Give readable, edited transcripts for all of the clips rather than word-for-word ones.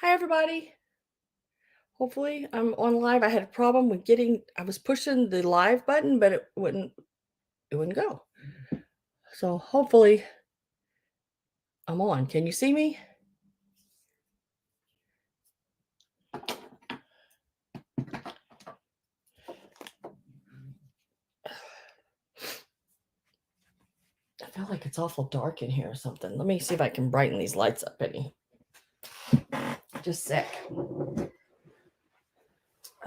Hi, everybody. Hopefully, I'm on live. I had a problem with I was pushing the live button, but it wouldn't go. So hopefully I'm on. Can you see me? I feel like it's awful dark in here or something. Let me see if I can brighten these lights up any. Just a sec.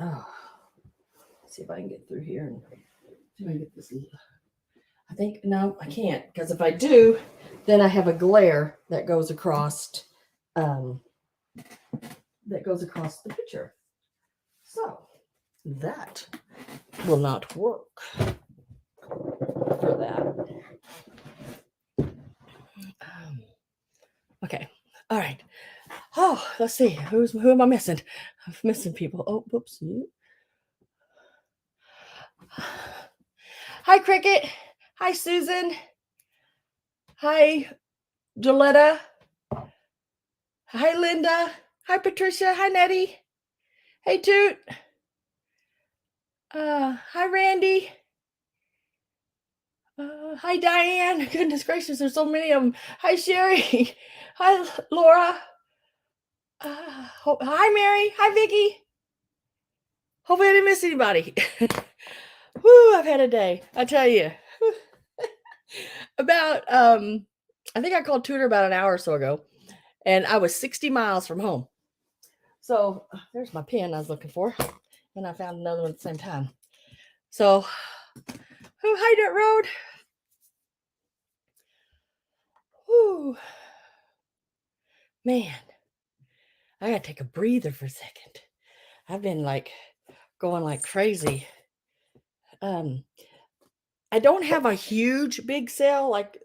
Oh, see if I can get through here and see if I can get this. I think no, I can't, because if I do, then I have a glare that goes across um, the picture. So that will not work for that. Okay. All right. Oh, let's see. Who am I missing? I'm missing people. Oh, whoops. Hi, Cricket. Hi, Susan. Hi, Joletta. Hi, Linda. Hi, Patricia. Hi, Nettie. Hey, Toot. Hi, Randy. Hi, Diane. Goodness gracious, there's so many of them. Hi, Sherry. Hi, Laura. Hi, Mary. Hi, Vicki. Hopefully I didn't miss anybody. Whoo, I've had a day. I tell you. About I think I called Tutor about an hour or so ago, and I was 60 miles from home. So there's my pen I was looking for, and I found another one at the same time. So, hi, Dirt Road. Whoo, man, I gotta take a breather for a second. I've been like going like crazy. I don't have a huge big sale like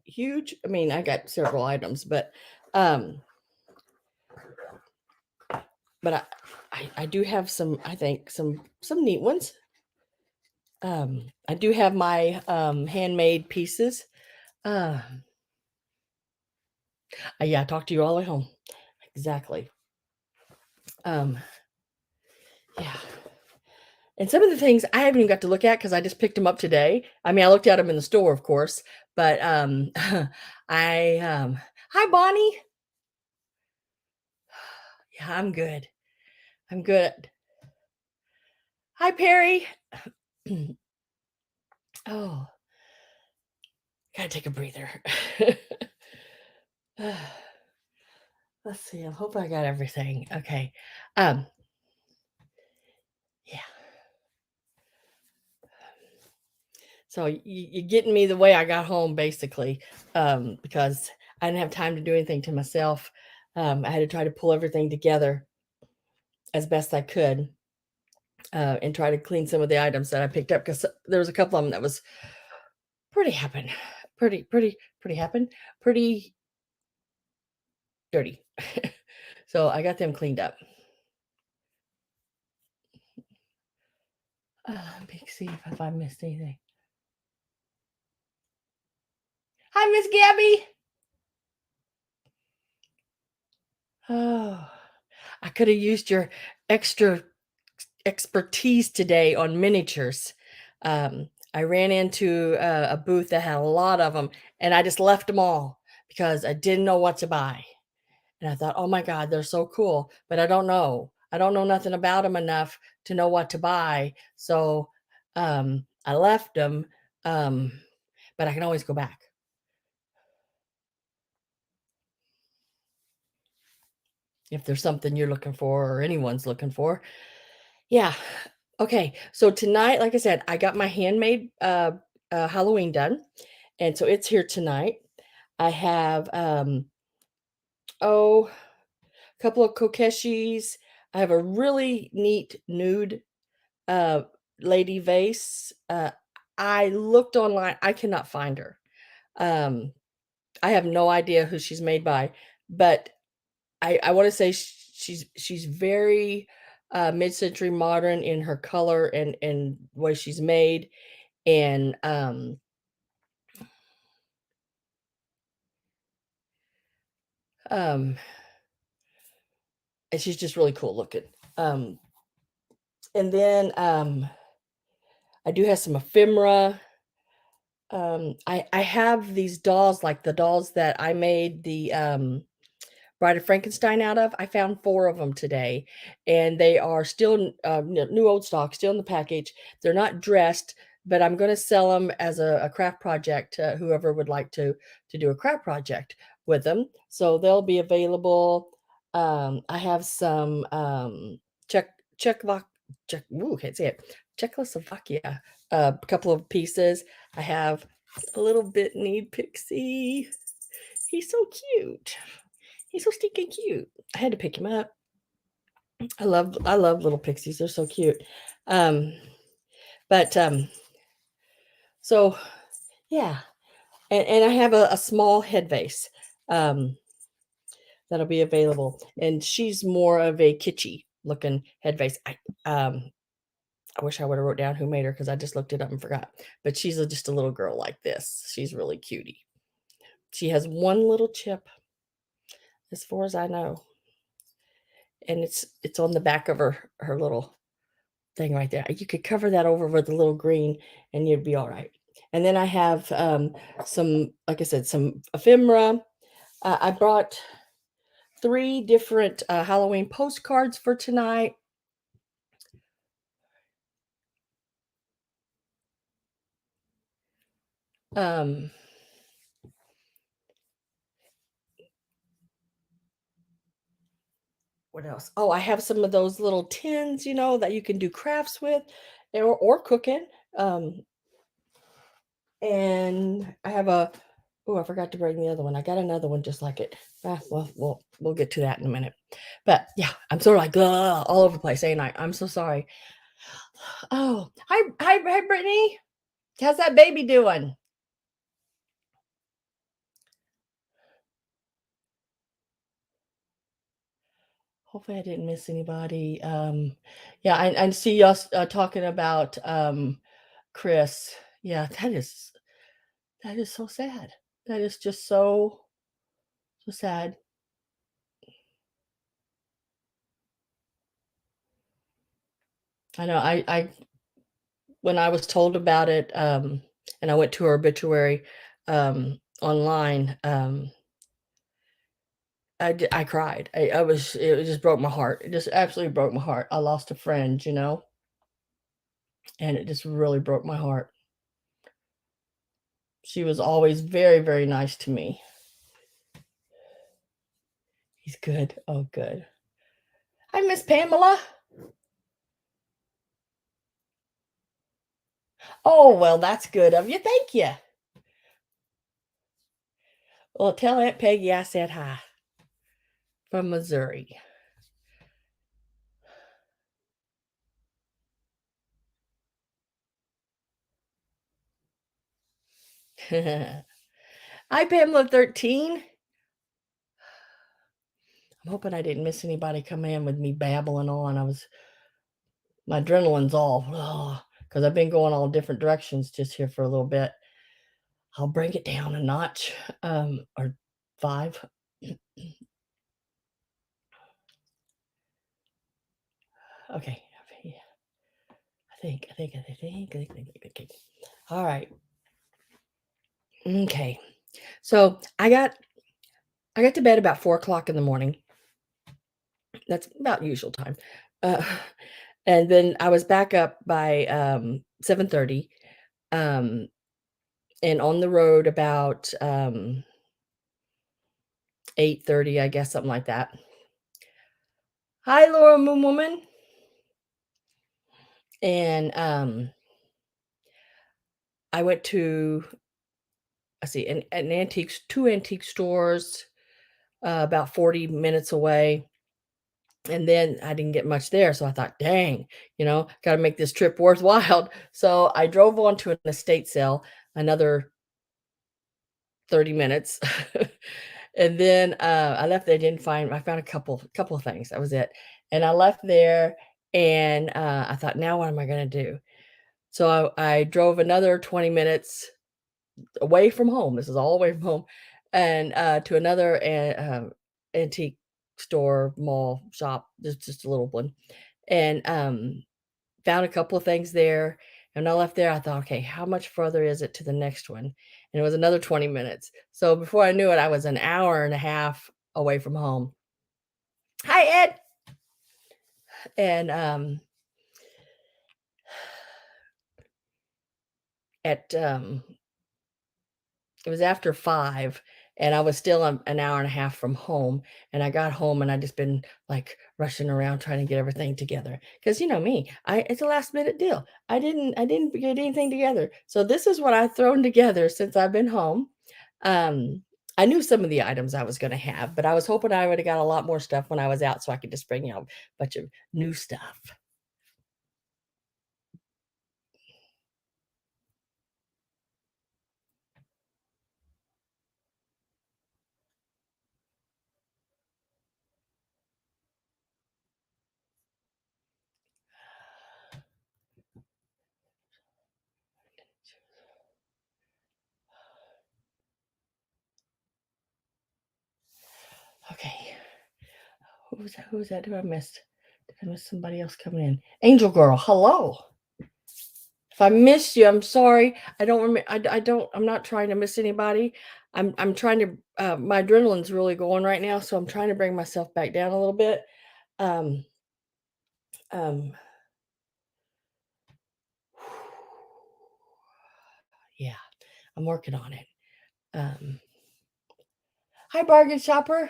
huge. I mean, I got several items, but um but I do have some, I think some neat ones. I do have my handmade pieces. Yeah, I talked to you all at home. Exactly. Yeah. And some of the things I haven't even got to look at because I just picked them up today. I mean, I looked at them in the store, of course, but hi, Bonnie. Yeah, I'm good. I'm good. Hi, Perry. Oh, gotta take a breather. Let's see. I hope I got everything. Okay. Yeah. So you're getting me the way I got home, basically, because I didn't have time to do anything to myself. I had to try to pull everything together as best I could, and try to clean some of the items that I picked up, because there was a couple of them that was pretty happen, pretty dirty. So I got them cleaned up. Let me see if I missed anything. Hi, Miss Gabby. Oh, I could have used your extra expertise today on miniatures. I ran into a booth that had a lot of them, and I just left them all because I didn't know what to buy. And I thought, oh my God, they're so cool, but I don't know. I don't know nothing about them enough to know what to buy. So I left them, um, but I can always go back. If there's something you're looking for or anyone's looking for. Yeah. Okay. So tonight, like I said, I got my handmade Halloween done. And so it's here tonight. I have a couple of kokeshis. I have a really neat nude uh lady vase. I looked online. I cannot find her. Um I have no idea who she's made by, but I want to say she's very mid-century modern in her color and way she's made, and um and she's just really cool looking. Um, and then I do have some ephemera. I have these dolls, like the dolls that I made the Bride of Frankenstein out of. I found 4 of them today, and they are still new old stock, still in the package. They're not dressed, but I'm going to sell them as a craft project to whoever would like to do a craft project with them. So they'll be available. I have some Czech Czechoslovakia, ooh, can't say it. Czechoslovakia, a couple of pieces. I have a little bit need pixie. He's so cute. He's so stinking cute. I had to pick him up. I love little pixies. They're so cute. Um, but so yeah, and I have a small head vase um, that'll be available, and she's more of a kitschy looking head vase. I wish I would have wrote down who made her because I just looked it up and forgot. But she's just a little girl like this. She's really cutie. She has one little chip, as far as I know, and it's on the back of her little thing right there. You could cover that over with a little green and you'd be all right. And then I have some, like I said, some ephemera. I brought 3 different Halloween postcards for tonight. Um, what else? Oh, I have some of those little tins, that you can do crafts with or cooking. Um, and I have I forgot to bring the other one. I got another one just like it. Well, we'll get to that in a minute. But yeah, I'm sort of like all over the place, ain't I? I'm so sorry. Oh, hi, Brittany. How's that baby doing? Hopefully, I didn't miss anybody. Yeah, I see us talking about Chris. Yeah, that is so sad. That is just so sad. I know. I when I was told about it, and I went to her obituary online. I cried. It just broke my heart. It just absolutely broke my heart. I lost a friend, and it just really broke my heart. She was always very, very nice to me. He's good. Oh, good. Hi, Miss Pamela. Oh, well, that's good of you. Thank you. Well, tell Aunt Peggy I said hi from Missouri. Hi, Pamela 13. I'm hoping I didn't miss anybody coming in with me babbling on. My adrenaline's all, because I've been going all different directions just here for a little bit. I'll bring it down a notch, or 5. Okay. I think. All right. Okay. So I got to bed about 4 o'clock in the morning. That's about usual time. Uh, and then I was back up by 7:30, um, and on the road about 8:30, I guess, something like that. Hi, Laura Moon Woman. And I went to, I see, an antiques, 2 antique stores about 40 minutes away. And then I didn't get much there. So I thought, dang, got to make this trip worthwhile. So I drove on to an estate sale, another 30 minutes. And then I left there, I found a couple of things. That was it. And I left there and I thought, now what am I going to do? So I drove another 20 minutes away from home. This is all away from home, and to another antique. store, mall, shop, just a little one, and, found a couple of things there, and when I left there, I thought, "Okay, how much further is it to the next one?" And it was another 20 minutes. So before I knew it, I was an hour and a half away from home. "Hi, Ed." And, at, it was after 5, and I was still an hour and a half from home, and I got home, and I just been, like, rushing around trying to get everything together. Because you know me, I it's a last minute deal. I didn't get anything together. So this is what I've thrown together since I've been home. Um, I knew some of the items I was gonna have, but I was hoping I would've got a lot more stuff when I was out so I could just bring, a bunch of new stuff. Okay. Who was that? Who I missed? Did I miss somebody else coming in? Angel Girl, hello. If I missed you, I'm sorry. I don't remember. I don't. I'm not trying to miss anybody. I'm trying to. My adrenaline's really going right now, so I'm trying to bring myself back down a little bit. Um, um, yeah, I'm working on it. Um, Hi, bargain shopper.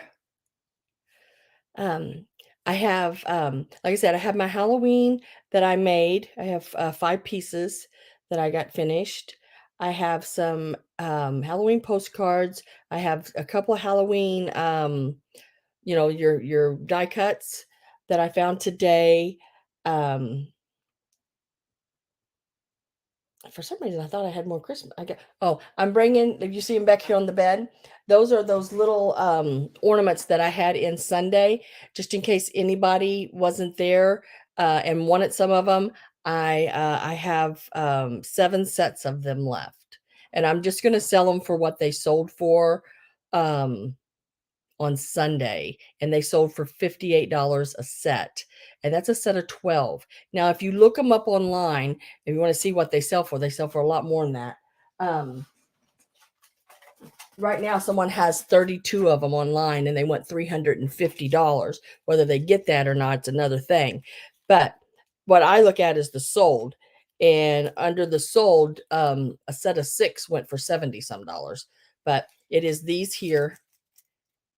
Um, I have, like I said, I have my Halloween that I made. I have 5 pieces that I got finished. I have some Halloween postcards. I have a couple of Halloween, your die cuts that I found today. Um, for some reason, I thought I had more Christmas. I'm bringing. If you see them back here on the bed, those are those little ornaments that I had in Sunday, just in case anybody wasn't there and wanted some of them. I have 7 sets of them left, and I'm just going to sell them for what they sold for. Um, on Sunday, and they sold for $58 a set, and that's a set of 12. Now, if you look them up online, if you wanna see what they sell for a lot more than that. Um, right now, someone has 32 of them online, and they want $350. Whether they get that or not, it's another thing, but what I look at is the sold, and under the sold, a set of 6 went for 70 some dollars, but it is these here,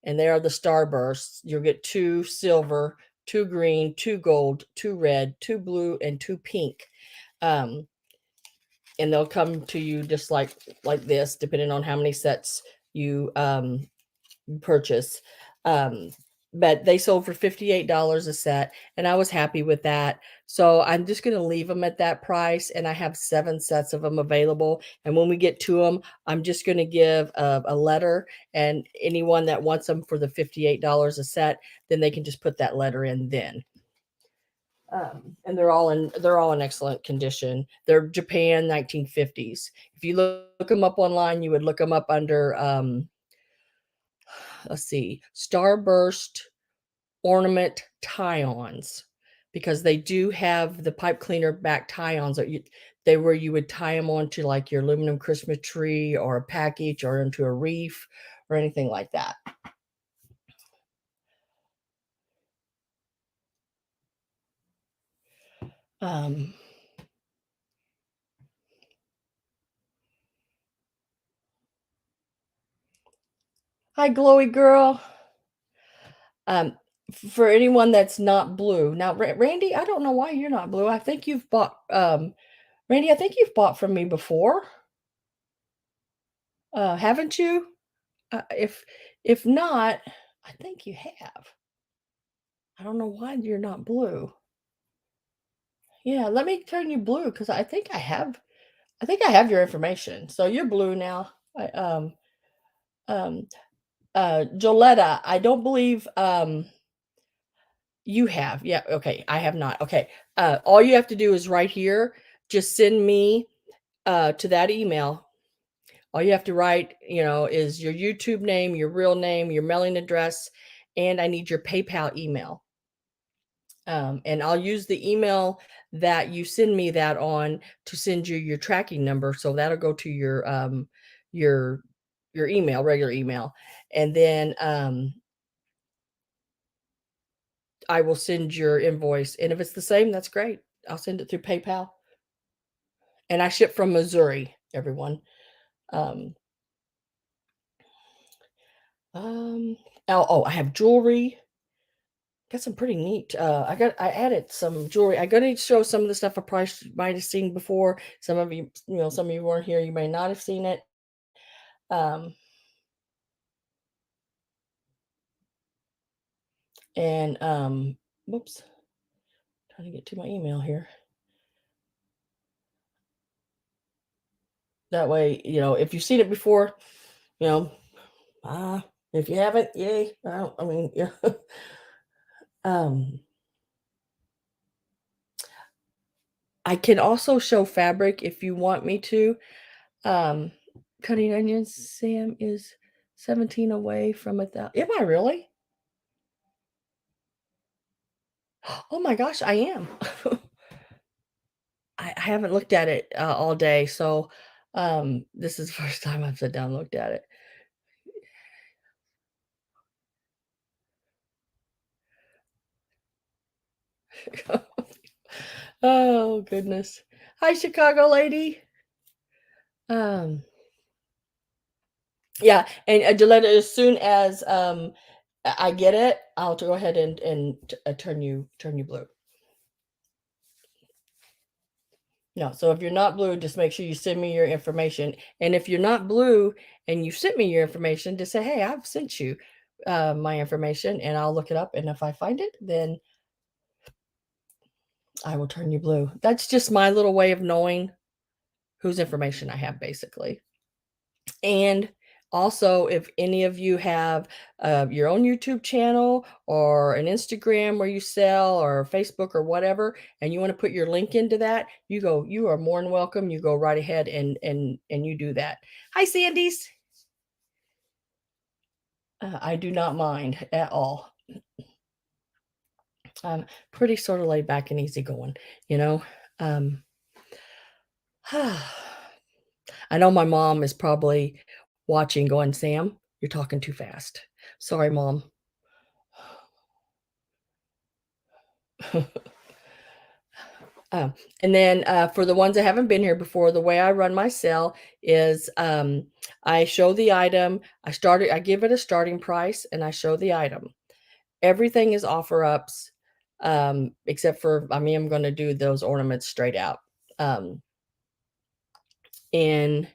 and they are the starbursts. You'll get 2 silver, 2 green, 2 gold, 2 red, 2 blue, and 2 pink. Um, and they'll come to you just like this, depending on how many sets you purchase. Um, but they sold for $58 a set, and I was happy with that. So I'm just going to leave them at that price, and I have 7 sets of them available. And when we get to them, I'm just going to give a letter, and anyone that wants them for the $58 a set, then they can just put that letter in then. And they're all in excellent condition. They're Japan 1950s. If you look them up online, you would look them up under let's see, starburst ornament tie-ons, because they do have the pipe cleaner back tie-ons that they where you would tie them onto like your aluminum Christmas tree or a package or into a wreath or anything like that. Um, Hi, glowy girl. Um, for anyone that's not blue, now Randy, I don't know why you're not blue. I think you've bought Randy. I think you've bought from me before, haven't you? If not, I think you have. I don't know why you're not blue. Yeah, let me turn you blue because I think I have your information. So you're blue now. Um Joletta, I don't believe you have. Yeah, okay. I have not. Okay. All you have to do is right here, just send me to that email. All you have to write, is your YouTube name, your real name, your mailing address, and I need your PayPal email. And I'll use the email that you send me that on to send you your tracking number. So that'll go to your your email, regular email. And then I will send your invoice. And if it's the same, that's great. I'll send it through PayPal. And I ship from Missouri, everyone. Um, um, oh, I have jewelry. Got some pretty neat. I added some jewelry. I'm gonna show some of the stuff I probably might have seen before. Some of you, some of you weren't here. You may not have seen it. Um, and whoops, trying to get to my email here. That way, if you've seen it before, you know, ah, if you haven't, yay. I mean, yeah. um, I can also show fabric if you want me to. Um, cutting onions, Sam is 17 away from 1,000. Am I really? Oh my gosh, I am. I haven't looked at it all day, so this is the first time I've sat down and looked at it. Oh goodness. Hi, Chicago lady. Um, yeah, and Gilletta, as soon as I get it, I'll go ahead and turn you blue. No, so if you're not blue, just make sure you send me your information. And if you're not blue and you sent me your information, just say, "Hey, I've sent you my information," and I'll look it up. And if I find it, then I will turn you blue. That's just my little way of knowing whose information I have, basically. And also, if any of you have your own YouTube channel or an Instagram where you sell or Facebook or whatever, and you want to put your link into that, you are more than welcome. You go right ahead and you do that. Hi, Sandy's. I do not mind at all. I'm pretty sort of laid back and easygoing, you know. Um, I know my mom is probably watching going, "Sam, you're talking too fast." Sorry, mom. Um, and then for the ones that haven't been here before, the way I run my sale is I show the item. I give it a starting price and I show the item. Everything is offer ups, except for, I mean, I'm going to do those ornaments straight out. Um, and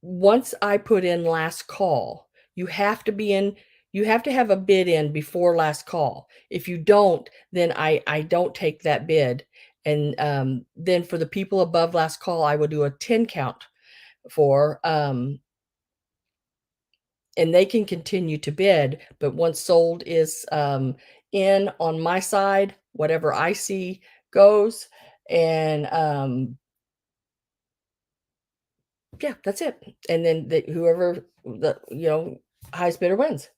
once I put in last call, you have to be in you have to have a bid in before last call. If you don't, then I don't take that bid. And then for the people above last call, I will do a 10 count for and they can continue to bid, but once sold is in on my side, whatever I see goes. And yeah, that's it. And then whoever the highest bidder wins.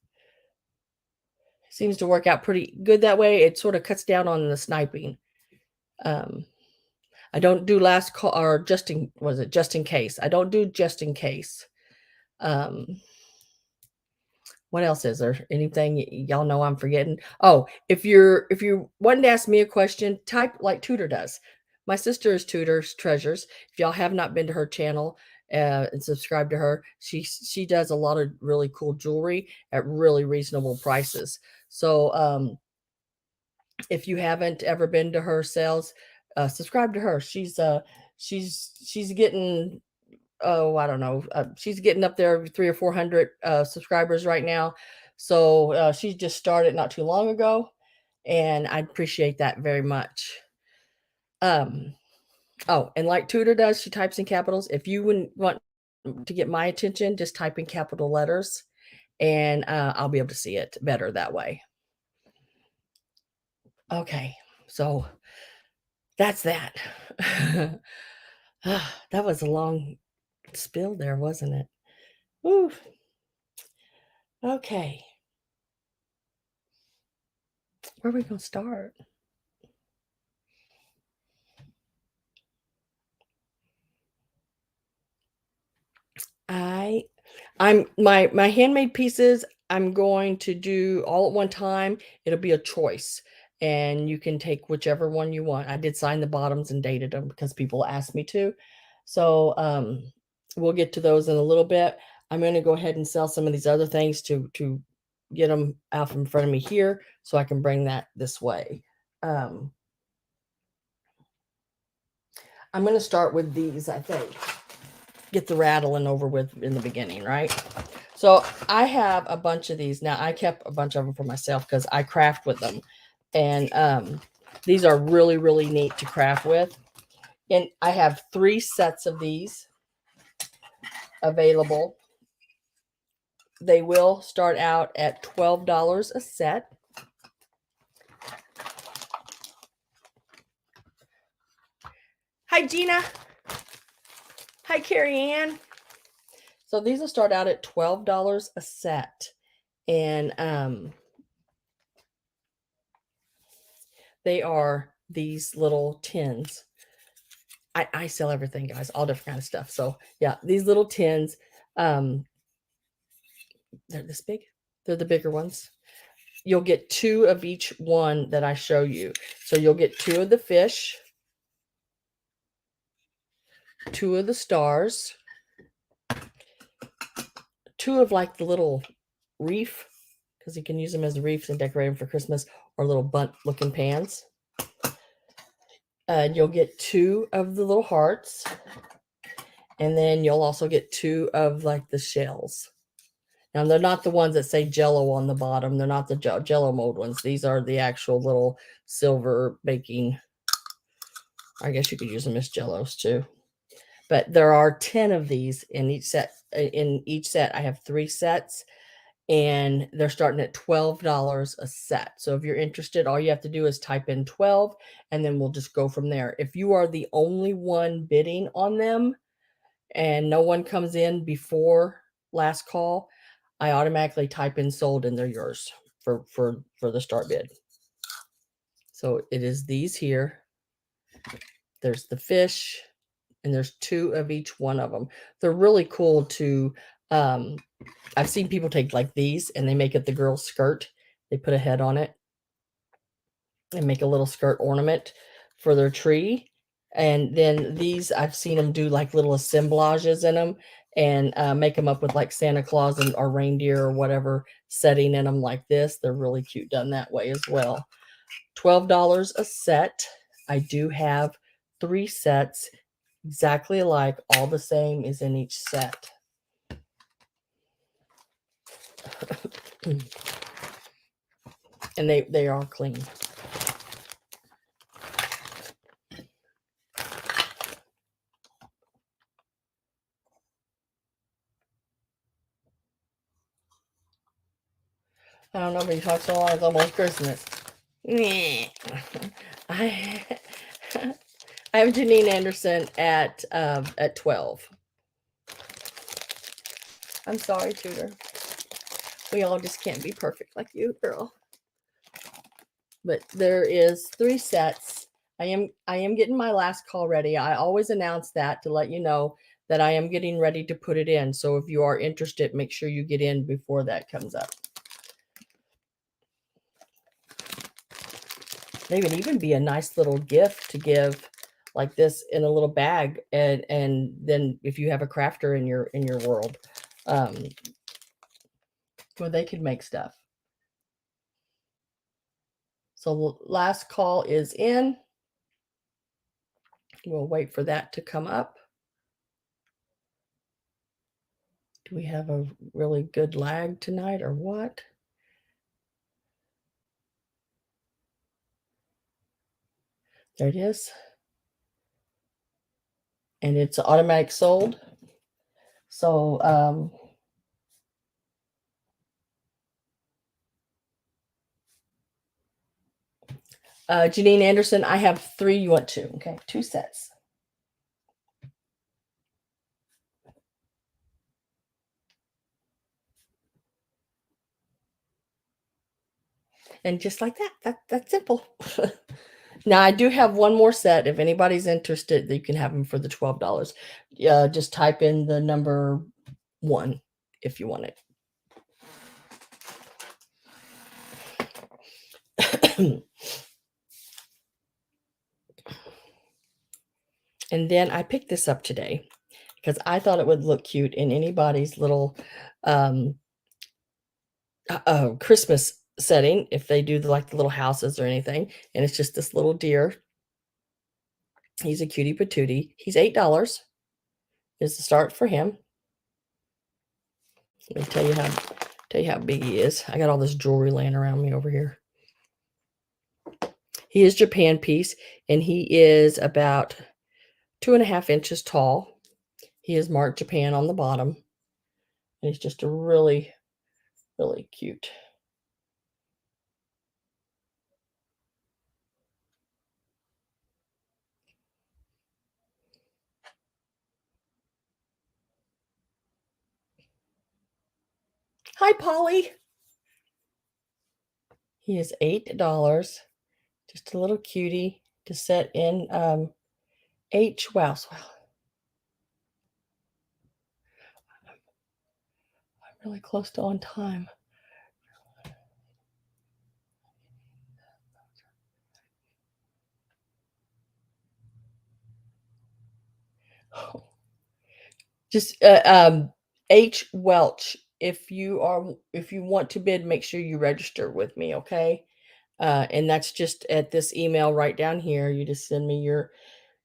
Seems to work out pretty good that way. It sort of cuts down on the sniping. Um, I don't do last call or just in case. I don't do just in case. Um, what else is there? Anything y'all know I'm forgetting? Oh, if you're wanting to ask me a question, type like Tudor does. My sister is Tudor's Treasures. If y'all have not been to her channel and subscribe to her, she does a lot of really cool jewelry at really reasonable prices. So if you haven't ever been to her sales, subscribe to her. She's getting, oh, I don't know, she's getting up there 3 or 400 subscribers right now. So she just started not too long ago, and I appreciate that very much. Um, oh, and like Tudor does, she types in capitals. If you wouldn't want to get my attention, just type in capital letters, and I'll be able to see it better that way. Okay, so that's that. That was a long spill there, wasn't it? Ooh. Okay. Where are we gonna start? I my handmade pieces, I'm going to do all at one time. It'll be a choice, and you can take whichever one you want. I did sign the bottoms and dated them because people asked me to. So, we'll get to those in a little bit. I'm gonna go ahead and sell some of these other things to get them out from in front of me here so I can bring that this way. Um, I'm gonna start with these, I think. Get the rattling over with in the beginning, right? So I have a bunch of these. Now I kept a bunch of them for myself because I craft with them. And these are really, really neat to craft with. And I have 3 sets of these available. They will start out at $12 a set. Hi, Gina. Hi, Carrie Ann. So these will start out at $12 a set. And they are these little tins. I sell everything, guys, all different kind of stuff. So yeah, these little tins, um, they're this big. They're the bigger ones. You'll get 2 of each one that I show you. So you'll get 2 of the fish, 2 of the stars, 2 of like the little reef, because you can use them as reefs and decorate them for Christmas, or little bunt looking pans. And you'll get 2 of the little hearts. And then you'll also get 2 of like the shells. Now, they're not the ones that say Jello on the bottom. They're not the Jello mold ones. These are the actual little silver baking. I guess you could use them as Jellos too. But there are 10 of these in each set. In each set, I have 3 sets, and they're starting at $12 a set. So if you're interested, all you have to do is type in 12, and then we'll just go from there. If you are the only one bidding on them, and no one comes in before last call, I automatically type in sold and they're yours for the start bid. So it is these here. There's the fish, and there's 2 of each one of them. They're really cool to I've seen people take like these and they make it the girl's skirt. They put a head on it and make a little skirt ornament for their tree. And then these, I've seen them do like little assemblages in them and make them up with like Santa Claus and or reindeer or whatever setting in them like this. They're really cute done that way as well. $12 a set. I do have 3 sets exactly alike. All the same is in each set. And they are clean. I don't know, but you talk so long, it's almost Christmas. I I have Janine Anderson at 12. I'm sorry, Tudor. We all just can't be perfect like you, girl. But there is 3 sets. I am getting my last call ready. I always announce that to let you know that I am getting ready to put it in. So if you are interested, make sure you get in before that comes up. They would even be a nice little gift to give like this in a little bag, and then if you have a crafter in your world, um, where they could make stuff. So last call is in. We'll wait for that to come up. Do we have a really good lag tonight or what? There it is. And it's automatic sold. So Janine Anderson, I have 3. You want 2? Okay, 2 sets. And just like that's simple. Now I do have one more set. If anybody's interested, you can have them for the $12. Just type in the number 1 if you want it. And then I picked this up today because I thought it would look cute in anybody's little um, Christmas setting if they do like the little houses or anything. And it's just this little deer. He's a cutie patootie. He's $8 is the start for him. Let me tell you how big he is. I got all this jewelry laying around me over here. He is Japan piece, and he is about 2.5 inches tall. He is marked Japan on the bottom, and he's just a really, really cute. Hi, Polly. He is $8. Just a little cutie to set in H. Wow, I'm really close to on time. Just H Welch. If you want to bid, make sure you register with me, okay? And that's just at this email right down here. You just send me your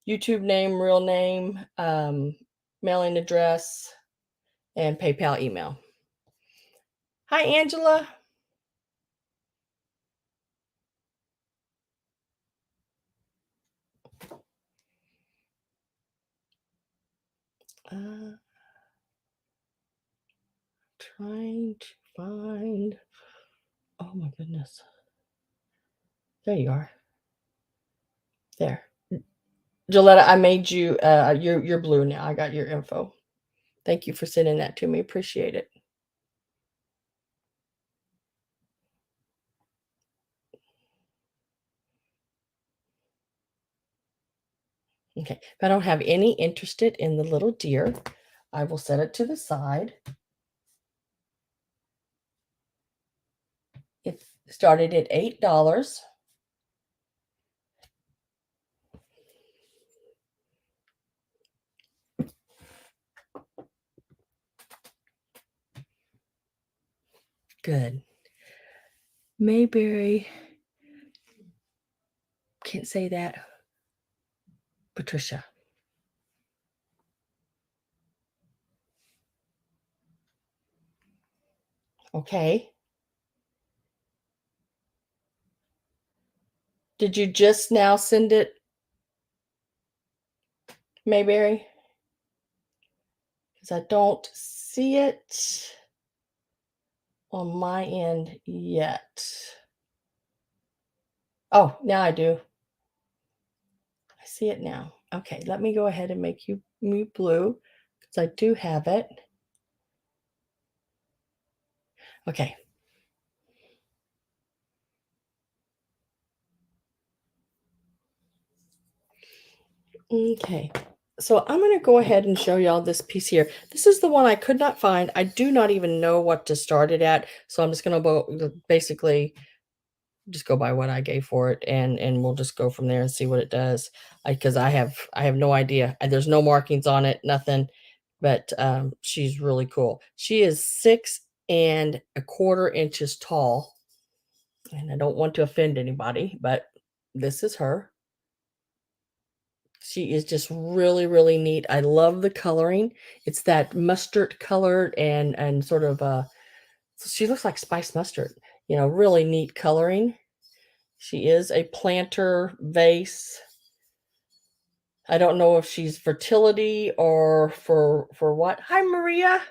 YouTube name, real name, mailing address, and PayPal email. Hi, Angela. Trying to find. Oh my goodness. There you are. There. Joletta, I made you you're blue now. I got your info. Thank you for sending that to me. Appreciate it. Okay. If I don't have any interested in the little deer, I will set it to the side. It started at $8. Good. Mayberry. Can't say that. Patricia. Okay. Did you just now send it, Mayberry? Because I don't see it on my end yet. Oh, now I do. I see it now. Okay, let me go ahead and make you blue because I do have it. Okay. Okay. So I'm going to go ahead and show y'all this piece here. This is the one I could not find. I do not even know what to start it at. So I'm just going to basically just go by what I gave for it, and we'll just go from there and see what it does. Because I have no idea. There's no markings on it, nothing. But she's really cool. She is 6.25 inches tall, and I don't want to offend anybody, but this is her. She is just really, really neat. I love the coloring. It's that mustard colored and sort of she looks like spice mustard. Really neat coloring. She is a planter vase. I don't know if she's fertility or for what. Hi, Maria.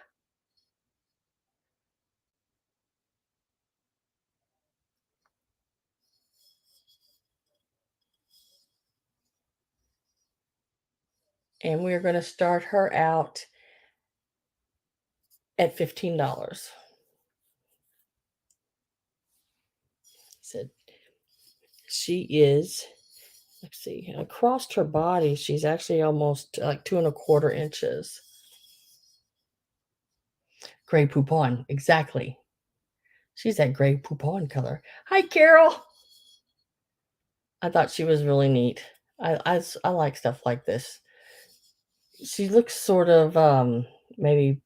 And we're going to start her out at $15. said she is, let's see, across her body, she's actually almost like 2¼ inches. Gray poupon, exactly. She's that gray poupon color. Hi, Carol. I thought she was really neat. I like stuff like this. She looks sort of maybe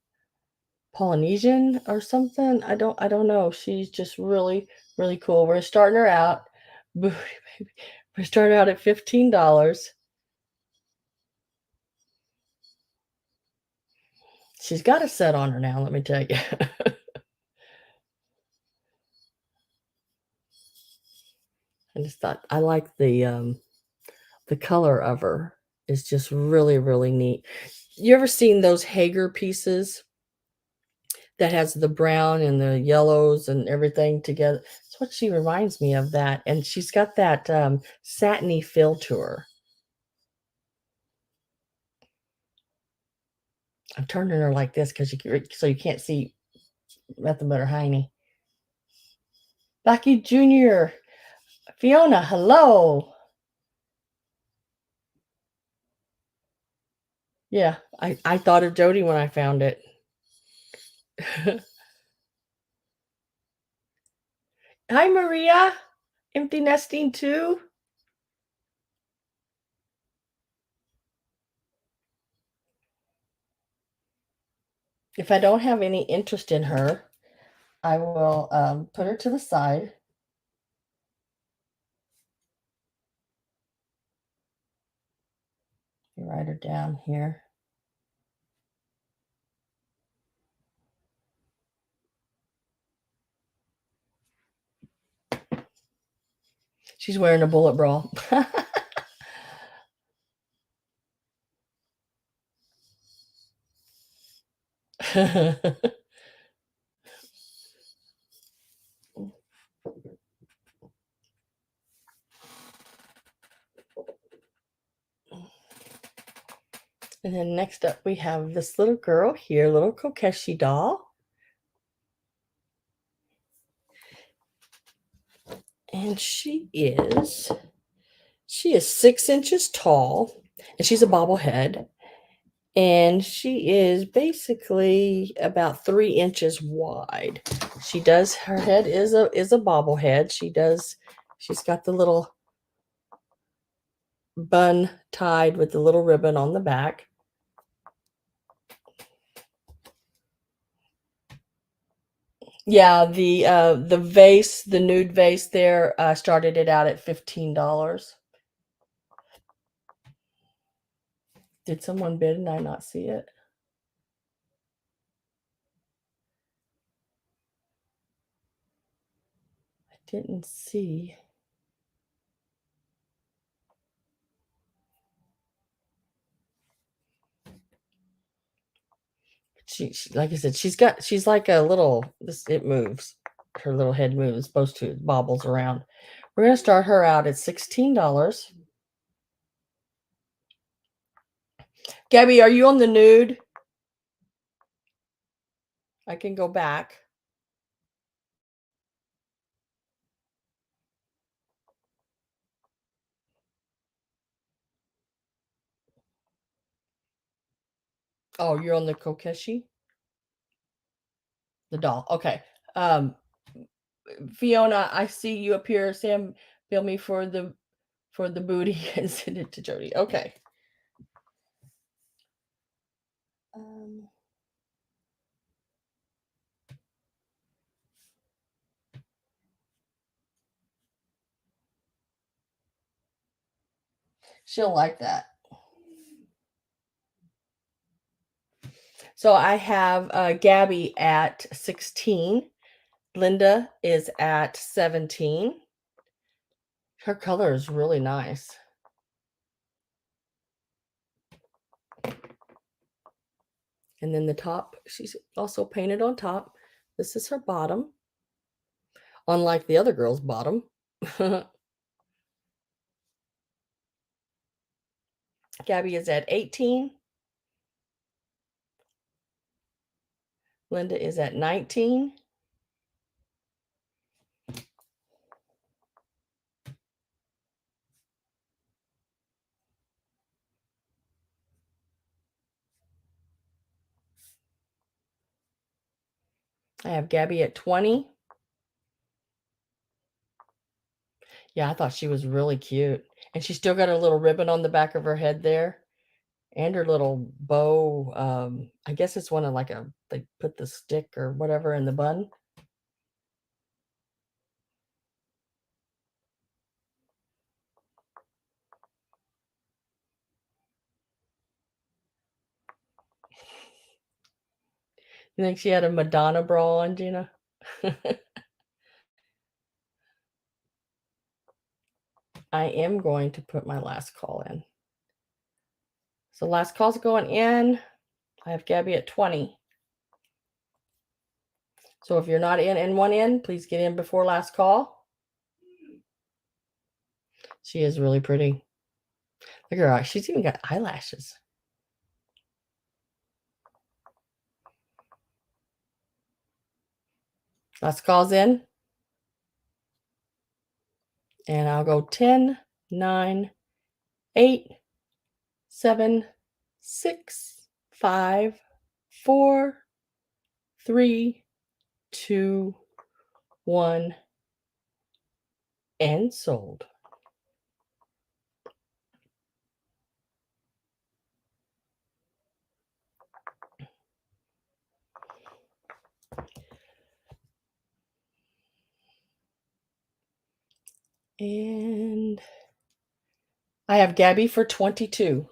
Polynesian or something. I don't know. She's just really, really cool. We're starting her out. We're starting out at $15. She's got a set on her now, let me tell you. I just thought I like the color of her. It's just really, really neat. You ever seen those Hager pieces that has the brown and the yellows and everything together? That's what she reminds me of, that. And she's got that satiny feel to her. I'm turning her like this because so you can't see nothing but her hiney. Becky Jr. Fiona, hello. Yeah, I thought of Jody when I found it. Hi, Maria. Empty nesting too? If I don't have any interest in her, I will put her to the side. Write her down here. She's wearing a bullet bra. And then next up, we have this little girl here, little Kokeshi doll. And she is 6 inches tall, and she's a bobblehead. And she is basically about 3 inches wide. Her head is a bobblehead. She's got the little bun tied with the little ribbon on the back. Yeah, the vase, the nude vase there, started it out at $15. Did someone bid and I not see it? I didn't see. She like I said, she's like a little, it moves. Her little head moves, supposed to, bobbles around. We're gonna start her out at $16. Gabby, are you on the nude? I can go back. Oh, you're on the Kokeshi? The doll. Okay. Fiona, I see you up here. Sam, bill me for the booty and send it to Jody. Okay. Um, she'll like that. So I have Gabby at 16. Linda is at 17. Her color is really nice. And then the top, she's also painted on top. This is her bottom, unlike the other girl's bottom. Gabby is at 18. Linda is at 19. I have Gabby at 20. Yeah, I thought she was really cute. And she still got her little ribbon on the back of her head there and her little bow. I guess it's one of like they put the stick or whatever in the bun. You think she had a Madonna bra on, Gina? I am going to put my last call in. So last call's going in. I have Gabby at 20. So if you're not in one in, please get in before last call. She is really pretty. Look at her. She's even got eyelashes. Last call's in. And I'll go 10, 9, 8, 7, 6, 5, 4, 3, 2, 1, and sold. And I have Gabby for 22.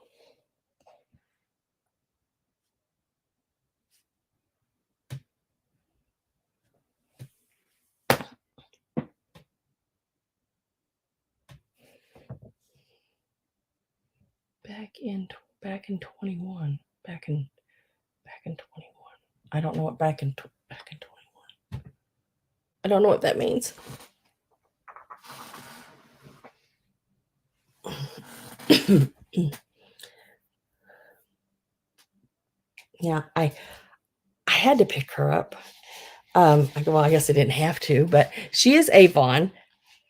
Back in 21. Back in 21. I don't know what back in 21. I don't know what that means. Yeah, I had to pick her up. Well, I guess I didn't have to, but she is Avon.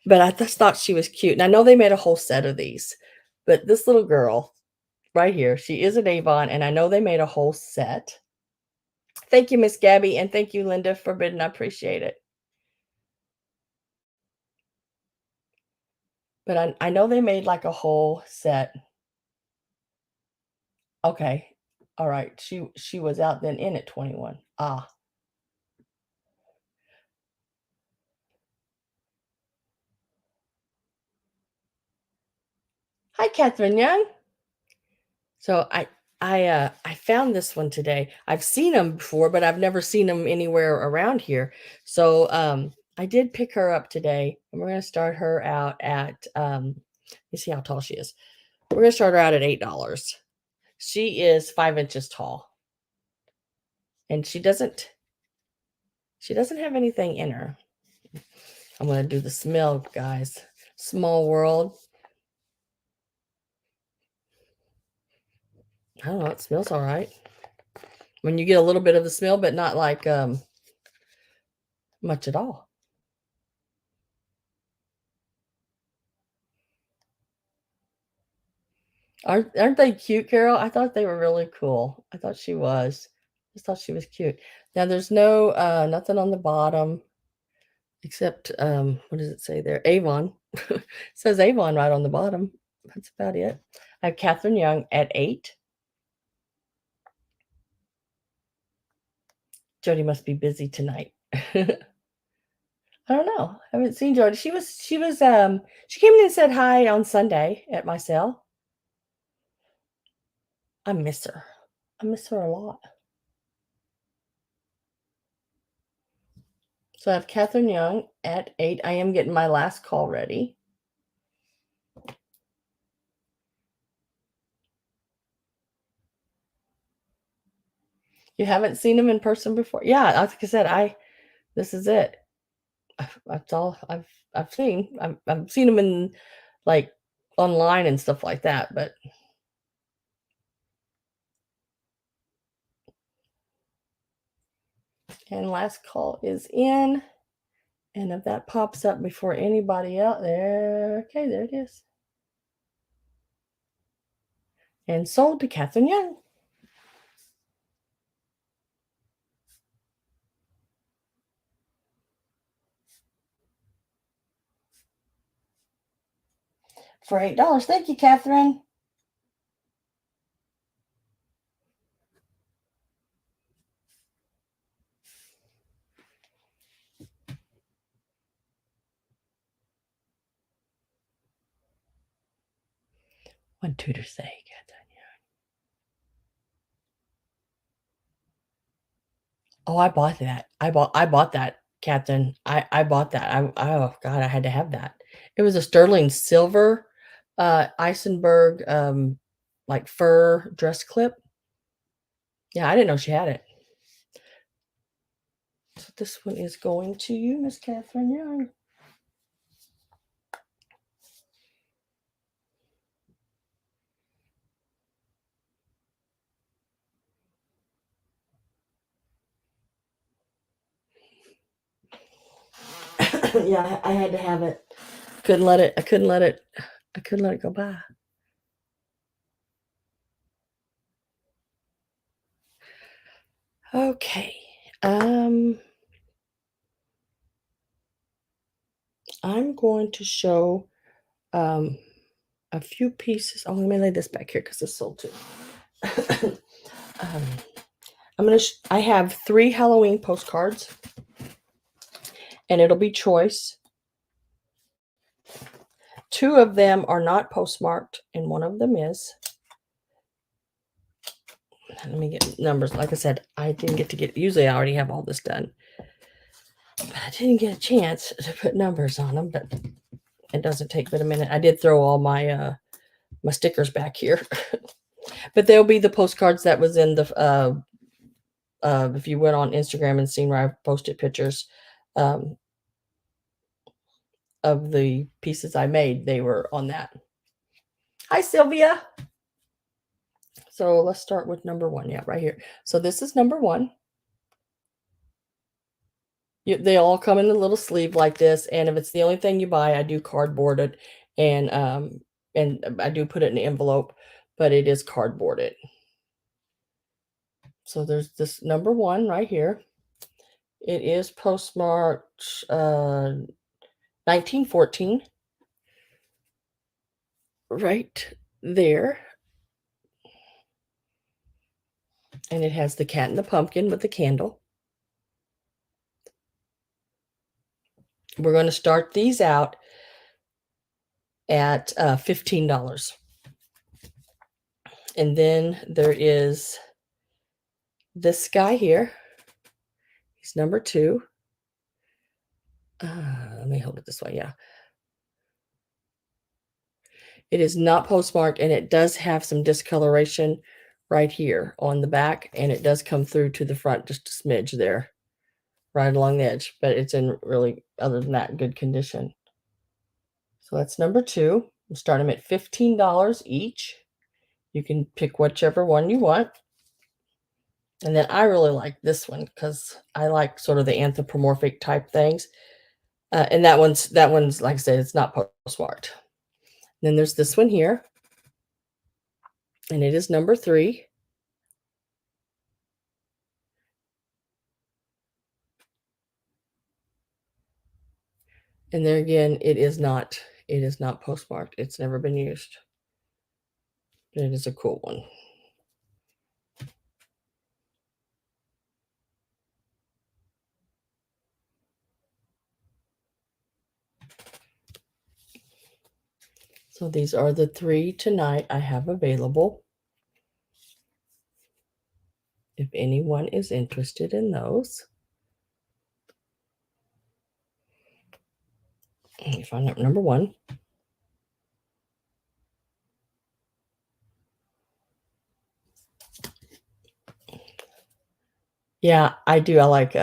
But I just thought she was cute. And I know they made a whole set of these, but this little girl right here, she is an Avon, and I know they made a whole set. Thank you, Miss Gabby, and thank you, Linda, for bidding. I appreciate it. But I know they made like a whole set. Okay. All right. She was out then in at 21. Ah. Hi, Catherine Young. So I found this one today. I've seen them before, but I've never seen them anywhere around here. So I did pick her up today, and we're gonna start her out at you see how tall she is. We're gonna start her out at $8. She is 5 inches tall, and she doesn't have anything in her. I'm gonna do the smell, guys. Small world. I don't know. It smells all right. When you get a little bit of the smell, but not like much at all. Aren't they cute, Carol? I thought they were really cool. I thought she was. Just thought she was cute. Now there's no nothing on the bottom except what does it say there? Avon. It says Avon right on the bottom. That's about it. I have Catherine Young at 8. Jody must be busy tonight. I don't know. I haven't seen Jody. She came in and said hi on Sunday at my cell. I miss her. I miss her a lot. So I have Catherine Young at 8. I am getting my last call ready. You haven't seen them in person before? Yeah, like I said, this is it. That's all I've seen. I've seen them in like online and stuff like that, but and last call is in. And if that pops up before anybody out there, okay, there it is. And sold to Catherine Young. for $8. Thank you, Catherine. What tutor say, Catherine? Oh, I bought that. I bought that, Catherine. I bought that. Oh God, I had to have that. It was a sterling silver, Eisenberg, like fur dress clip. Yeah, I didn't know she had it. So this one is going to you, Miss Catherine Young. Yeah, I had to have it. Couldn't let it. I couldn't let it. I couldn't let it go by. Okay. I'm going to show um, a few pieces. Oh, let me lay this back here because it's sold too. I have 3 Halloween postcards, and it'll be choice. 2 of them are not postmarked, and 1 of them is. Let me get numbers. Like I said, I didn't get. Usually, I already have all this done, but I didn't get a chance to put numbers on them. But it doesn't take but a minute. I did throw all my my stickers back here, but they'll be the postcards that was in the. If you went on Instagram and seen where I posted pictures um, of the pieces I made, they were on that. Hi, Sylvia. So let's start with number 1. Yeah, right here. So this is number 1. They all come in a little sleeve like this, and if it's the only thing you buy, I do cardboard it, and I do put it in an envelope, but it is cardboarded. So there's this number 1 right here. It is postmarked 1914, right there, and it has the cat and the pumpkin with the candle. We're going to start these out at $15. And then there is this guy here. He's number 2. Let me hold it this way. Yeah. It is not postmarked, and it does have some discoloration right here on the back, and it does come through to the front just a smidge there, right along the edge, but it's in really, other than that, good condition. So that's number 2. We'll start them at $15 each. You can pick whichever one you want. And then I really like this one because I like sort of the anthropomorphic type things. And that one's, like I said, it's not postmarked. Then there's this one here, and it is number 3. And there again, it is not postmarked. It's never been used. It is a cool one. So these are the 3 tonight I have available. If anyone is interested in those. Let me find out number 1. Yeah, I do. I like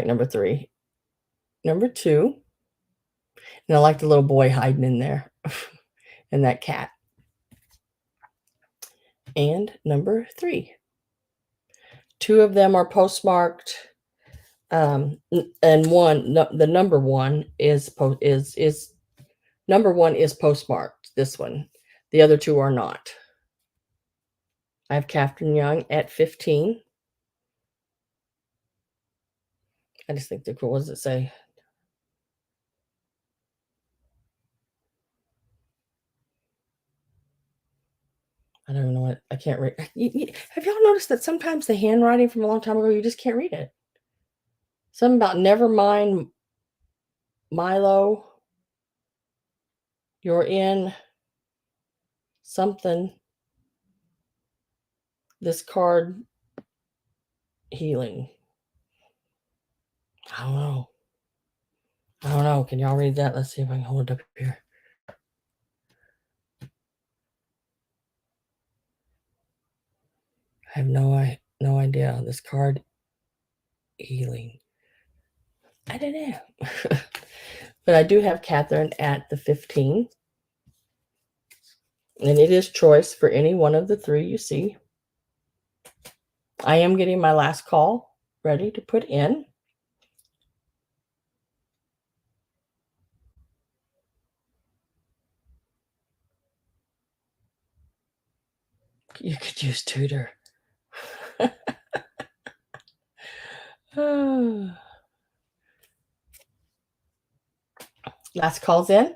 number 3. Number 2. And I like the little boy hiding in there and that cat. And number 3. 2 of them are postmarked. And the number 1 is number 1 is postmarked. This one, the other 2 are not. I have Catherine Young at 15. I just think they're cool. What does it say? I don't know what I can't read. Have y'all noticed that sometimes the handwriting from a long time ago, you just can't read it? Something about never mind Milo, you're in something, this card healing. I don't know. I don't know. Can y'all read that? Let's see if I can hold it up here. I have no idea. This card healing. I don't know. But I do have Catherine at the 15. And it is choice for any one of the three you see. I am getting my last call ready to put in. You could use tutor. Last call's in.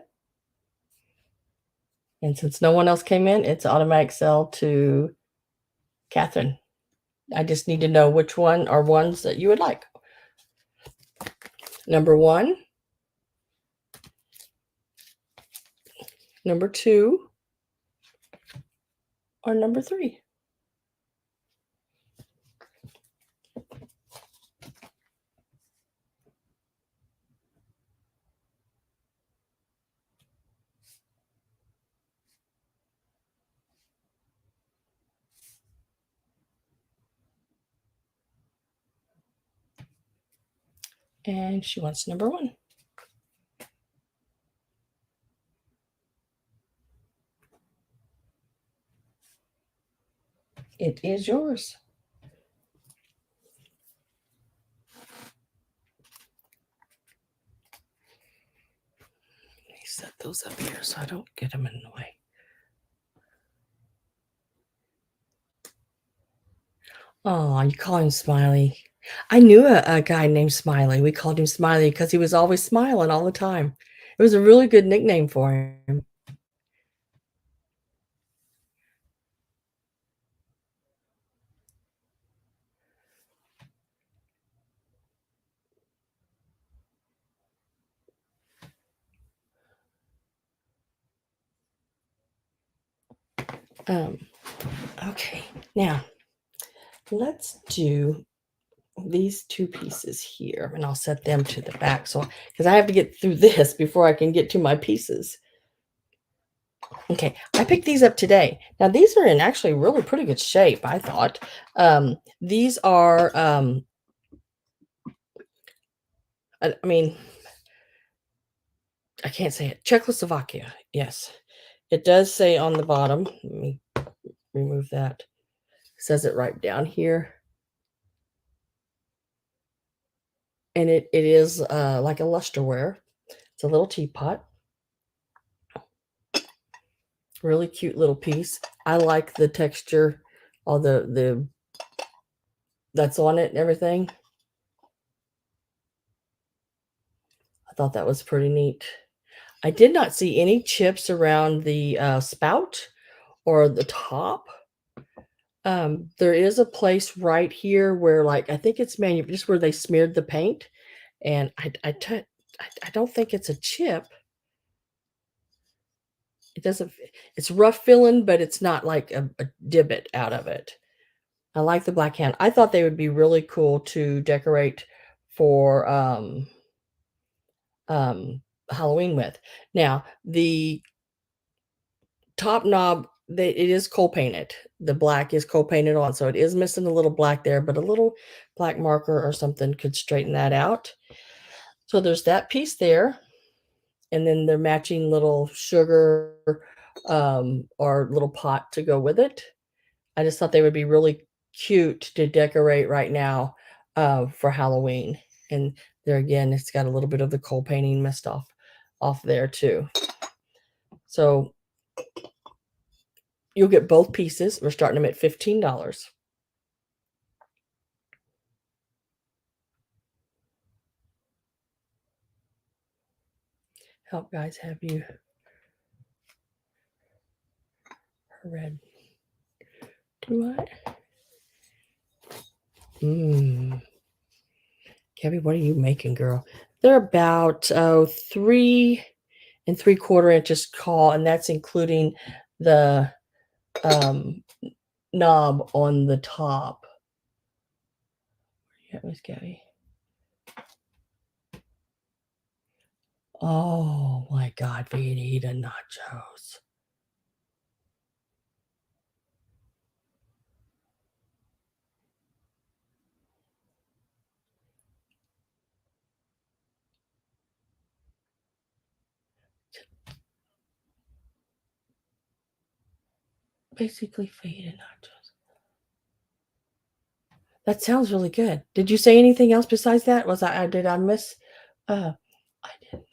And since no one else came in, it's automatic sell to Catherine. I just need to know which one are ones that you would like. Number 1, number 2, or number 3. And she wants number 1. It is yours. Let me set those up here so I don't get them in the way. Oh, you call him Smiley. I knew a guy named Smiley. We called him Smiley because he was always smiling all the time. It was a really good nickname for him. Okay, now let's do these 2 pieces here, and I'll set them to the back. So, because I have to get through this before I can get to my pieces. Okay, I picked these up today. Now, these are in actually really pretty good shape, I thought. These are, I mean, I can't say it. Czechoslovakia. Yes, it does say on the bottom. Let me remove that. It says it right down here. And it is like a lusterware. It's a little teapot. Really cute little piece. I like the texture, all the that's on it and everything. I thought that was pretty neat. I did not see any chips around the spout or the top. There is a place right here where, like, I think it's just where they smeared the paint, and I don't think it's a chip. It doesn't. It's rough filling, but it's not like a divot out of it. I like the black hand. I thought they would be really cool to decorate for Halloween with. Now, the top knob, it is coal painted. The black is coal painted on, so it is missing a little black there, but a little black marker or something could straighten that out. So there's that piece there, and then the matching little sugar or little pot to go with it. I just thought they would be really cute to decorate right now for Halloween. And there again, it's got a little bit of the coal painting messed off there too. So you'll get both pieces. We're starting them at $15. Help guys have you read. Do I? Mmm. Gabby, what are you making, girl? They're about 3 3/4 inches tall, and that's including the um, knob on the top. Yeah, Miss Gabby. Oh my God, fajita nachos. Basically, fajita nachos. That sounds really good. Did you say anything else besides that? Did I miss? I didn't.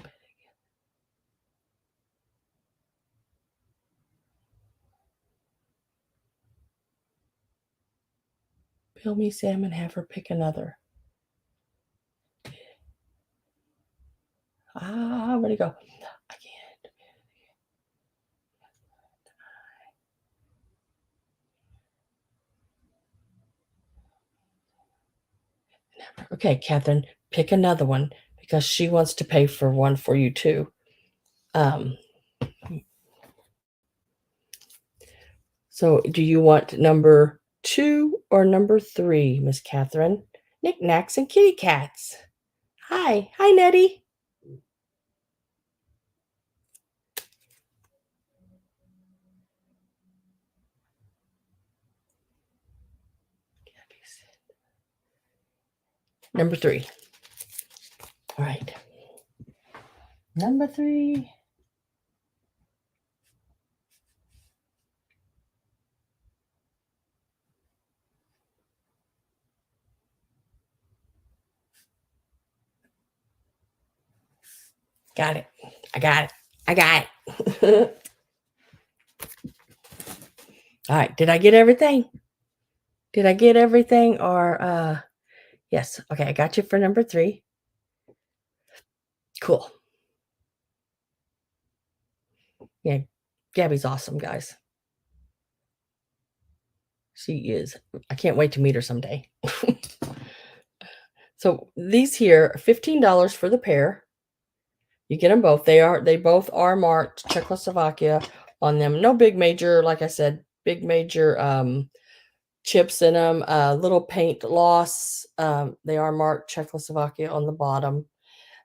Peel me salmon, have her pick another. Where'd it go? I can't. Okay, Catherine, pick another one because she wants to pay for one for you too. Um, so do you want number 2 or number 3, Miss Catherine? Knickknacks and kitty cats. Hi, Nettie. Number 3. All right. Number 3. Got it. I got it. I got it. All right. Did I get everything? Did I get everything? Or yes. Okay, I got you for number 3. Cool. Yeah, Gabby's awesome, guys. She is. I can't wait to meet her someday. So these here are $15 for the pair. You get them both. They both are marked Czechoslovakia on them. No big major, like I said, big major chips in them. Little paint loss. They are marked Czechoslovakia on the bottom.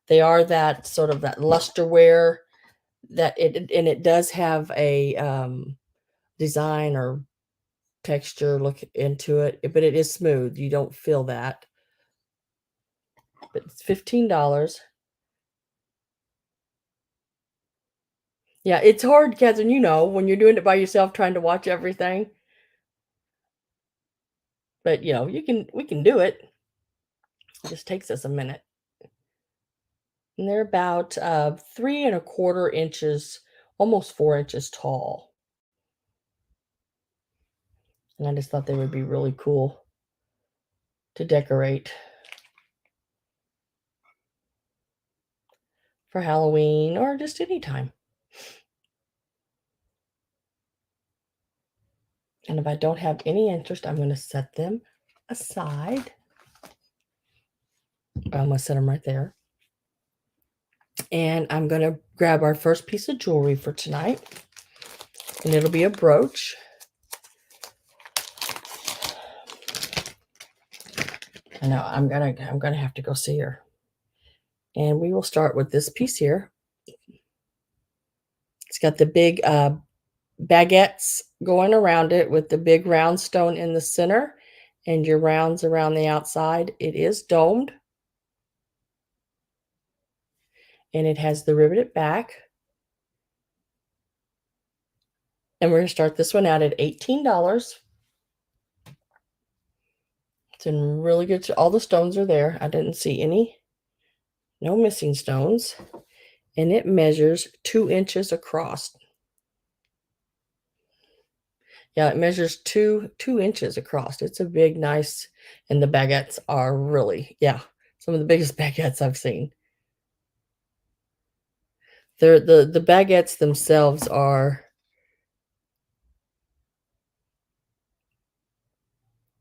They are that sort of that lusterware and it does have a design or texture look into it, but it is smooth. You don't feel that. But it's $15. Yeah, it's hard, Catherine, when you're doing it by yourself trying to watch everything. But we can do it. It just takes us a minute. And they're about 3 1/4 inches, almost 4 inches tall. And I just thought they would be really cool to decorate for Halloween or just any time. And if I don't have any interest, I'm going to set them aside. I'm going to set them right there. And I'm going to grab our first piece of jewelry for tonight. And it'll be a brooch. I know I'm gonna have to go see her. And we will start with this piece here. It's got the big baguettes going around it with the big round stone in the center and your rounds around the outside. It is domed. And it has the riveted back. And we're going to start this one out at $18. It's in really good. All the stones are there. I didn't see no missing stones. And it measures 2 inches across. Yeah, it measures two inches across. It's a big, nice, and the baguettes are really, some of the biggest baguettes I've seen. The baguettes themselves are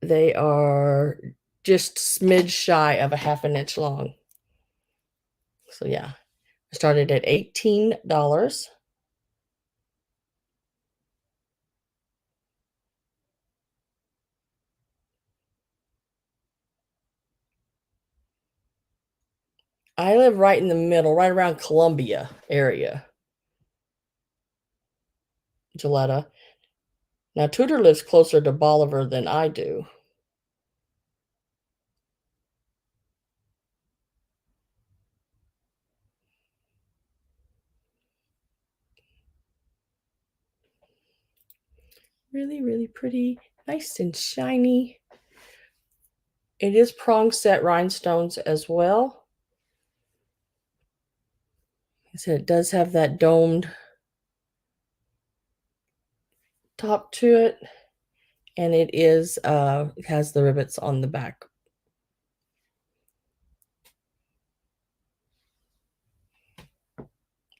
They are just smidge shy of a half an inch long. So yeah, I started at $18. I live right in the middle, right around Columbia area, Gilletta. Now Tudor lives closer to Bolivar than I do. Really, really pretty, nice and shiny. It is prong set rhinestones as well. So it does have that domed top to it, and it has the rivets on the back.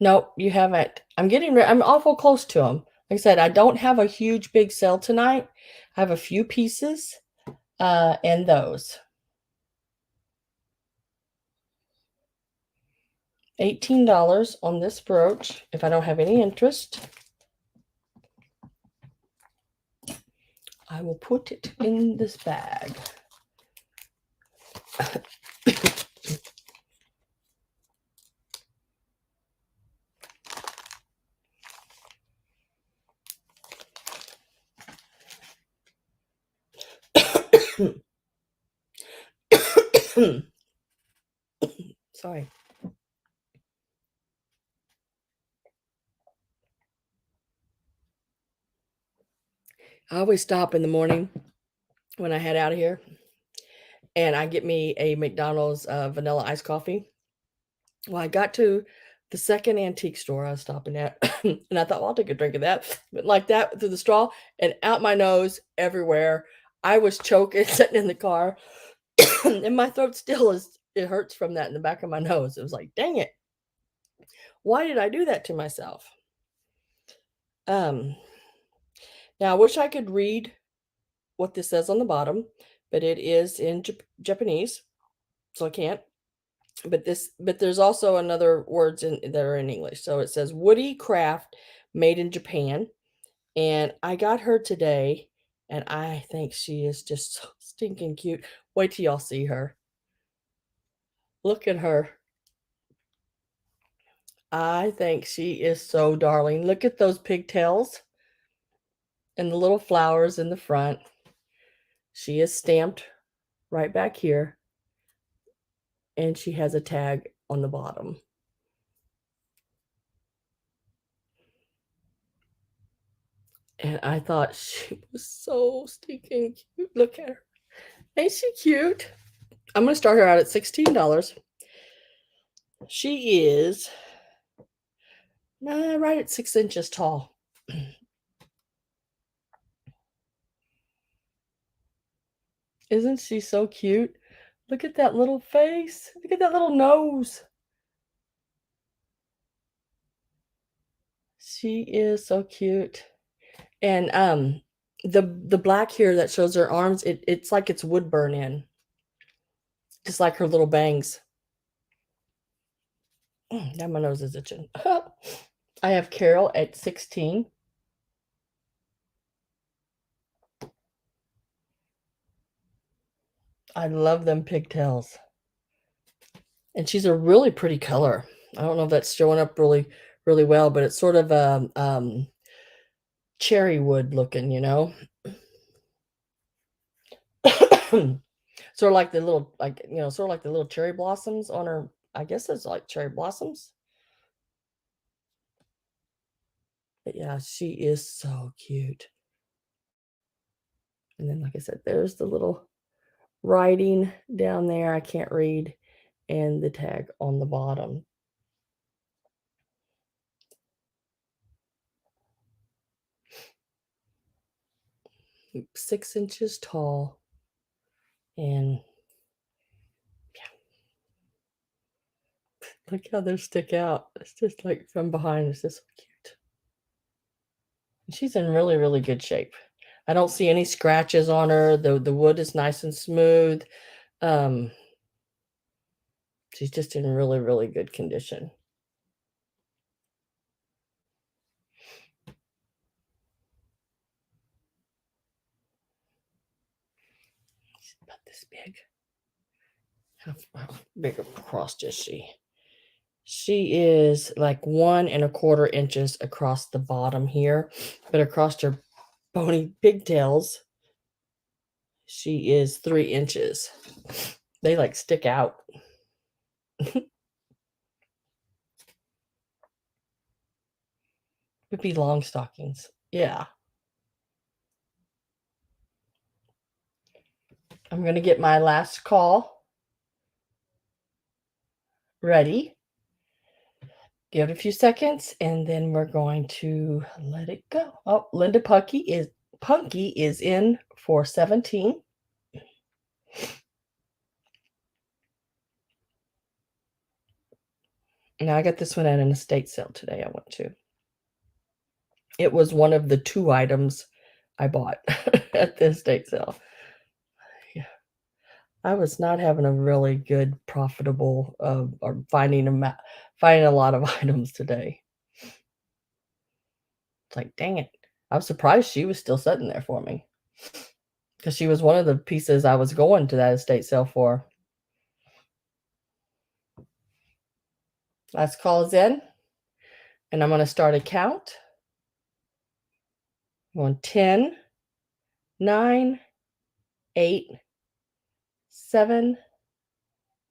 Nope, you haven't. I'm awful close to them. Like I said, I don't have a huge big sale tonight. I have a few pieces, and those. $18 on this brooch if I don't have any interest. I will put it in this bag. Sorry. I always stop in the morning when I head out of here, and I get me a McDonald's vanilla iced coffee. Well, I got to the second antique store I was stopping at, and I thought, well, I'll take a drink of that. But like that through the straw and out my nose everywhere. I was choking, sitting in the car, and my throat still it hurts from that in the back of my nose. It was like, dang it. Why did I do that to myself? Um, Now I wish I could read what this says on the bottom, but it is in Japanese, so I can't. But there's also another words in that are in English. So it says woody craft made in Japan. And I got her today, and I think she is just so stinking cute. Wait till y'all see her. Look at her. I think she is so darling. Look at those pigtails and the little flowers in the front. She is stamped right back here, and she has a tag on the bottom. And I thought she was so stinking cute. Look at her. Ain't she cute? I'm going to start her out at $16. She is right at 6 inches tall. Isn't she so cute? Look at that little face. Look at that little nose. She is so cute. And the black here that shows her arms, it's like it's wood burn in. Just like her little bangs. Now my nose is itching. I have Carol at 16. I love them pigtails. And she's a really pretty color. I don't know if that's showing up really, really well, but it's sort of cherry wood looking, sort of like the little, sort of like the little cherry blossoms on her. I guess it's like cherry blossoms. But yeah, she is so cute. And then, like I said, there's the little writing down there. I can't read, and the tag on the bottom. 6 inches tall. And look how they stick out. It's just like from behind. It's just so cute. And she's in really, really good shape. I don't see any scratches on her. The wood is nice and smooth. Um, she's just in really, really good condition. She's about this big. How big across is she? She is like 1¼ inches across the bottom here, but across her bony pigtails, she is 3 inches. They like stick out. Would be long stockings. Yeah. I'm going to get my last call ready. Give it a few seconds and then we're going to let it go. Oh, Linda Punky is in for 17. Now I got this one at an estate sale today I went to. It was one of the 2 items I bought at the estate sale. Yeah. I was not having a really good profitable or finding a lot of items today. It's like, dang it. I'm surprised she was still sitting there for me. Because she was one of the pieces I was going to that estate sale for. Last call is in. And I'm going to start a count. On 10, 9, 8, 7,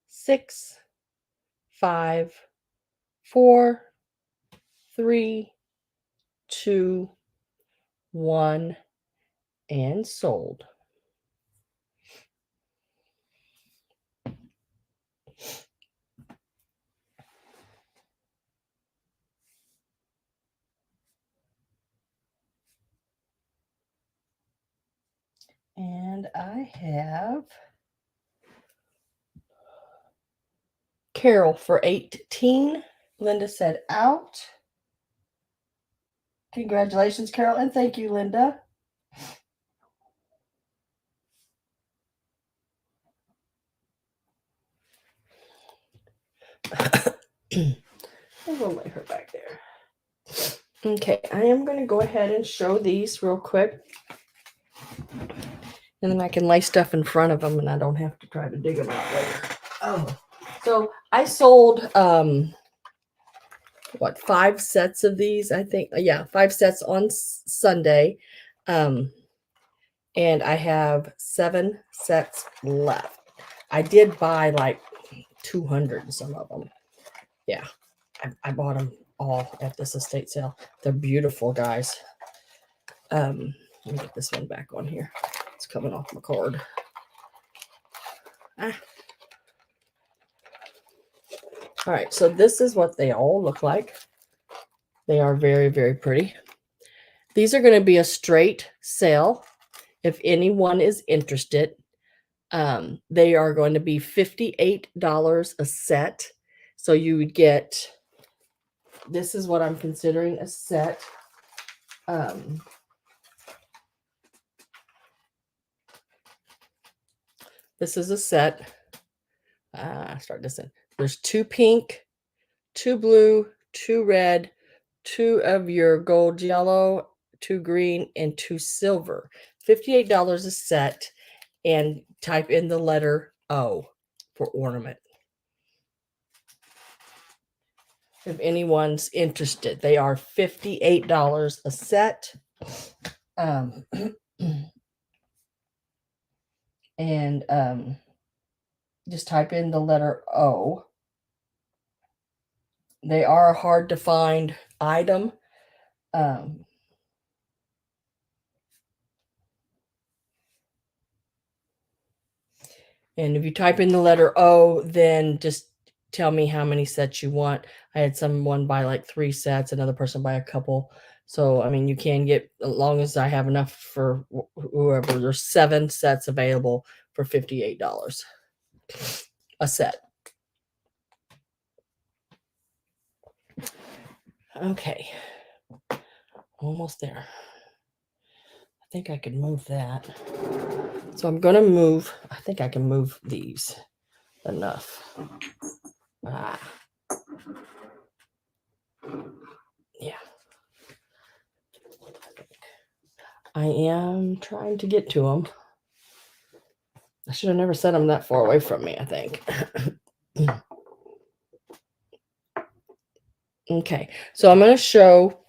6, 5, 4, 3, 2, 1, and sold. And I have Carol for 18. Linda said out. Congratulations, Carol, and thank you, Linda. We'll lay her back there. Okay, I am going to go ahead and show these real quick. And then I can lay stuff in front of them and I don't have to try to dig them out later. Oh, so I sold, 5 sets of these, I think. Yeah, 5 sets on Sunday. And I have 7 sets left. I did buy like 200 and some of them. Yeah, I bought them all at this estate sale. They're beautiful, guys. Let me get this one back on here. It's coming off my cord. All right, so this is what they all look like. They are very, very pretty. These are going to be a straight sale. If anyone is interested, they are going to be $58 a set. So you would get, this is what I'm considering a set. This is a set. Start this in. There's 2 pink, 2 blue, 2 red, 2 of your gold yellow, 2 green, and 2 silver. $58 a set, and type in the letter O for ornament. If anyone's interested, they are $58 a set. And just type in the letter O. They are a hard to find item. And if you type in the letter O, then just tell me how many sets you want. I had someone buy like 3 sets, another person buy a couple. So, I mean, you can get, as long as I have enough for whoever, there's 7 sets available for $58 a set. Okay. Almost there. I think I can move that. So I'm going to move, I think I can move these enough. Ah, yeah. I am trying to get to them. I should have never set them that far away from me, I think. Okay, so I'm going to show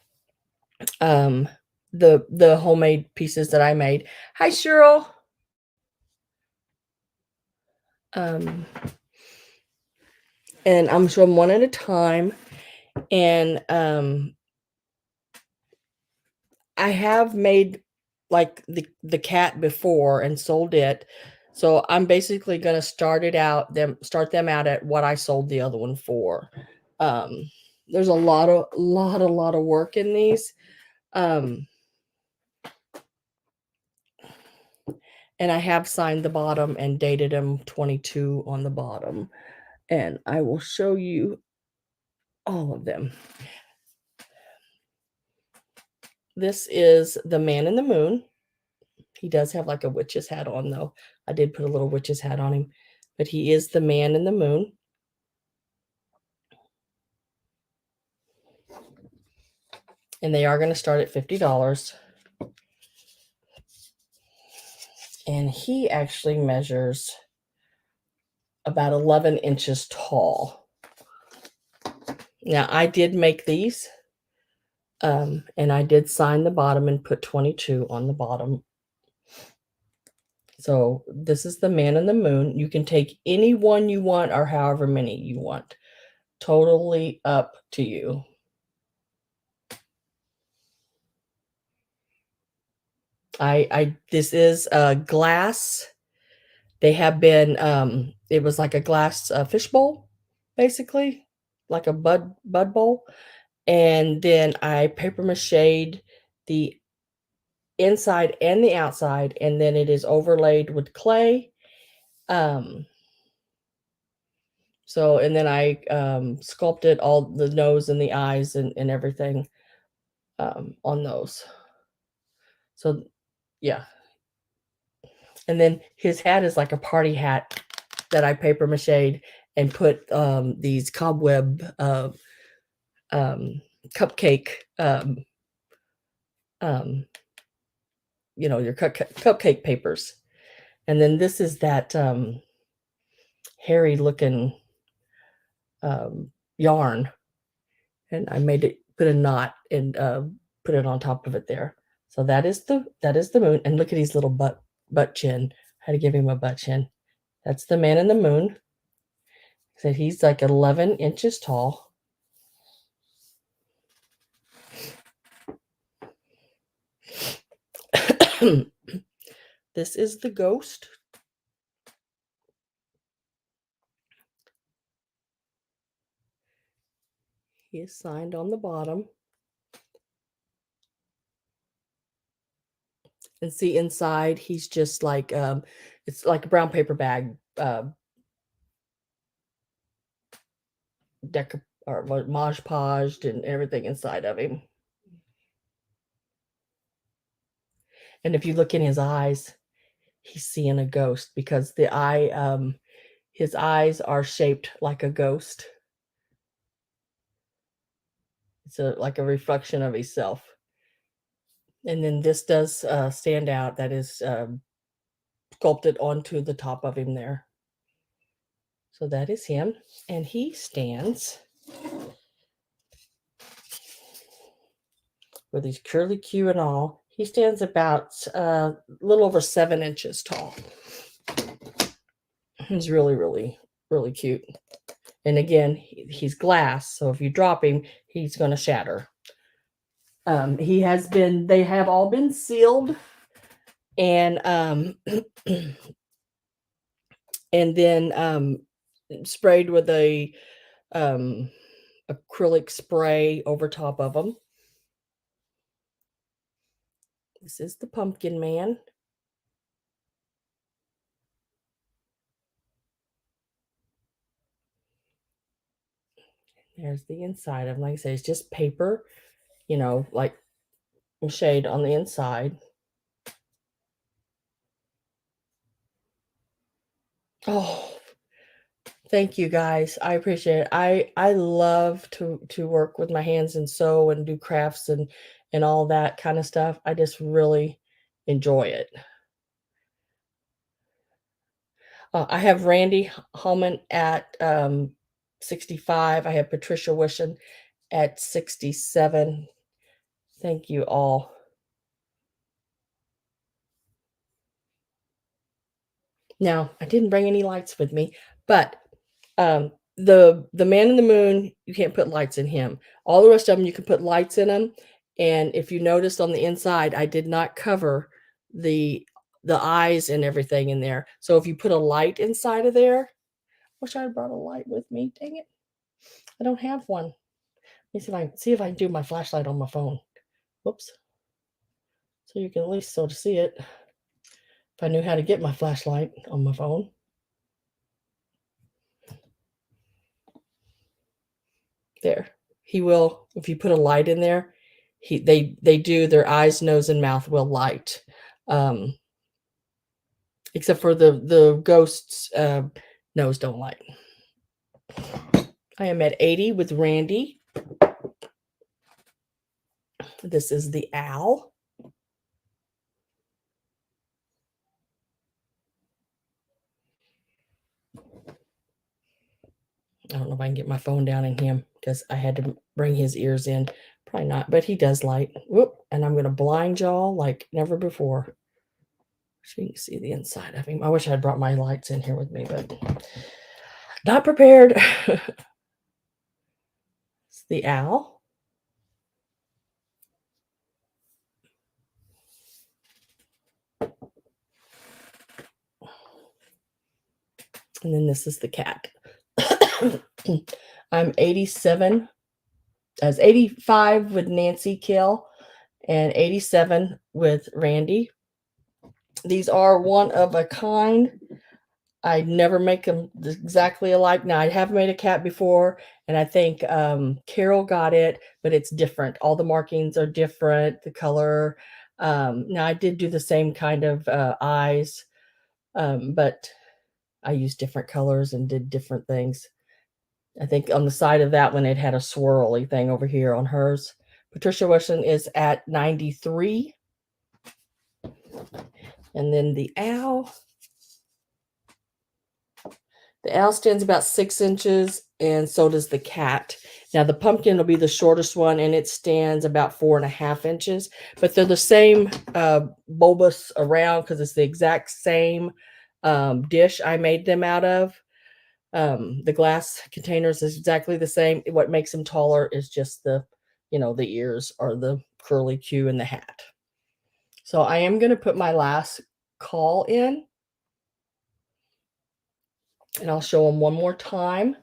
the homemade pieces that I made. Hi, Cheryl. And I'm showing one at a time. And I have made like the cat before and sold it. So I'm basically going to start them out at what I sold the other one for. There's a lot of work in these. And I have signed the bottom and dated them 22 on the bottom. And I will show you all of them. This is the man in the moon. He does have like a witch's hat on, though. I did put a little witch's hat on him, but he is the man in the moon. And they are going to start at $50. And he actually measures about 11 inches tall. Now, I did make these, and I did sign the bottom and put 22 on the bottom. So this is the man in the moon. You can take any one you want or however many you want. Totally up to you. This is glass. They have been, it was like a glass fish bowl, basically, like a bud bowl. And then I paper machéed the inside and the outside, and then it is overlaid with clay. So, and then I sculpted all the nose and the eyes and everything on those. So, yeah. And then his hat is like a party hat that I paper machéed and put these cobweb cupcake, your cupcake papers. And then this is that hairy looking yarn. And I made it, put a knot and put it on top of it there. So that is the moon. And look at his little butt chin. I had to give him a butt chin. That's the man in the moon. So he's like 11 inches tall. This is the ghost. He is signed on the bottom. And see inside, he's just like, it's like a brown paper bag, or Mod Podged and everything inside of him. And if you look in his eyes, he's seeing a ghost because his eyes are shaped like a ghost. It's like a reflection of himself. And then this does stand out. That is sculpted onto the top of him there. So that is him. And he stands with his curly Q and all. He stands about a little over 7 inches tall. He's really, really, really cute. And again, he's glass. So if you drop him, he's going to shatter. They have all been sealed and and then sprayed with a acrylic spray over top of them. This is the pumpkin man. There's the inside of him. Like I say, it's just paper, like shade on the inside. Oh, thank you guys. I appreciate it. I love to work with my hands and sew and do crafts and all that kind of stuff. I just really enjoy it. I have Randy Hallman at 65. I have Patricia Wishon at 67. Thank you all. Now, I didn't bring any lights with me, but the man in the moon, you can't put lights in him. All the rest of them, you can put lights in them. And if you noticed on the inside, I did not cover the the eyes and everything in there. So if you put a light inside of there, wish I had brought a light with me. Dang it. I don't have one. Let me see if I can do my flashlight on my phone. Whoops. So you can at least sort of see it. If I knew how to get my flashlight on my phone. There. He will, if you put a light in there, they do, their eyes, nose, and mouth will light. Except for the ghost's nose don't light. I am at 80 with Randy. This is the owl. I don't know if I can get my phone down in him because I had to bring his ears in. Probably not, but he does light. Whoop, and I'm going to blind y'all like never before. So you can see the inside of him. I wish I had brought my lights in here with me, but not prepared. It's the owl. And then this is the cat. I'm 87. I was 85 with Nancy Kill and 87 with Randy. These are one of a kind. I never make them exactly alike. Now, I have made a cat before, and I think Carol got it, but it's different. All the markings are different, the color. Now, I did do the same kind of eyes, but I used different colors and did different things. I think on the side of that one, it had a swirly thing over here on hers. Patricia Wishon is at 93. And then the owl. The owl stands about 6 inches, and so does the cat. Now, the pumpkin will be the shortest one, and it stands about 4.5 inches. But they're the same bulbous around because it's the exact same dish I made them out of. The glass containers is exactly the same. What makes them taller is just the ears or the curly Q in the hat. So I am going to put my last call in, and I'll show them one more time.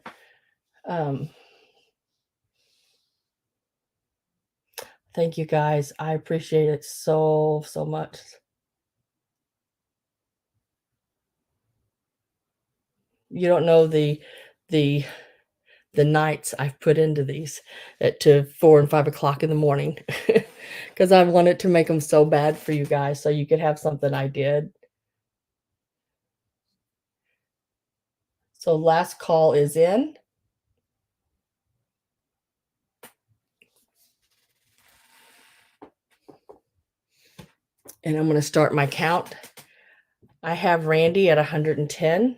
Thank you guys. I appreciate it so, so much. You don't know the nights I've put into these to 4 and 5 o'clock in the morning because I wanted to make them so bad for you guys so you could have something I did. So last call is in. And I'm going to start my count. I have Randy at 110.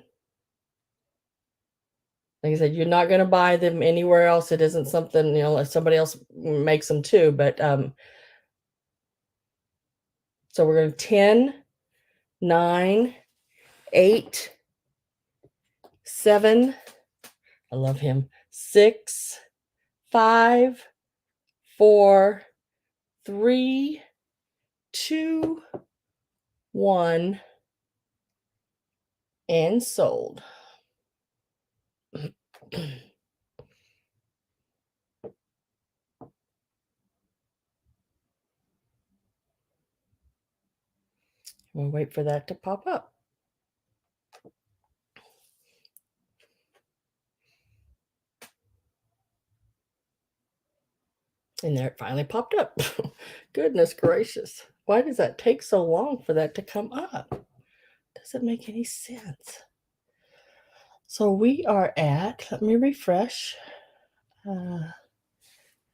Like I said, you're not going to buy them anywhere else. It isn't something, if somebody else makes them too. But so we're going to 10, 9, 8, 7. I love him. 6, 5, 4, 3, 2, 1, and sold. We'll wait for that to pop up. And there it finally popped up. Goodness gracious. Why does that take so long for that to come up? Doesn't make any sense. So we are at, let me refresh. Let's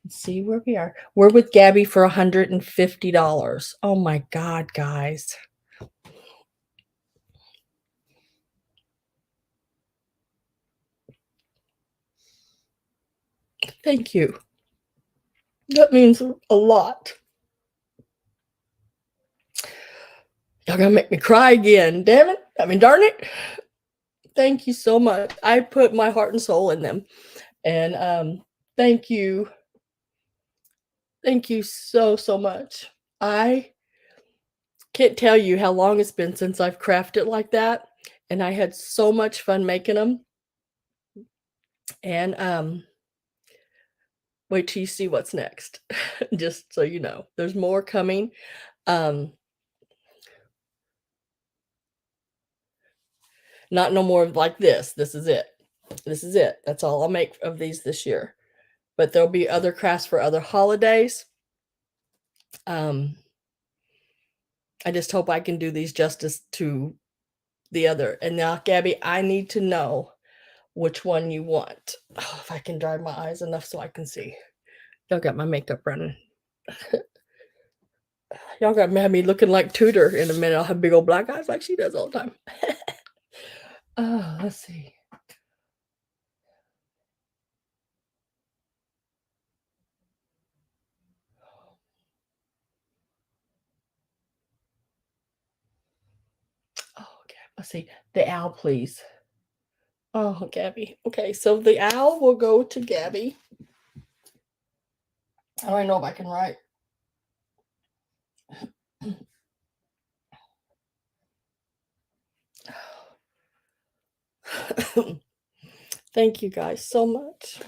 see where we are. We're with Gabby for $150. Oh my God, guys. Thank you. That means a lot. Y'all gonna make me cry again. Damn it. I mean, darn it. Thank you so much. I put my heart and soul in them. And thank you. Thank you so, so much. I can't tell you how long it's been since I've crafted like that. And I had so much fun making them. And wait till you see what's next. Just so you know. There's more coming. Um Not no more like this. This is it. This is it. That's all I'll make of these this year. But there'll be other crafts for other holidays. Um I just hope I can do these justice to the other. And now, Gabby, I need to know which one you want. Oh, if I can dry my eyes enough so I can see. Y'all got my makeup running. Y'all got me looking like Tudor in a minute. I'll have big old black eyes like she does all the time. Oh, let's see. Oh, okay. Let's see. The owl, please. Oh, Gabby. Okay, so the owl will go to Gabby. I don't know if I can write. Thank you guys so much.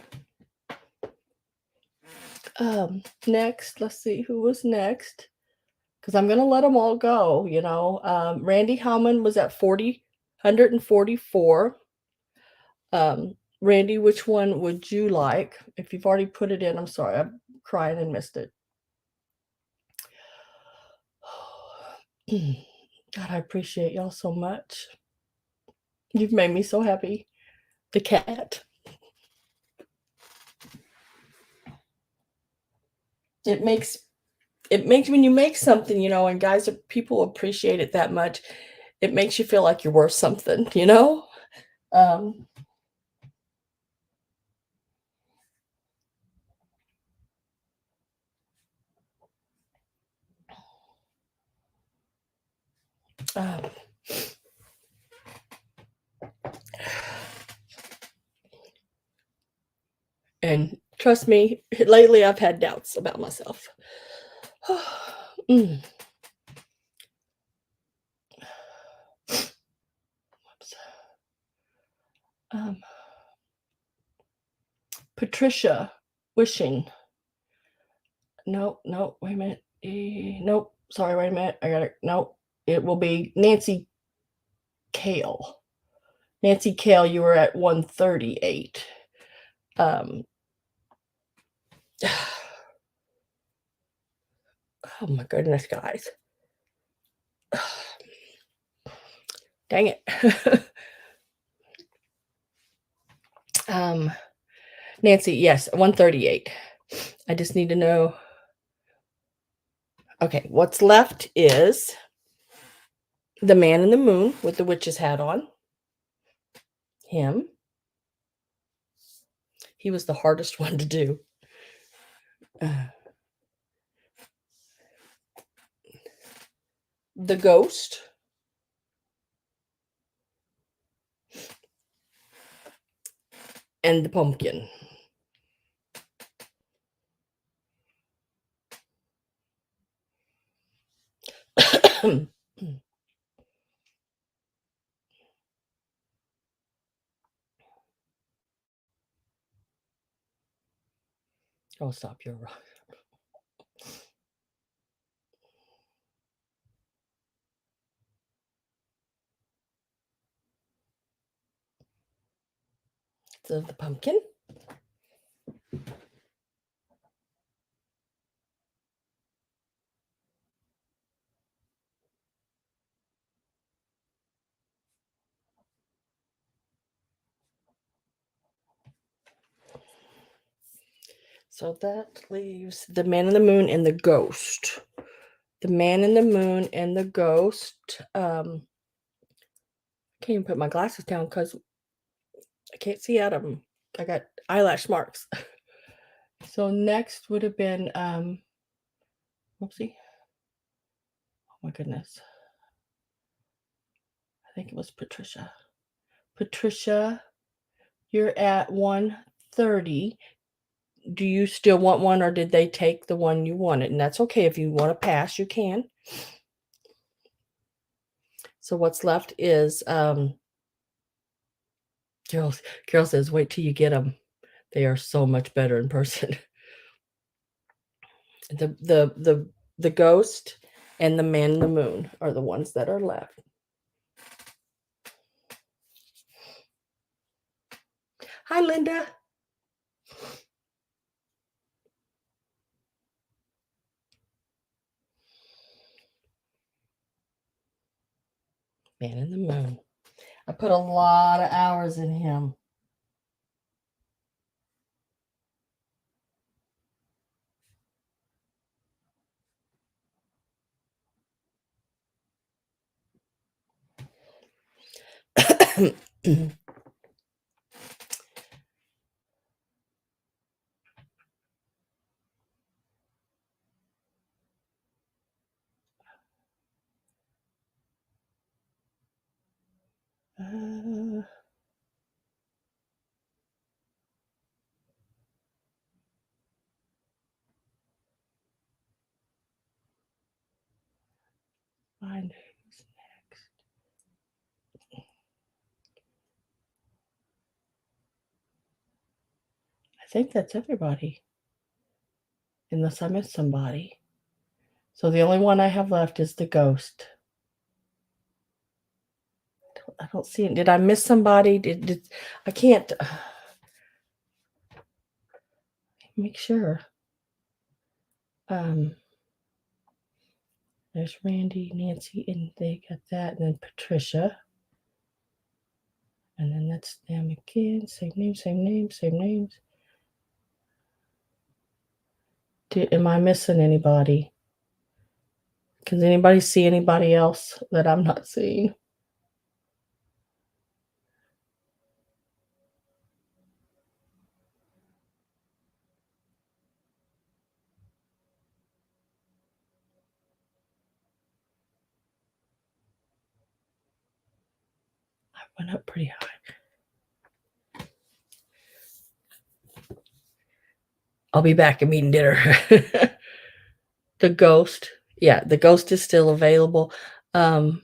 Next, let's see who was next. Because I'm gonna let them all go, you know. Randy Hellman was at 144. Randy, which one would you like? If you've already put it in, I'm sorry, I'm crying and missed it. God, I appreciate y'all so much. You've made me so happy. The cat. It makes when you make something, you know, and guys, people appreciate it that much. It makes you feel like you're worth something, you know. Um, um, and trust me, lately I've had doubts about myself. Mm. Um, Patricia wishing. No, no, wait a minute. Nope. Sorry, wait a minute. I got it. Nope. It will be Nancy Kale. Nancy Kale, you were at 138. Um, oh my goodness, guys. Dang it. um, Nancy, yes, 138. I just need to know. Okay, what's left is the man in the moon with the witch's hat on. Him. He was the hardest one to do. The ghost. And the pumpkin. Oh, stop, you're wrong. So the pumpkin. So that leaves the man in the moon and the ghost. The man in the moon and the ghost. Can't even put my glasses down because I can't see out of them. I got eyelash marks. So next would have been whoopsie. Oh my goodness. I think it was Patricia. Patricia, you're at 130. Do you still want one, or did they take the one you wanted? And that's okay. If you want to pass, you can. So what's left is Carol says, wait till you get them. They are so much better in person. The ghost and the man in the moon are the ones that are left. Hi, Linda. Man in the moon. I put a lot of hours in him. uh, find who's next. I think that's everybody, unless I missed somebody. So the only one I have left is the ghost. I don't see it. Did I miss somebody? Did I can't make sure. There's Randy, Nancy, and they got that, and then Patricia. And then that's them again. Same name, same name, same names. Am I missing anybody? Can anybody see anybody else that I'm not seeing? I went up pretty high. I'll be back. I'm eating dinner. The ghost. Yeah, the ghost is still available. I'm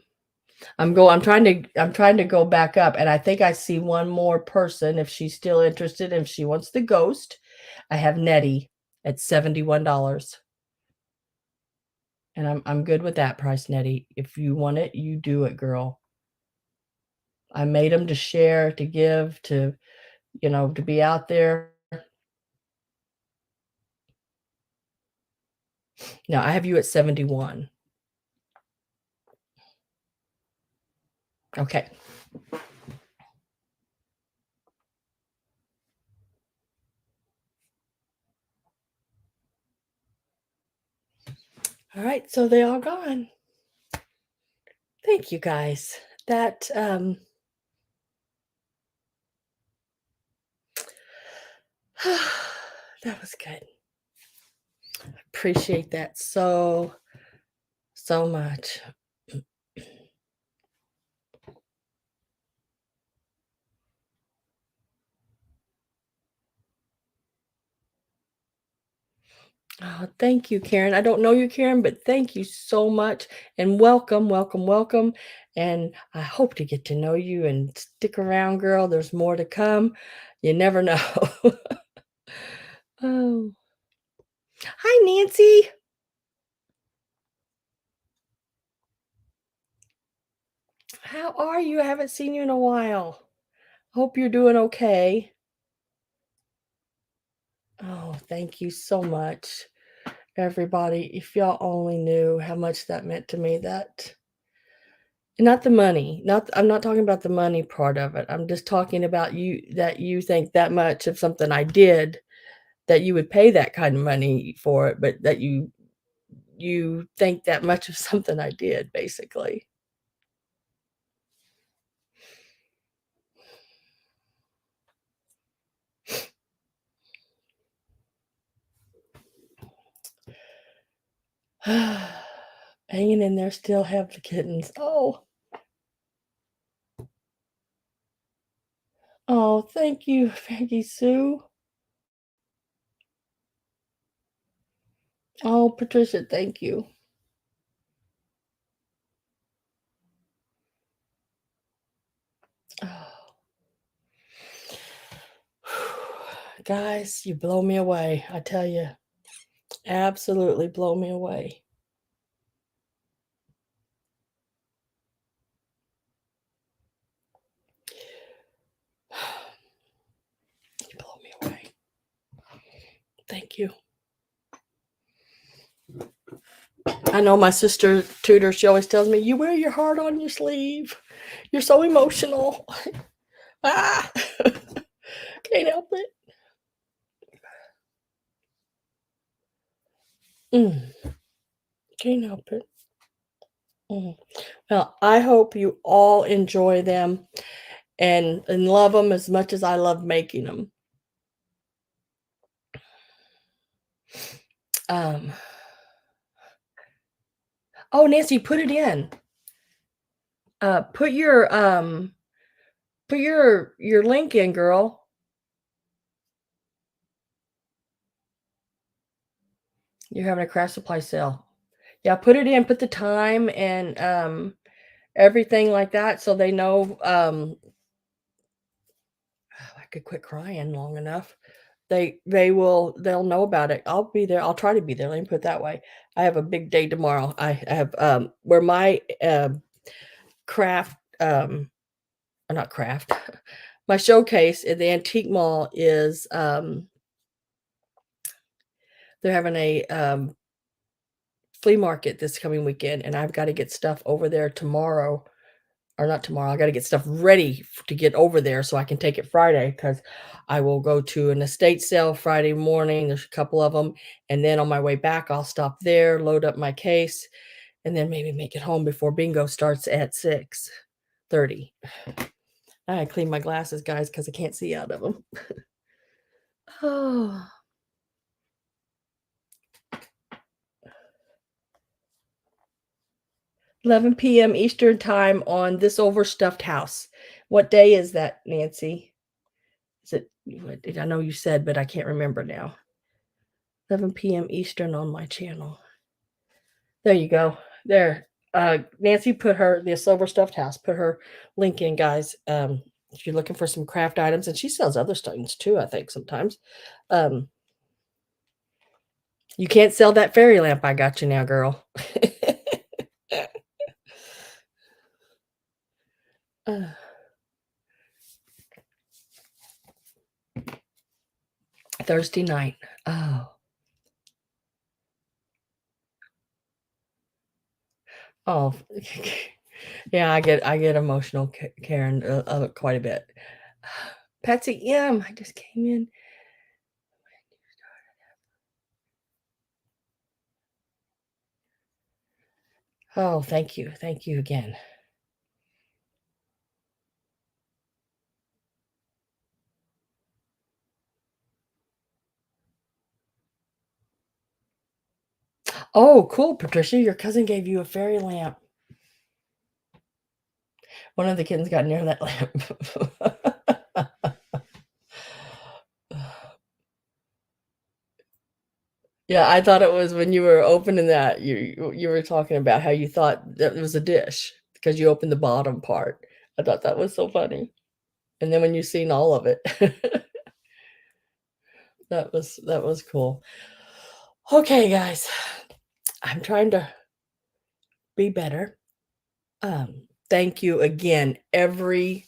trying to go back up, and I think I see one more person if she's still interested. If she wants the ghost, I have Nettie at $71. And I'm good with that price, Nettie. If you want it, you do it, girl. I made them to share, to give, to to be out there. Now I have you at 71. Okay. All right, so they all gone. Thank you guys. That that was good. Appreciate that so much. Oh, thank you, Karen. I don't know you, Karen, but thank you so much and welcome, welcome, welcome. And I hope to get to know you and stick around, girl. There's more to come. You never know. Oh, hi, Nancy. How are you? I haven't seen you in a while. Hope you're doing okay. Oh, thank you so much, everybody. If y'all only knew how much that meant to me, that not the money, not I'm not talking about the money part of it. I'm just talking about you that you think that much of something I did that you would pay that kind of money for it, but that you think that much of something I did, basically. Hanging in there, still have the kittens. Oh, oh, thank you, Peggy Sue. Oh, Patricia, thank you. Oh. Guys, you blow me away, I tell you. Absolutely blow me away. You blow me away. Thank you. I know my sister tutor, she always tells me, "You wear your heart on your sleeve. You're so emotional." Ah! Can't help it. Mm, can't help it. Mm. Well, I hope you all enjoy them and love them as much as I love making them. Um, oh, Nancy, put it in. Uh, put your, um put your link in, girl. You're having a craft supply sale. Yeah, put it in, put the time and, everything like that so they know, I could quit crying long enough. They'll know about it. I'll be there. I'll try to be there. Let me put it that way. I have a big day tomorrow. I have where my craft or not craft my showcase at the antique mall is they're having a flea market this coming weekend and I've got to get stuff over there tomorrow or not tomorrow. I gotta get stuff ready to get over there so I can take it Friday because I will go to an estate sale Friday morning. There's a couple of them, and then on my way back, I'll stop there, load up my case, and then maybe make it home before bingo starts at 6:30. I gotta clean my glasses, guys, because I can't see out of them. Oh, 11 p.m. Eastern time on this overstuffed house. What day is that, Nancy? Is it what did I know you said, but I can't remember now. 11 p.m. Eastern on my channel. There you go. There. Nancy put her the silver stuffed house, put her link in, guys. If you're looking for some craft items, and she sells other things too, I think sometimes. Um, you can't sell that fairy lamp I got you now, girl. Uh, Thursday night. Oh, oh, yeah. I get emotional, Karen, quite a bit. Patsy M. I just came in. Oh, thank you again. Oh, cool, Patricia. Your cousin gave you a fairy lamp. One of the kittens got near that lamp. Yeah, I thought it was when you were opening that, you were talking about how you thought that it was a dish because you opened the bottom part. I thought that was so funny. And then when you seen all of it, that was cool. Okay, guys, I'm trying to be better. Thank you again, every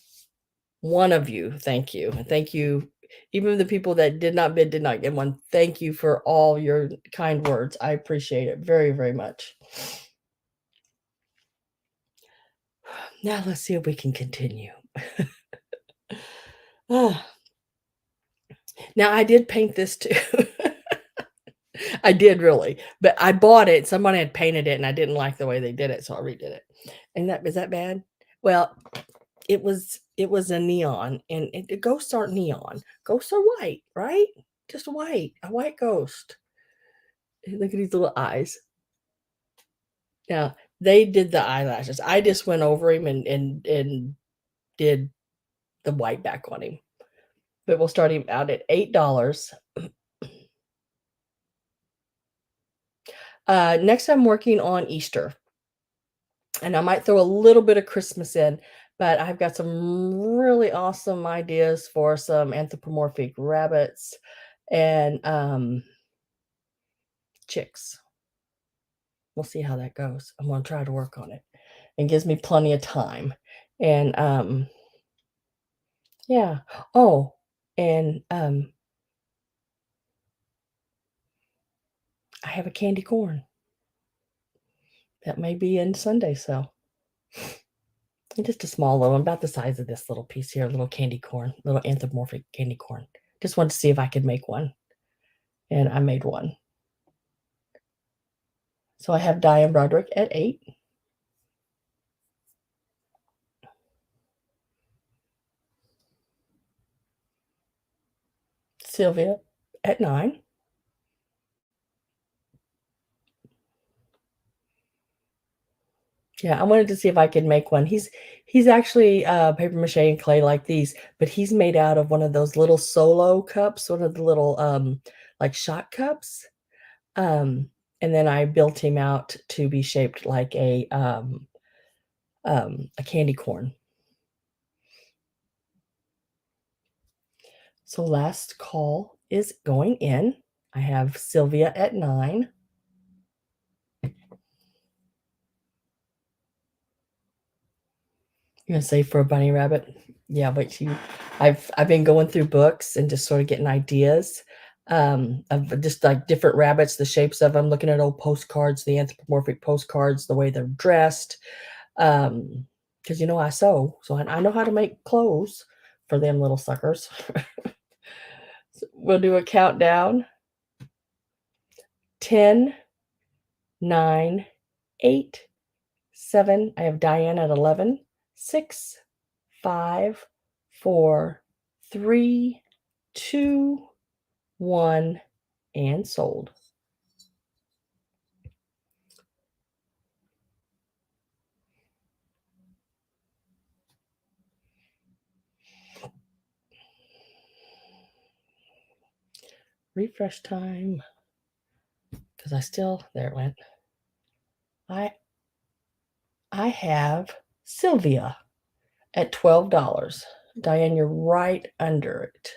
one of you, thank you. And thank you, even the people that did not bid, did not get one. Thank you for all your kind words. I appreciate it very, very much. Now let's see if we can continue. Ah, Now I did paint this too. I did really, but I bought it, someone had painted it, and I didn't like the way they did it, so I redid it. And that is that bad? Well, it was a neon, and the ghosts aren't neon. Ghosts are white, right? Just white, a white ghost. Look at these little eyes. Now, they did the eyelashes. I just went over him and did the white back on him. But we'll start him out at $8. Next, I'm working on Easter, and I might throw a little bit of Christmas in, but I've got some really awesome ideas for some anthropomorphic rabbits and chicks. We'll see how that goes. I'm gonna try to work on it. It gives me plenty of time. And yeah. Oh, and I have a candy corn that may be in Sunday, so just a small little one, about the size of this little piece here, a little candy corn, little anthropomorphic candy corn. Just wanted to see if I could make one, and I made one. So I have Diane Broderick at 8, Sylvia at 9. Yeah, I wanted to see if I could make one. He's actually paper mache and clay like these, but he's made out of one of those little solo cups, one of the little like shot cups. Um, and then I built him out to be shaped like a candy corn. So last call is going in. I have Sylvia at 9. You're gonna say for a bunny rabbit? Yeah, but I've been going through books and just sort of getting ideas of just like different rabbits, the shapes of them, looking at old postcards, the anthropomorphic postcards, the way they're dressed. Because I sew, so I know how to make clothes for them little suckers. So we'll do a countdown. 10, 9, 8, 7. I have Diane at 11. 6, 5, 4, 3, 2, 1, and sold. Refresh time, because there it went. I have Sylvia at $12. Diane, you're right under it.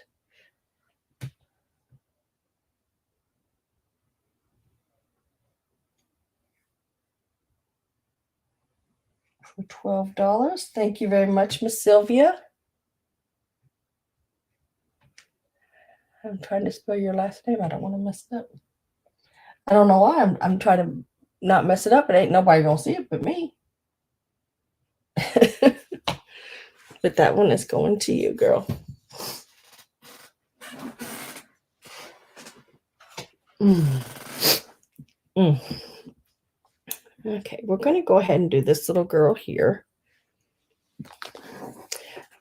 For $12. Thank you very much, Miss Sylvia. I'm trying to spell your last name. I don't want to mess it up. I don't know why. I'm trying to not mess it up. It ain't nobody gonna see it but me. But that one is going to you, girl. Mm. Mm. Okay, we're going to go ahead and do this little girl here. I'll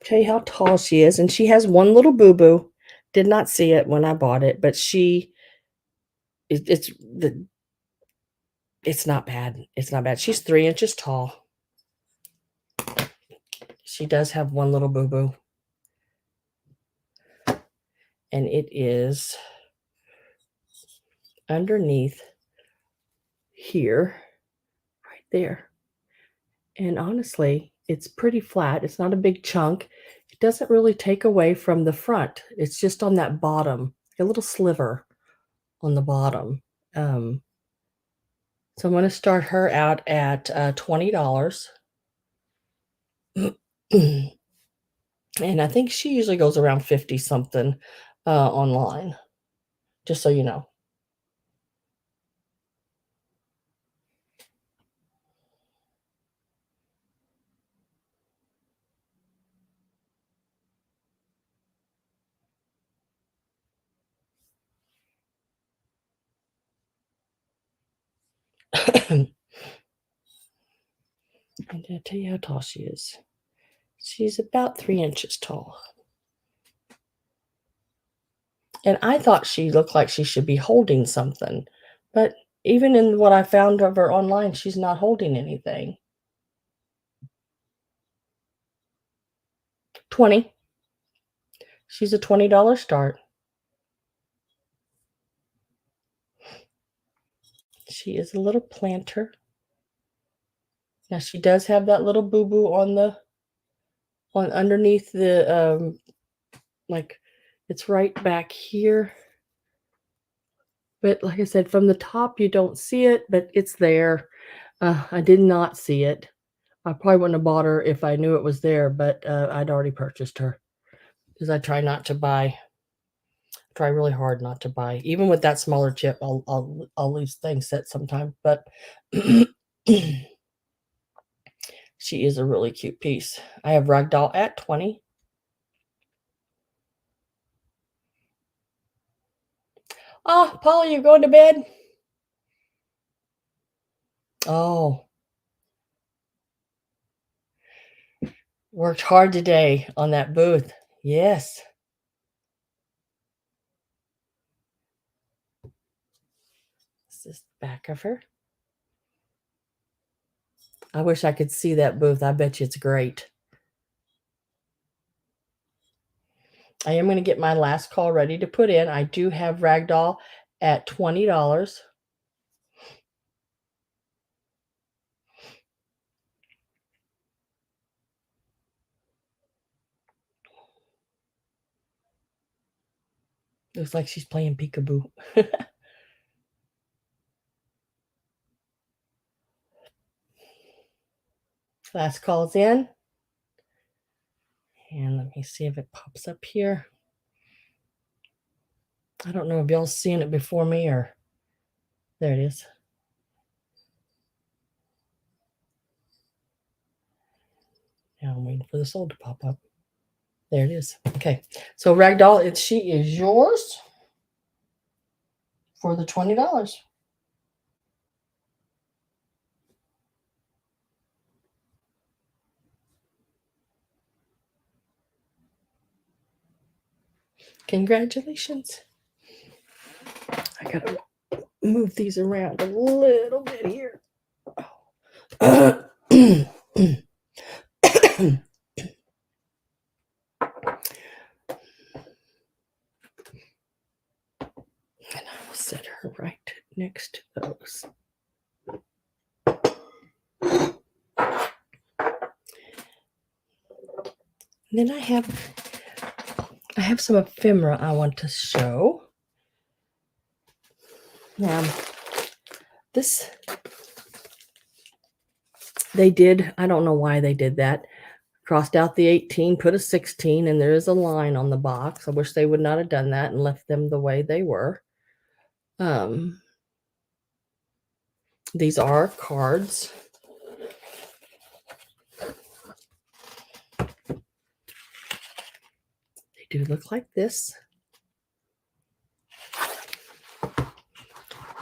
tell you how tall she is, and she has one little boo-boo. Did not see it when I bought it, but it's not bad. It's not bad. She's 3 inches tall. She does have one little boo-boo, and it is underneath here, right there. And honestly, it's pretty flat. It's not a big chunk. It doesn't really take away from the front. It's just on that bottom, a little sliver on the bottom. So I'm going to start her out at $20. And I think she usually goes around 50 something online, just so you know. And I'll tell you how tall she is. She's about 3 inches tall. And I thought she looked like she should be holding something, but even in what I found of her online, she's not holding anything. 20. She's a $20 start. She is a little planter. Now she does have that little boo-boo on underneath the, like, it's right back here. But like I said, from the top, you don't see it, but it's there. I did not see it. I probably wouldn't have bought her if I knew it was there, but, I'd already purchased her because I try really hard not to buy. Even with that smaller chip, I'll leave things set sometimes, but she is a really cute piece. I have Ragdoll at 20. Oh, Polly, you're going to bed? Oh, worked hard today on that booth. Yes. This is the back of her. I wish I could see that booth. I bet you it's great. I am going to get my last call ready to put in. I do have Ragdoll at $20. Looks like she's playing peekaboo. Last call's in. And let me see if it pops up here. I don't know if y'all seen it before me or there it is. Now I'm waiting for the sold to pop up. There it is. Okay. So Ragdoll, she is yours for the $20. Congratulations. I gotta move these around a little bit here. And I will set her right next to those. And then I have some ephemera I want to show. Now, this they did, I don't know why they did that. Crossed out the 18, put a 16, and there is a line on the box. I wish they would not have done that and left them the way they were. These are cards. They do look like this.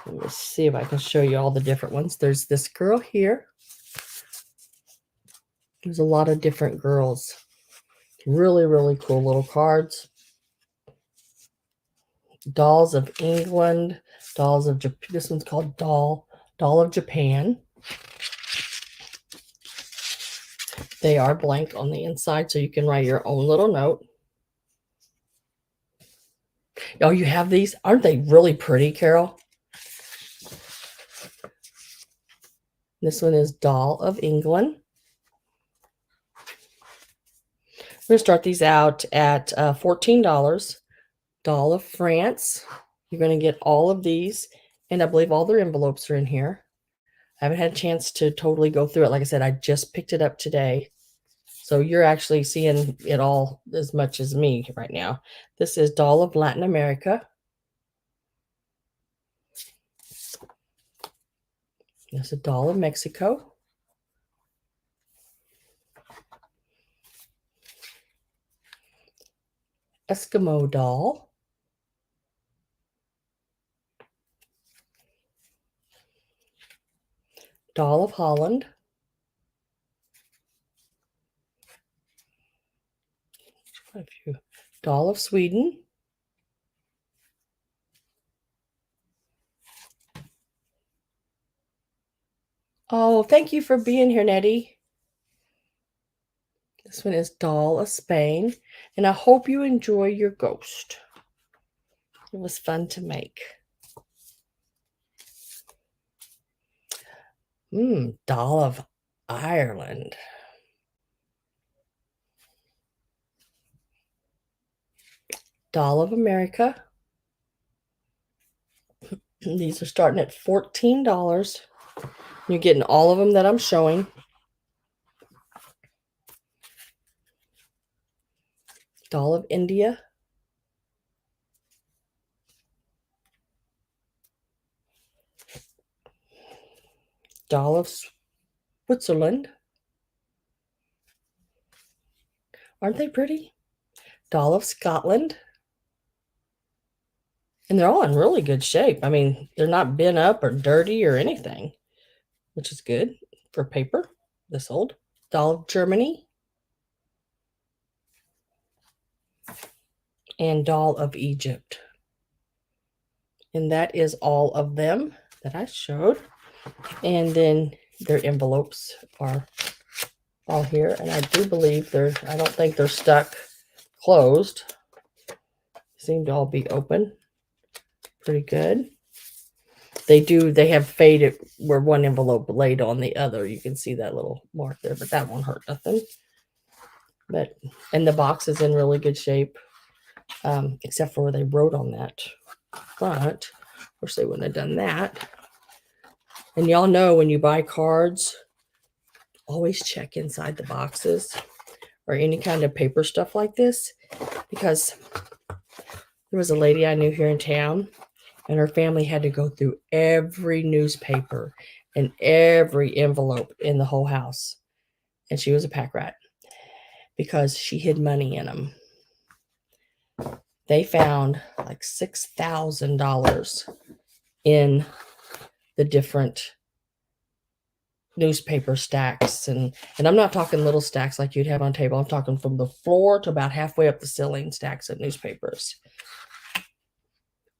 Let me see if I can show you all the different ones. There's this girl here. There's a lot of different girls. Really, really cool little cards. Dolls of England, Dolls of Japan. This one's called Doll of Japan. They are blank on the inside, so you can write your own little note. Oh, you have these? Aren't they really pretty, Carol? This one is Doll of England. We're going to start these out at $14. Doll of France. You're going to get all of these, and I believe all their envelopes are in here. I haven't had a chance to totally go through it. Like I said, I just picked it up today. So you're actually seeing it all as much as me right now. This is Doll of Latin America. There's a Doll of Mexico. Eskimo doll. Doll of Holland. A few. Doll of Sweden. Oh, thank you for being here, Nettie. This one is Doll of Spain. And I hope you enjoy your ghost. It was fun to make. Doll of Ireland. Doll of America. These are starting at $14. You're getting all of them that I'm showing. Doll of India. Doll of Switzerland. Aren't they pretty? Doll of Scotland. And they're all in really good shape. I mean, they're not bent up or dirty or anything, which is good for paper this old. Doll of Germany. And Doll of Egypt. And that is all of them that I showed. And then their envelopes are all here. And I do believe I don't think they're stuck closed. Seem to all be open. Pretty good. They have faded where one envelope laid on the other. You can see that little mark there, but that won't hurt nothing. And the box is in really good shape, except for where they wrote on that front. Of course, they wouldn't have done that. And y'all know when you buy cards, always check inside the boxes or any kind of paper stuff like this, because there was a lady I knew here in town, and her family had to go through every newspaper and every envelope in the whole house. And she was a pack rat because she hid money in them. They found like $6,000 in the different newspaper stacks. And I'm not talking little stacks like you'd have on a table. I'm talking from the floor to about halfway up the ceiling stacks of newspapers.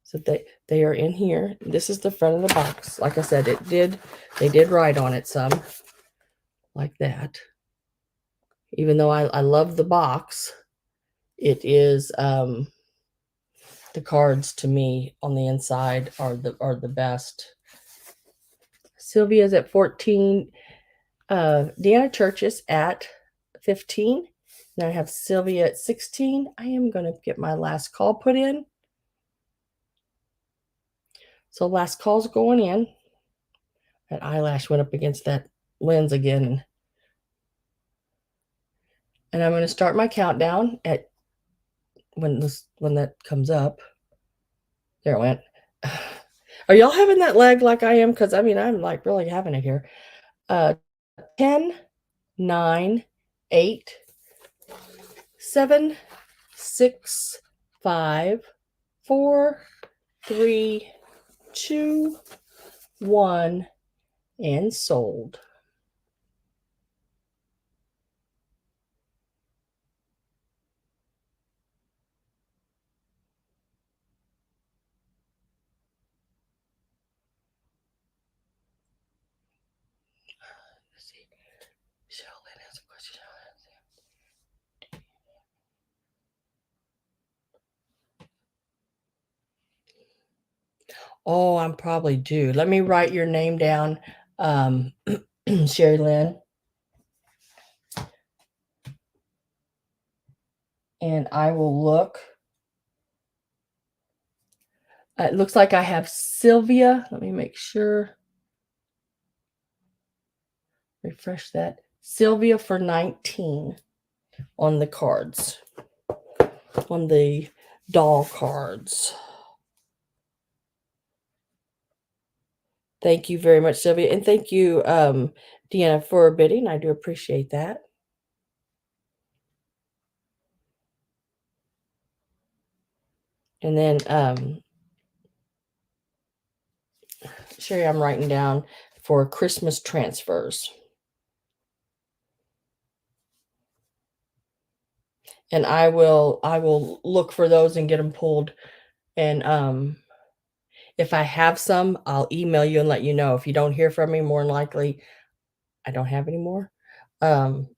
So they are in here. This is the front of the box. Like I said, they did write on it some like that. Even though I love the box, it is the cards to me on the inside are the best. Sylvia's at 14. Deanna Church is at 15. Now I have Sylvia at 16. I am going to get my last call put in. So last call's going in. That eyelash went up against that lens again. And I'm going to start my countdown at when that comes up. There it went. Are y'all having that lag like I am? Because I mean, I'm like really having it here. 10, 9, 8, 7, 6, 5, 4, 3, 2, 1, and sold. Let's see. Sheldon has a question. Oh, I'm probably due. Let me write your name down, Sherry Lynn. And I will look. It looks like I have Sylvia. Let me make sure. Refresh that. Sylvia for 19 on the cards. On the doll cards. Thank you very much, Sylvia. And thank you, Deanna, for bidding. I do appreciate that. And then, Sherry, I'm writing down for Christmas transfers. And I will look for those and get them pulled, and, if I have some, I'll email you and let you know. If you don't hear from me, more than likely, I don't have any more. Um,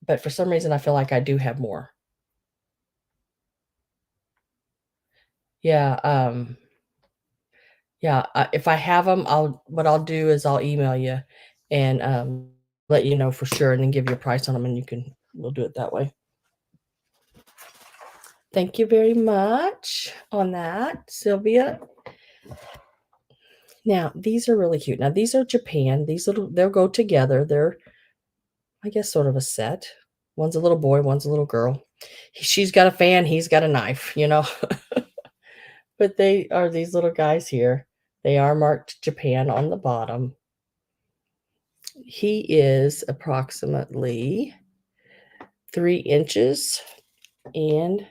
but for some reason, I feel like I do have more. Yeah, yeah, if I have them, I'll do is I'll email you and, let you know for sure and then give you a price on them, and we'll do it that way. Thank you very much on that, Sylvia. Now, these are really cute. Now, these are Japan. They'll go together. They're, I guess, sort of a set. One's a little boy, one's a little girl. She's got a fan, he's got a knife, you know? But they are these little guys here. They are marked Japan on the bottom. He is approximately 3 inches, and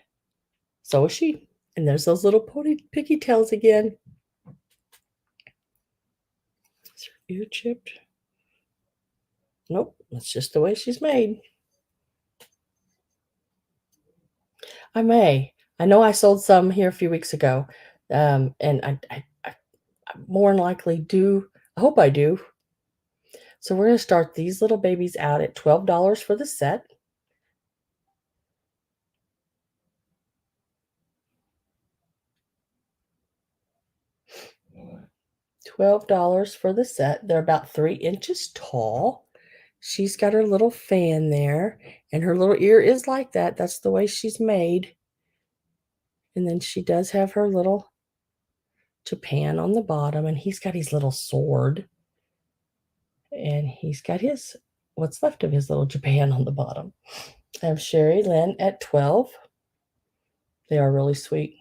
so is she. And there's those little piggy tails again. Is her ear chipped? Nope, that's just the way she's made. I may. I know I sold some here a few weeks ago, and I more than likely do. I hope I do. So we're gonna start these little babies out at $12 for the set. $12 for the set. They're about 3 inches tall. She's got her little fan there, and her little ear is like that. That's the way she's made. And then she does have her little Japan on the bottom, and he's got his little sword. And he's got his what's left of his little Japan on the bottom. I have Sherry Lynn at 12. They are really sweet.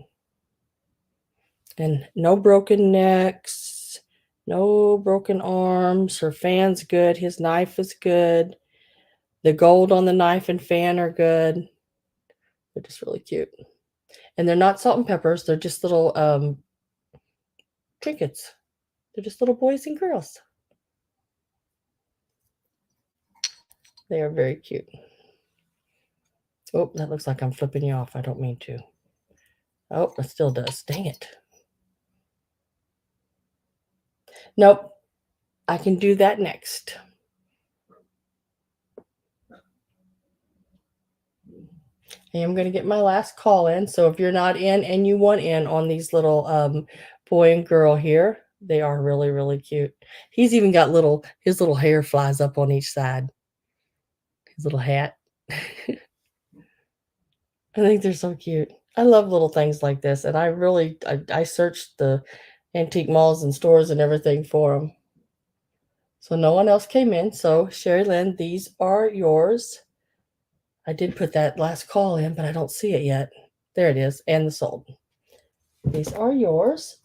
And no broken necks, no broken arms. Her fan's good. His knife is good. The gold on the knife and fan are good. They're just really cute. And they're not salt and peppers. They're just little trinkets. They're just little boys and girls. They are very cute. Oh, that looks like I'm flipping you off. I don't mean to. Oh, it still does. Dang it. Nope. I can do that next. I am going to get my last call in. So if you're not in and you want in on these little boy and girl here, they are really, really cute. He's even got his little hair flies up on each side. His little hat. I think they're so cute. I love little things like this. And I searched the antique malls and stores and everything for them. So no one else came in. So Sherry Lynn, these are yours. I did put that last call in, but I don't see it yet. There it is, and the sold. These are yours.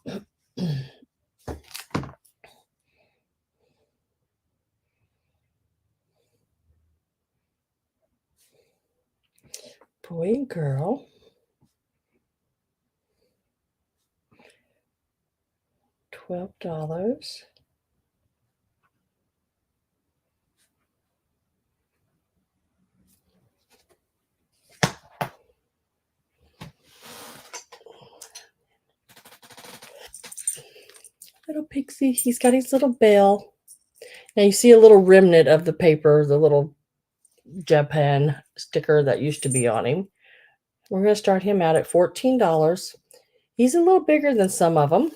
Boy and girl. $12. Little pixie. He's got his little bell. Now you see a little remnant of the paper, the little Japan sticker that used to be on him. We're going to start him out at $14. He's a little bigger than some of them.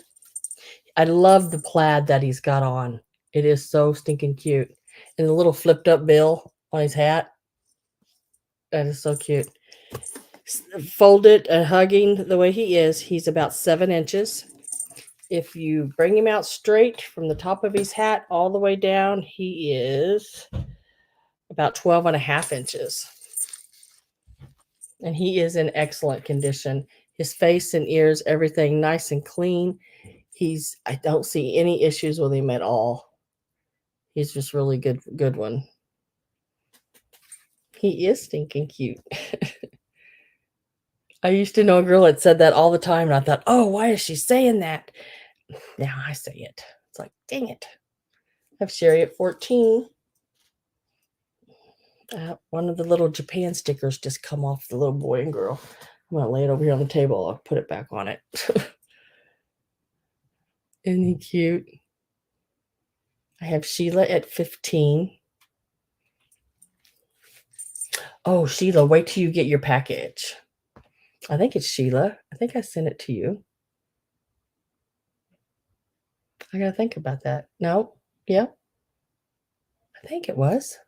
I love the plaid that he's got on. It is so stinking cute. And the little flipped up bill on his hat. That is so cute. Folded and hugging the way he is, he's about 7 inches. If you bring him out straight from the top of his hat all the way down, he is about 12 and a half inches. And he is in excellent condition. His face and ears, everything nice and clean. I don't see any issues with him at all. He's just really good one. He is stinking cute. I used to know a girl that said that all the time, and I thought, oh, why is she saying that? Now I say it. It's like, dang it. have Sherry at 14. One of the little Japan stickers just come off the little boy and girl. I'm gonna lay it over here on the table. I'll put it back on it. Isn't he cute? I have Sheila at 15. Oh, Sheila, wait till you get your package. I think it's Sheila. I think I sent it to you. I gotta think about that. No? Yeah? I think it was.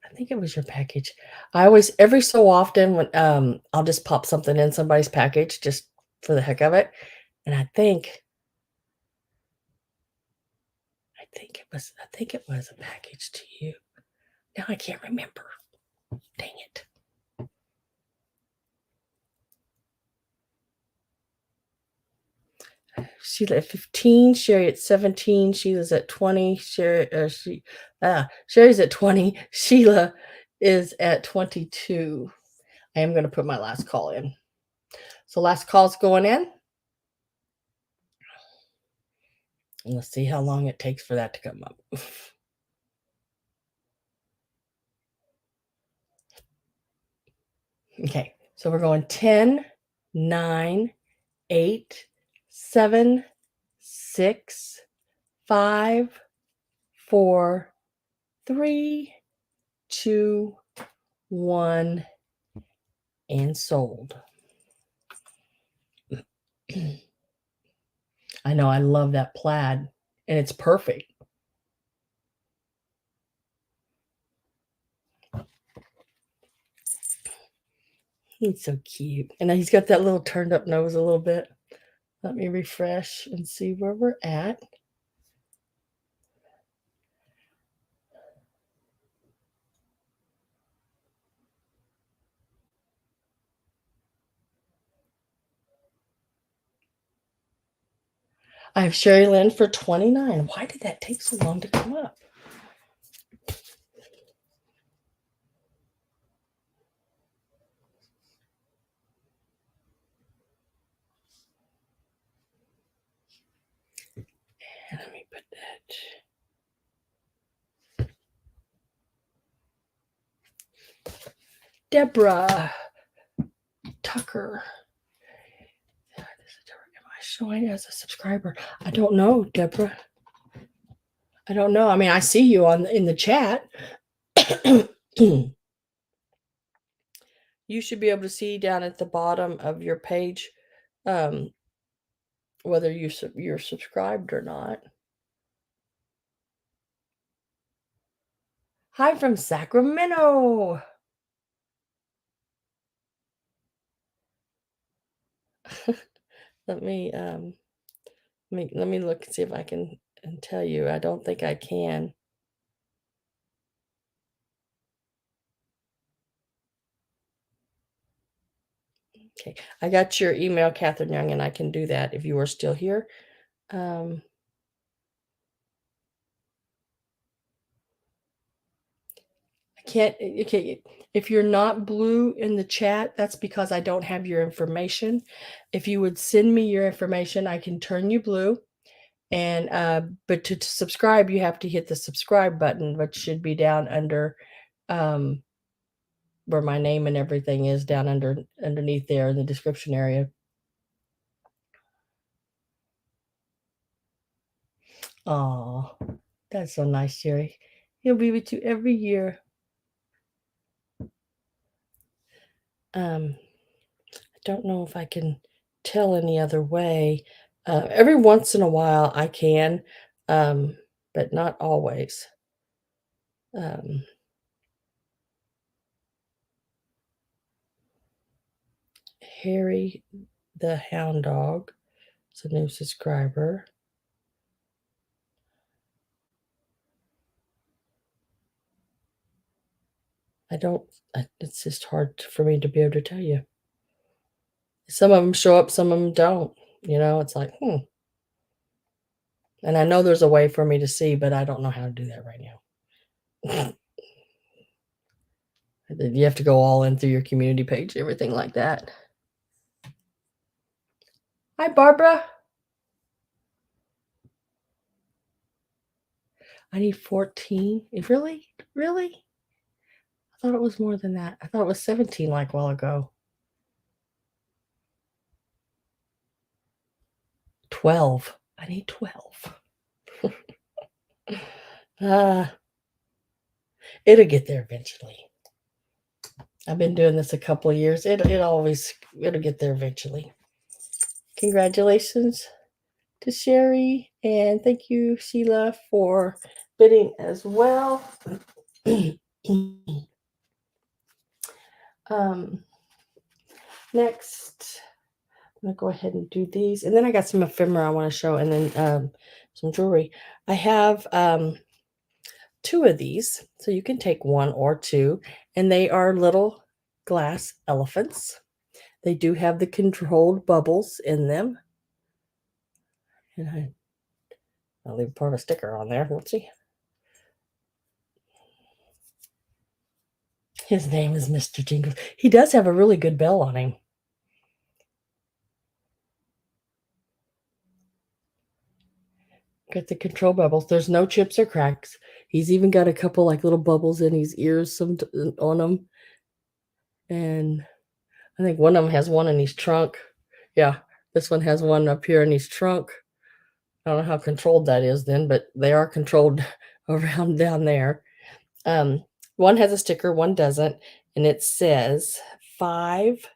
I think it was your package. I always every so often when I'll just pop something in somebody's package just for the heck of it. And I think it was a package to you. Now I can't remember. Dang it. Sheila at 15, Sherry at 17, Sheila's at 20, Sherry's at 20, Sheila is at 22. I am going to put my last call in. So last call's going in. And let's see how long it takes for that to come up. Okay, so we're going 10, 9, 8, 7, 6, 5, 4, 3, 2, 1, and sold. I know, I love that plaid, and it's perfect. He's so cute. And he's got that little turned up nose a little bit. Let me refresh and see where we're at. I have Sherry Lynn for 29. Why did that take so long to come up? And let me put that. Deborah Tucker. Am I showing as a subscriber? I don't know, Deborah. I don't know. I mean, I see you in the chat. You should be able to see down at the bottom of your page whether you're subscribed or not. Hi from Sacramento. Let me look and see if I can tell you. I don't think I can. Okay, I got your email, Catherine Young, and I can do that if you are still here. I can't. Okay, if you're not blue in the chat, that's because I don't have your information. If you would send me your information, I can turn you blue. And but to subscribe, you have to hit the subscribe button, which should be down under where my name and everything is, down underneath there in the description area. Oh, that's so nice, Jerry. He'll be with you every year. I don't know if I can tell any other way. Every once in a while I can, but not always. Harry the Hound Dog is a new subscriber. It's just hard for me to be able to tell you. Some of them show up, some of them don't. It's like, And I know there's a way for me to see, but I don't know how to do that right now. You have to go all in through your community page, everything like that. Hi, Barbara. I need 14. Really? Really? I thought it was more than that. I thought it was 17 like a while ago. 12. I need 12. Ah, it'll get there eventually. I've been doing this a couple of years. It'll get there eventually. Congratulations to Sherry, and thank you, Sheila, for bidding as well. Next, I'm gonna go ahead and do these, and then I got some ephemera I want to show, and then some jewelry. I have two of these, so you can take one or two, and they are little glass elephants. They do have the controlled bubbles in them, and I'll leave part of a sticker on there. Let's see. His name is Mr. Jingles. He does have a really good bell on him. Got the control bubbles. There's no chips or cracks. He's even got a couple like little bubbles in his ears on them. And I think one of them has one in his trunk. Yeah, this one has one up here in his trunk. I don't know how controlled that is then, but they are controlled around down there. One has a sticker, one doesn't, and it says 5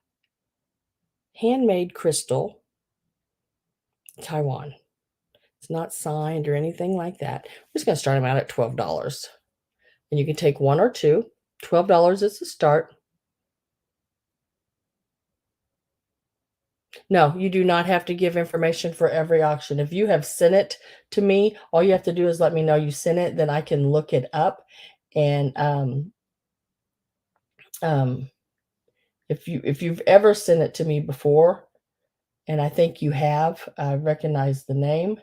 handmade crystal, Taiwan. It's not signed or anything like that. We're just going to start them out at $12. And you can take one or two. $12 is the start. No, you do not have to give information for every auction. If you have sent it to me, all you have to do is let me know you sent it. Then I can look it up. And if you've ever sent it to me before, and I think you have, I recognize the name.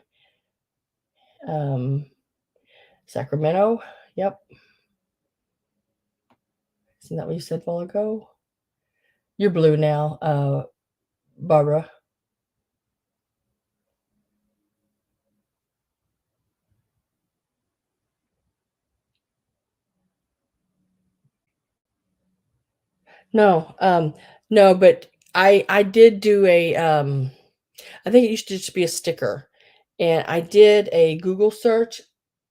Sacramento. Yep. Isn't that what you said a while ago? You're blue now, Barbara. No, no, but I did do a I think it used to just be a sticker. And I did a Google search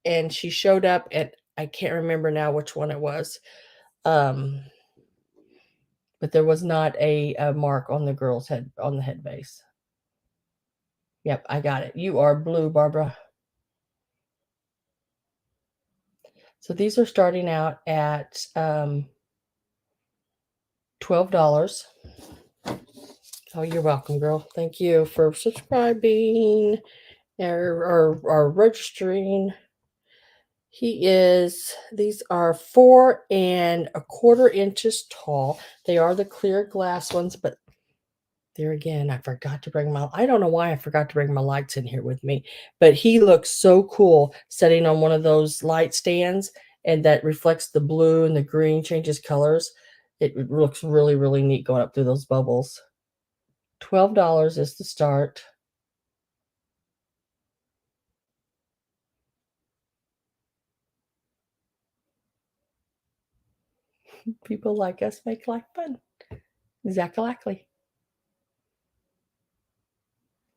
and she showed up at I can't remember now which one it was. Um, but there was not a mark on the girl's head on the head base. Yep, I got it. You are blue, Barbara. So these are starting out at $12. Oh, you're welcome, girl. Thank you for subscribing or registering. These are 4¼ inches tall. They are the clear glass ones, but there again, I forgot to bring I don't know why I forgot to bring my lights in here with me, but he looks so cool sitting on one of those light stands and that reflects the blue and the green, changes colors. It looks really, really neat going up through those bubbles. $12 is the start. People like us make life fun. Exactly.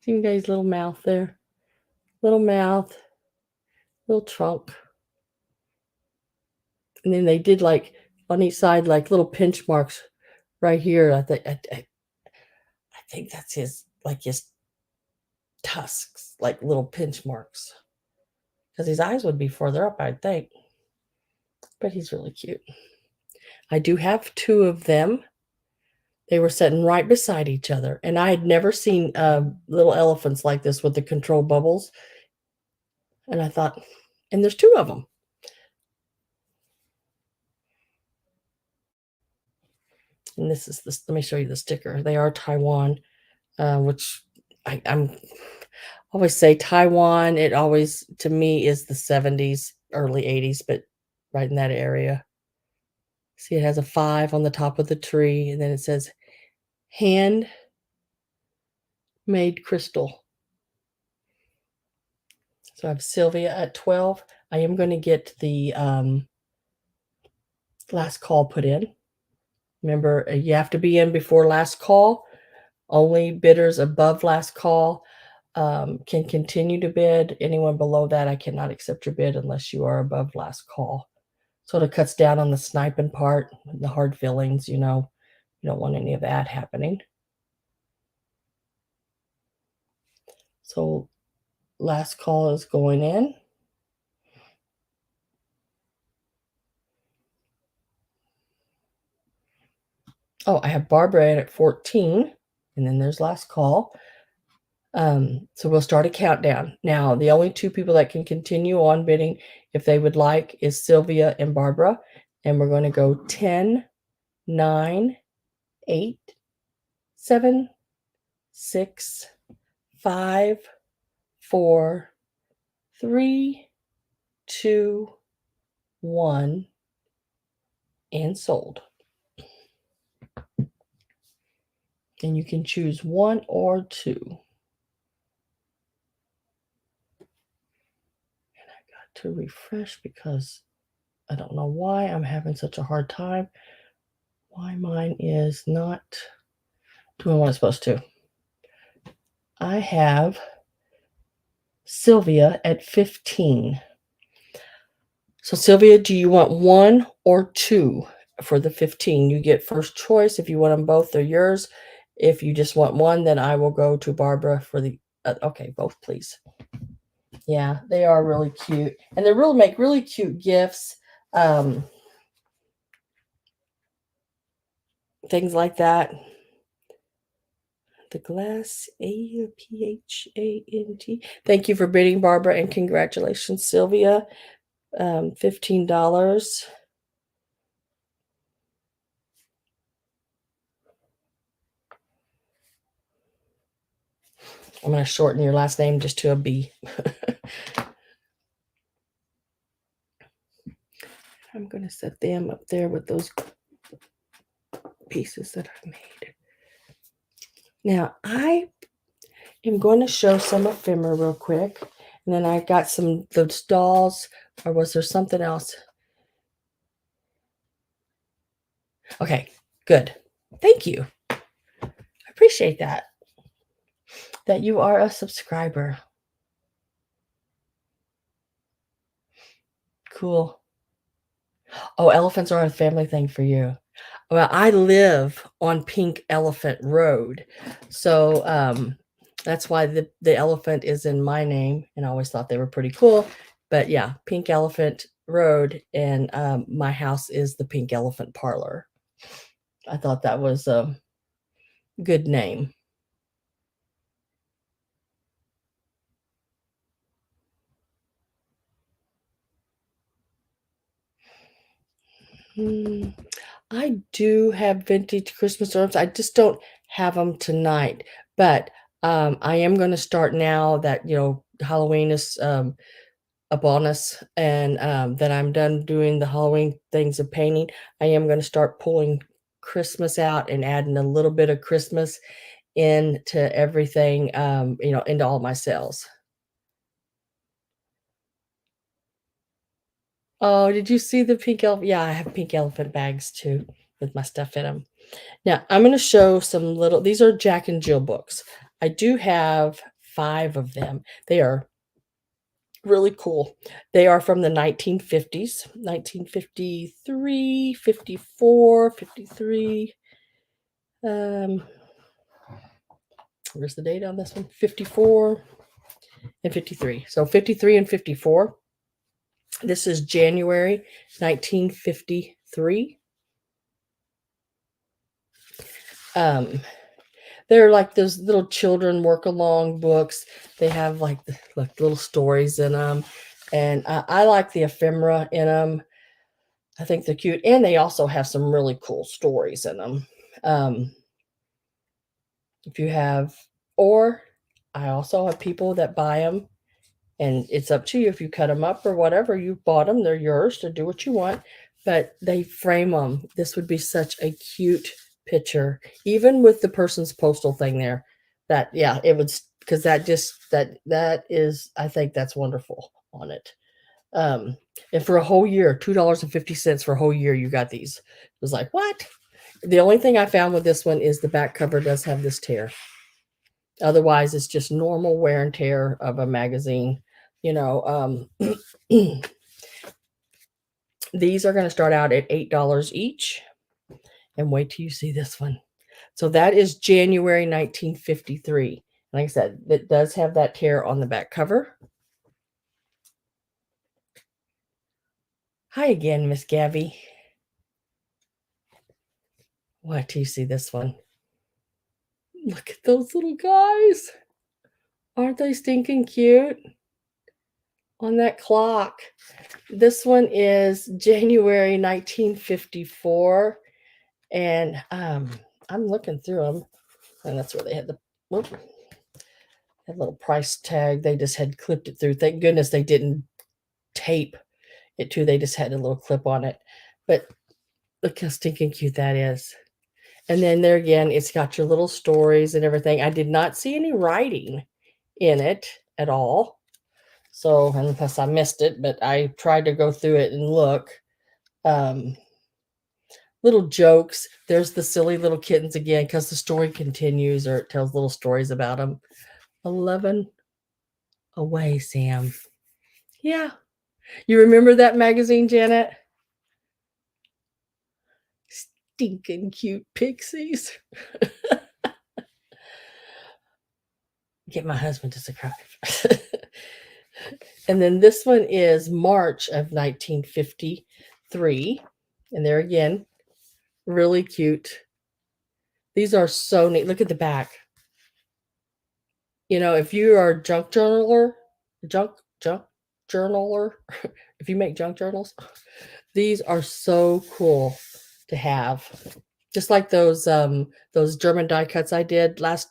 See you guys' little mouth there. Little mouth, little trunk. And then they did like on each side, like little pinch marks right here. I think that's his tusks, like little pinch marks. Because his eyes would be further up, I'd think. But he's really cute. I do have two of them. They were sitting right beside each other. And I had never seen little elephants like this with the control bubbles. And I thought, and there's two of them. And this is this. Let me show you the sticker. They are Taiwan, which I'm always say Taiwan. It always to me is the 70s, early 80s, but right in that area. See, it has a 5 on the top of the tree, and then it says handmade crystal. So I have Sylvia at 12. I am gonna get the, last call put in. Remember, you have to be in before last call. Only bidders above last call, can continue to bid. Anyone below that, I cannot accept your bid unless you are above last call. Sort of cuts down on the sniping part, the hard feelings, you know. You don't want any of that happening. So last call is going in. Oh, I have Barbara in at 14, and then there's last call. So we'll start a countdown. Now, the only two people that can continue on bidding, if they would like, is Sylvia and Barbara. And we're going to go 10, 9, 8, 7, 6, 5, 4, 3, 2, 1, and sold. And you can choose 1 or 2. And I got to refresh because I don't know why I'm having such a hard time. Why mine is not doing what it's supposed to. I have Sylvia at 15. So Sylvia, do you want 1 or 2 for the 15? You get first choice. If you want them both, they're yours. If you just want 1, then I will go to Barbara for the okay, both please. Yeah, they are really cute. And they really make really cute gifts. Things like that. The glass, Aphant. Thank you for bidding, Barbara, and congratulations, Sylvia. $15. I'm going to shorten your last name just to a B. I'm going to set them up there with those pieces that I've made. Now, I am going to show some ephemera real quick. And then I got some those dolls, or was there something else? Okay, good. Thank you. I appreciate that. That you are a subscriber. Cool. Oh, elephants are a family thing for you. Well, I live on Pink Elephant Road. So that's why the elephant is in my name. And I always thought they were pretty cool. But yeah, Pink Elephant Road. And my house is the Pink Elephant Parlor. I thought that was a good name. I do have vintage Christmas ornaments. I just don't have them tonight. But I am going to start now that, Halloween is upon us, and that I'm done doing the Halloween things of painting. I am going to start pulling Christmas out and adding a little bit of Christmas into everything, into all my sales. Oh, did you see the pink elephant? Yeah, I have pink elephant bags too with my stuff in them. Now, I'm going to show some these are Jack and Jill books. I do have 5 of them. They are really cool. They are from the 1950s, 1953, 54, 53. Where's the date on this one? 54 and 53. So 53 and 54. This is January 1953. They're like those little children work along books. They have like little stories in them. And I like the ephemera in them. I think they're cute. And they also have some really cool stories in them. If you have, or I also have people that buy them, and it's up to you if you cut them up or whatever. You bought them, they're yours to do what you want, but they frame them. This would be such a cute picture, even with the person's postal thing there. That, yeah, it would, because that is, I think that's wonderful on it. Um, and for a whole year, $2.50 for a whole year, you got these. It was like, what? The only thing I found with this one is the back cover does have this tear. Otherwise, it's just normal wear and tear of a magazine. You know, these are going to start out at $8 each. And wait till you see this one. So that is January 1953. Like I said, it does have that tear on the back cover. Hi again, Miss Gabby. Wait till you see this one. Look at those little guys. Aren't they stinking cute? On that clock. This one is January 1954. And I'm looking through them. And that's where they had the that little price tag. They just had clipped it through. Thank goodness they didn't tape it too. They just had a little clip on it. But look how stinking cute that is. And then there again, it's got your little stories and everything. I did not see any writing in it at all. So, unless I missed it, but I tried to go through it and look. Little jokes. There's the silly little kittens again because the story continues or it tells little stories about them. 11 away, Sam. Yeah. You remember that magazine, Janet? Stinking cute pixies. Get my husband to subscribe. And then this one is March of 1953. And there again, really cute. These are so neat. Look at the back. You know, if you are a junk journaler, junk journaler, if you make junk journals, these are so cool to have. Just like those German die cuts I did last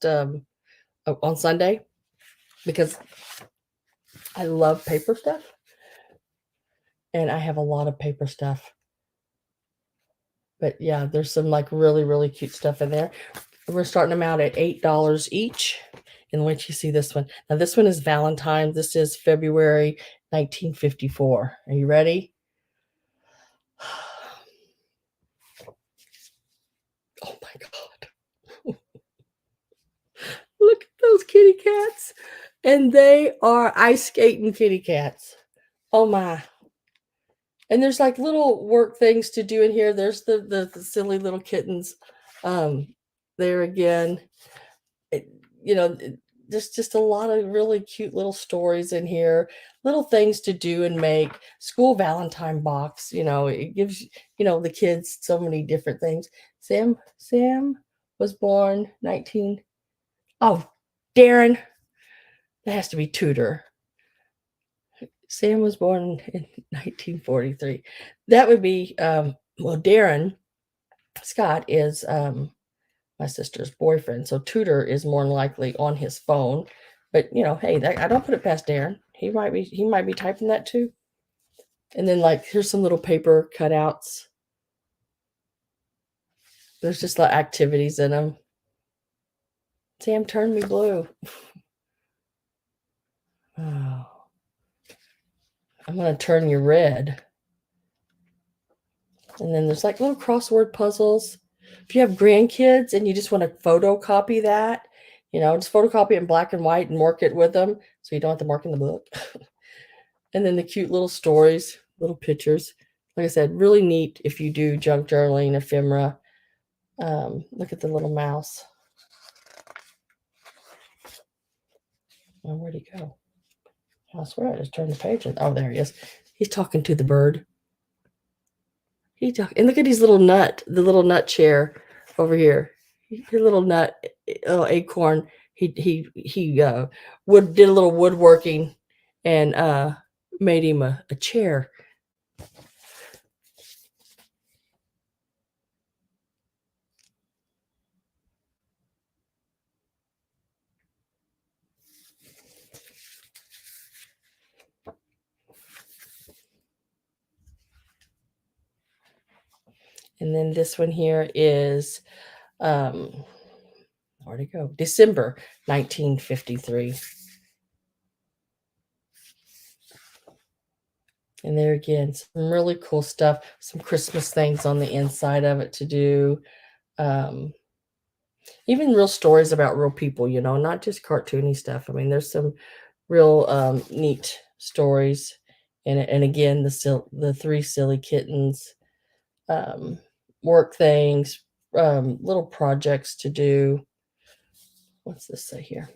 on Sunday, because I love paper stuff and I have a lot of paper stuff. But yeah, there's some like really, really cute stuff in there. We're starting them out at $8 each. And wait till you see this one. Now, this one is Valentine's. This is February 1954. Are you ready? Oh my God. Look at those kitty cats. And they are ice skating kitty cats. Oh my. And there's like little work things to do in here. There's the silly little kittens. There again. It, you know, there's just a lot of really cute little stories in here, little things to do and make. School Valentine box, it gives the kids so many different things. Sam was born 19. Oh, Darren, that has to be Tudor. Sam was born in 1943. That would be Darren Scott is my sister's boyfriend. So Tudor is more than likely on his phone. But hey, I don't put it past Darren. He might be typing that too. And then like here's some little paper cutouts. There's just like activities in them. Sam turned me blue. Oh. I'm gonna turn you red. And then there's like little crossword puzzles. If you have grandkids and you just want to photocopy that, just photocopy it in black and white and mark it with them so you don't have to mark in the book. And then the cute little stories, little pictures. Like I said, really neat if you do junk journaling, ephemera. Look at the little mouse. Oh, where'd he go? I swear I just turned the page. Oh, there he is. He's talking to the bird. And look at his little nut, the little nut chair over here. Your little nut, acorn. He did a little woodworking and made him a chair. And then this one here is where'd it go? December 1953. And there again, some really cool stuff, some Christmas things on the inside of it to do. Um, Even real stories about real people, not just cartoony stuff. I mean, there's some real neat stories in it. And again, the three silly kittens, um, work things, little projects to do. What's this say here?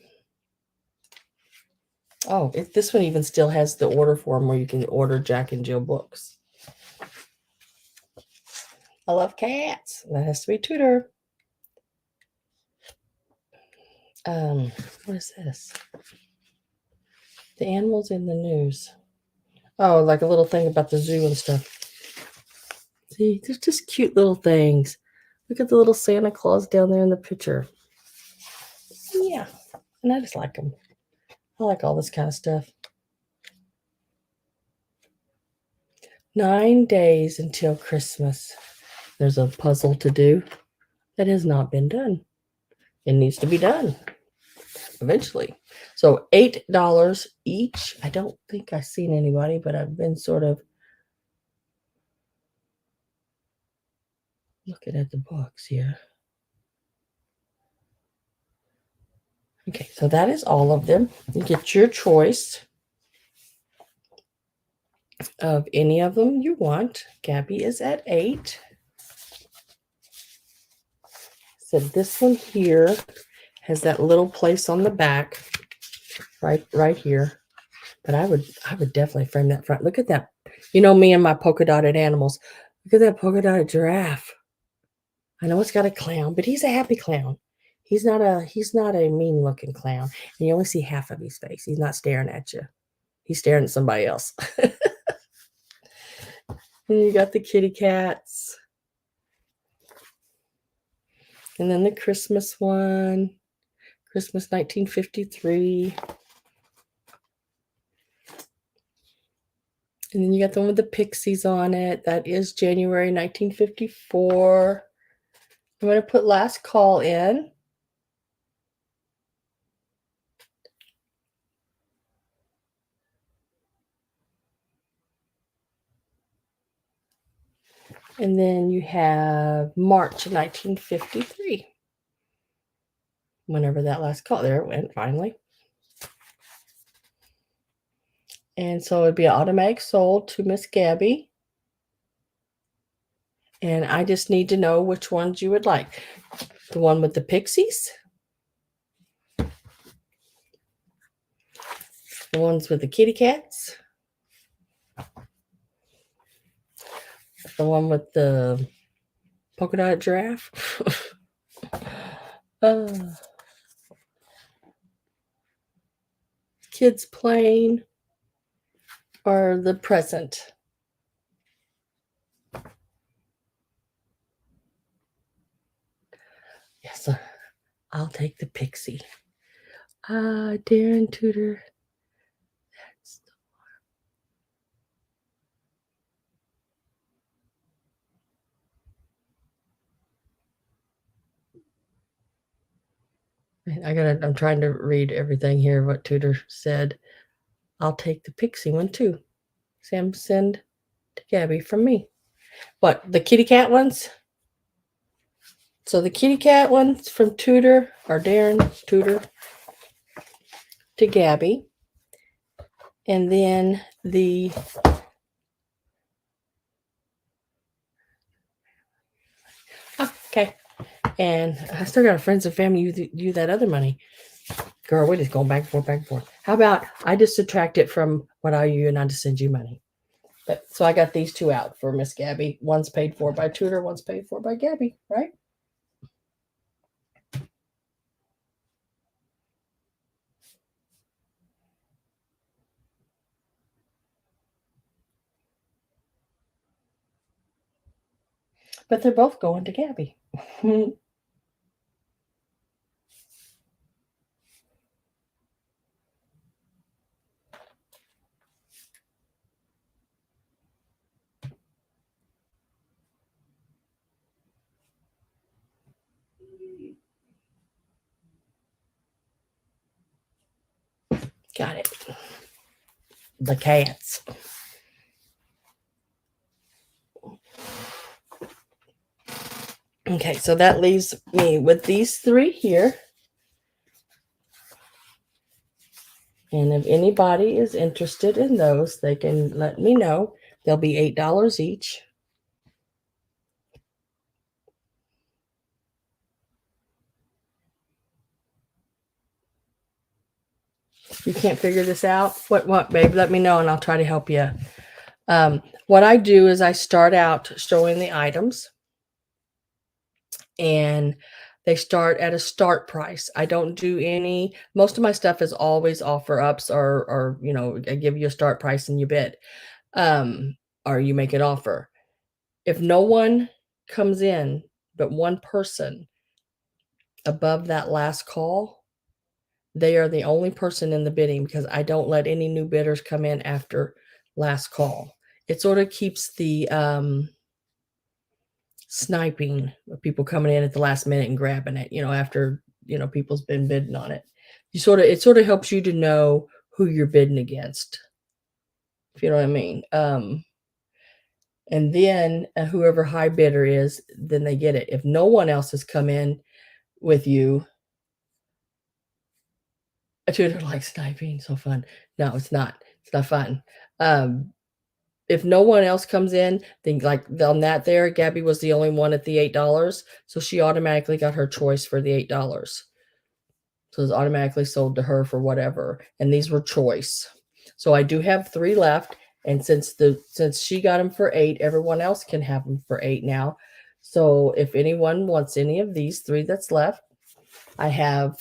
Oh, this one even still has the order form where you can order Jack and Jill books. I love cats. That has to be Tudor. What is this? The animals in the news. Oh, like a little thing about the zoo and stuff. See, they're just cute little things. Look at the little Santa Claus down there in the picture. Yeah, and I just like them. I like all this kind of stuff. 9 days until Christmas. There's a puzzle to do that has not been done. It needs to be done eventually. So $8 each. I don't think I've seen anybody, but I've been sort of looking at the books here. Okay, so that is all of them. You get your choice of any of them you want. Gabby is at 8. So this one here has that little place on the back, right here. But I would definitely frame that front. Look at that. You know me and my polka dotted animals. Look at that polka dotted giraffe. I know it's got a clown, but he's a happy clown. He's not a mean looking clown. And you only see half of his face. He's not staring at you. He's staring at somebody else. And you got the kitty cats. And then the Christmas one. Christmas 1953. And then you got the one with the pixies on it. That is January 1954. I'm going to put last call in. And then you have March 1953. Whenever that last call, there it went finally. And so it'd be automatic sold to Miss Gabby. And I just need to know which ones you would like. The one with the pixies. The ones with the kitty cats. The one with the polka dot giraffe. Kids playing. Or the present. Yes, I'll take the pixie. Darren Tudor. That's I'm trying to read everything here, what Tudor said. I'll take the pixie one too. Sam, send to Gabby from me. What, the kitty cat ones? So the kitty cat ones from Tudor, or Darren Tudor, to Gabby. And then the okay. And I still got a friends and family you that other money. Girl, we're just going back and forth, back and forth. How about I just subtract it from what I owe you and I just send you money? But so I got these two out for Miss Gabby. One's paid for by Tudor, one's paid for by Gabby, right? But they're both going to Gabby. Got it. The cats. Okay, so that leaves me with these three here. And if anybody is interested in those, they can let me know. They'll be $8 each. You can't figure this out? What, babe? Let me know and I'll try to help you. What I do is I start out showing the items, and they start at a start price. I don't do any, most of my stuff is always offer ups, or I give you a start price and you bid, um, or you make an offer. If no one comes in but one person above that last call, they are the only person in the bidding, because I don't let any new bidders come in after last call. It sort of keeps the sniping of people coming in at the last minute and grabbing it, after, people's been bidding on it. It sort of helps you to know who you're bidding against, if you know what I mean. And then whoever high bidder is, then they get it. If no one else has come in with you, a tutor like sniping, so fun. No, it's not. It's not fun. If no one else comes in, then like on that there, Gabby was the only one at the $8, so she automatically got her choice for the $8. So it's automatically sold to her for whatever, and these were choice. So I do have three left, and since she got them for 8, everyone else can have them for 8 now. So if anyone wants any of these three that's left, I have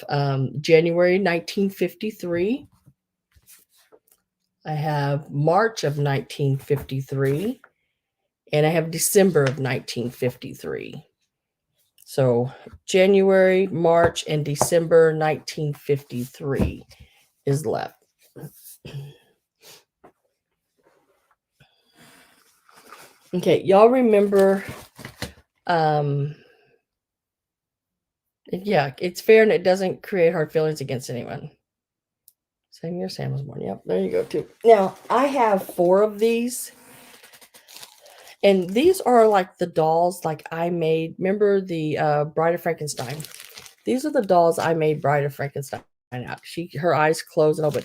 January 1953. I have March of 1953, and I have December of 1953. So January, March, and December 1953 is left. Okay, y'all remember, yeah, it's fair and it doesn't create hard feelings against anyone. Same year Sam was born. Yep, there you go too. Now, I have 4 of these. And these are like the dolls like I made. Remember the Bride of Frankenstein? These are the dolls I made Bride of Frankenstein out. Her eyes closed and open.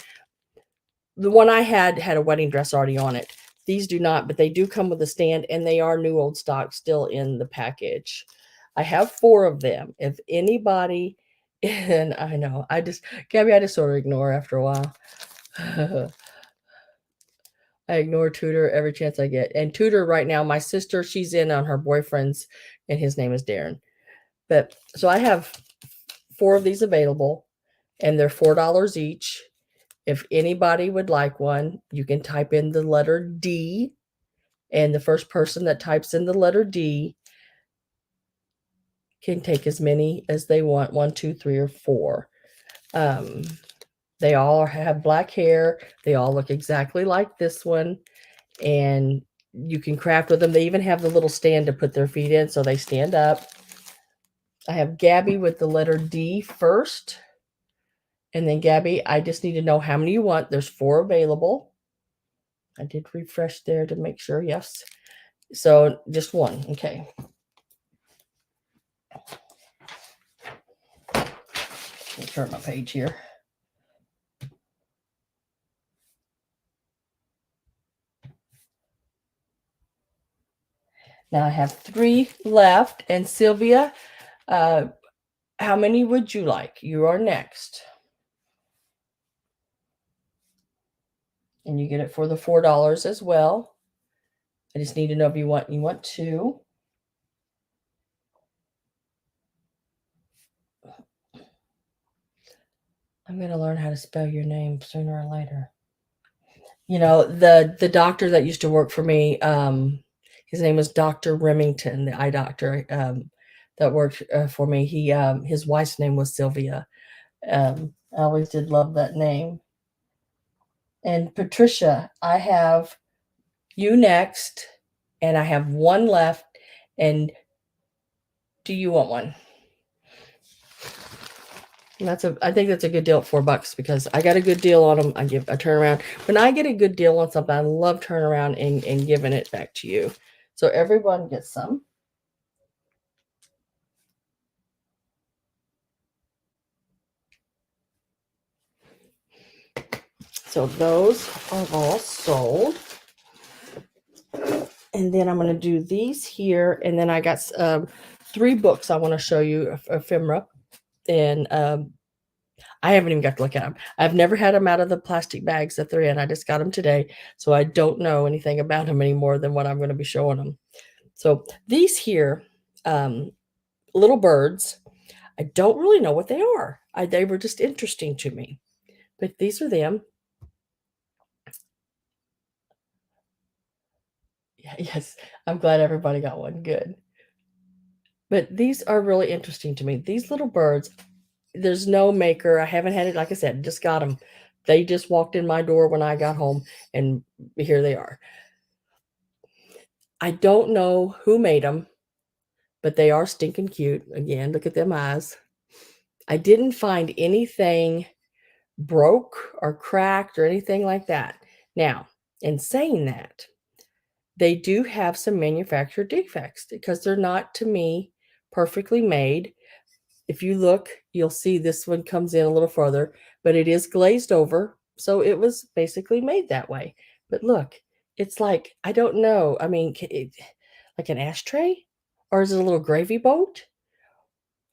The one I had a wedding dress already on it. These do not, but they do come with a stand, and they are new old stock still in the package. I have 4 of them. If anybody, and I know, Gabby, I just sort of ignore after a while. I ignore Tudor every chance I get. And Tudor right now, my sister, she's in on her boyfriend's, and his name is Darren. But so I have 4 of these available, and they're $4 each. If anybody would like one, you can type in the letter D, and the first person that types in the letter D can take as many as they want, 1, 2, 3, or 4. They all have black hair. They all look exactly like this one, and you can craft with them. They even have the little stand to put their feet in, so they stand up. I have Gabby with the letter D first. And then Gabby, I just need to know how many you want. There's 4 available. I did refresh there to make sure. Yes. So just 1. Okay. Let me turn my page here. Now I have 3 left. And Sylvia, how many would you like? You are next. And you get it for the $4 as well. I just need to know if you want 2. I'm going to learn how to spell your name sooner or later. The doctor that used to work for me, his name was Dr. Remington, the eye doctor, that worked for me. His wife's name was Sylvia. I always did love that name. And Patricia, I have you next, and I have 1 left. And do you want one? I think that's a good deal at $4, because I got a good deal on them. I turn around. When I get a good deal on something, I love turning around and giving it back to you. So everyone gets some. So those are all sold. And then I'm going to do these here. And then I got 3 books I want to show you, Ephemera. And I haven't even got to look at them. I've never had them out of the plastic bags that they're in. I just got them today. So I don't know anything about them any more than what I'm going to be showing them. So these here, little birds, I don't really know what they are. They were just interesting to me. But these are them. Yeah, yes, I'm glad everybody got one. Good. But these are really interesting to me. These little birds, there's no maker. I haven't had it, like I said, just got them. They just walked in my door when I got home, and here they are. I don't know who made them, but they are stinking cute. Again, look at them eyes. I didn't find anything broke or cracked or anything like that. Now, in saying that, they do have some manufacturer defects because they're not, to me, perfectly made. If you look, you'll see this one comes in a little further, but it is glazed over. So it was basically made that way. But look, it's like, I don't know. I mean, like an ashtray? Or is it a little gravy boat?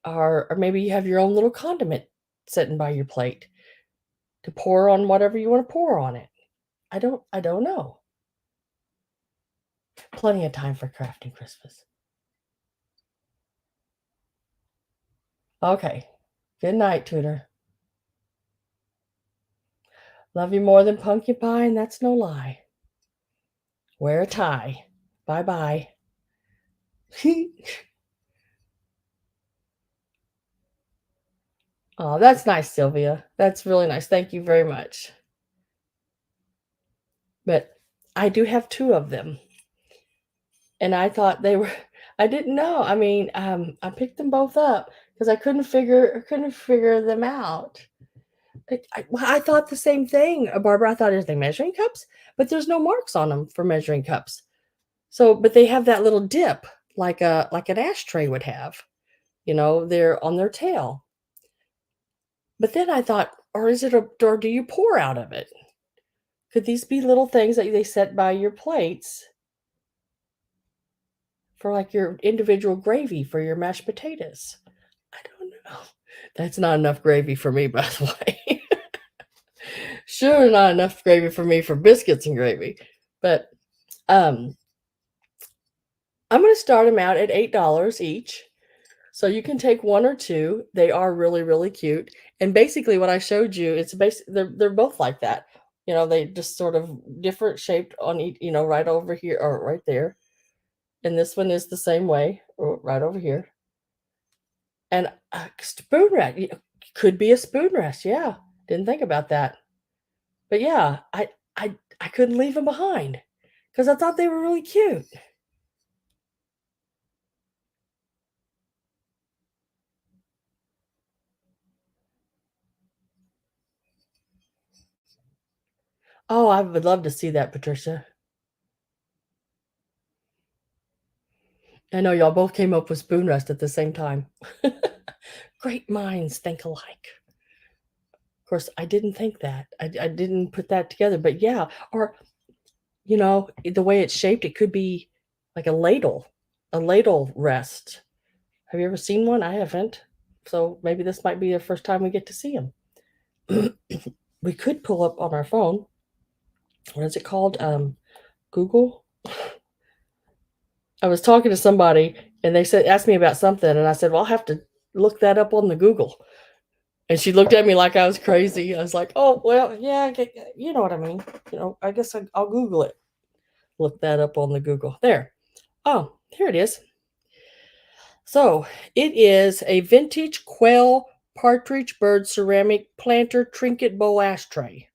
Or maybe you have your own little condiment sitting by your plate to pour on whatever you want to pour on it. I don't know. Plenty of time for crafting Christmas. Okay. Good night, Tutor. Love you more than pumpkin pie, and that's no lie. Wear a tie. Bye-bye. Oh, that's nice, Sylvia. That's really nice. Thank you very much. But I do have 2 of them. And I thought they were I didn't know. I mean, I picked them both up because I couldn't figure them out. I thought the same thing, Barbara. I thought, "Are they measuring cups?" But there's no marks on them for measuring cups. So, but they have that little dip like an ashtray would have. They're on their tail. But then I thought, or do you pour out of it? Could these be little things that they set by your plates for like your individual gravy for your mashed potatoes? I don't know. That's not enough gravy for me, by the way. Sure, not enough gravy for me for biscuits and gravy. But um, I'm going to start them out at $8 each. So you can take 1 or 2. They are really, really cute. And basically what I showed you, it's they're both like that. They just sort of different shaped on each, right over here or right there. And this one is the same way, right over here. And a spoon rest could be a spoon rest. Yeah, didn't think about that. But yeah, I couldn't leave them behind because I thought they were really cute. Oh, I would love to see that, Patricia. I know y'all both came up with spoon rest at the same time. Great minds think alike. Of course, I didn't think that. I didn't put that together, but yeah, or the way it's shaped, it could be like a ladle rest. Have you ever seen one? I haven't. So maybe this might be the first time we get to see them. We could pull up on our phone. What is it called? Google. I was talking to somebody and they asked me about something, and I said, "Well, I'll have to look that up on the Google." And she looked at me like I was crazy. I was like, "Oh, well, yeah, you know what I mean. I guess I'll Google it. Look that up on the Google. There. Oh, here it is. So it is a vintage quail partridge bird ceramic planter trinket bowl ashtray.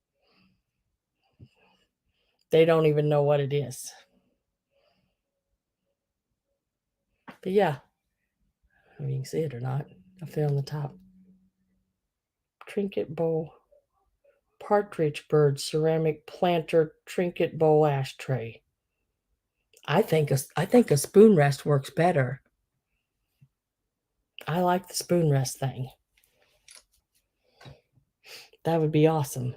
They don't even know what it is. But yeah, I mean, you can see it or not up there on the top. Trinket bowl partridge bird ceramic planter trinket bowl ashtray. I think a spoon rest works better. I like the spoon rest thing. That would be awesome.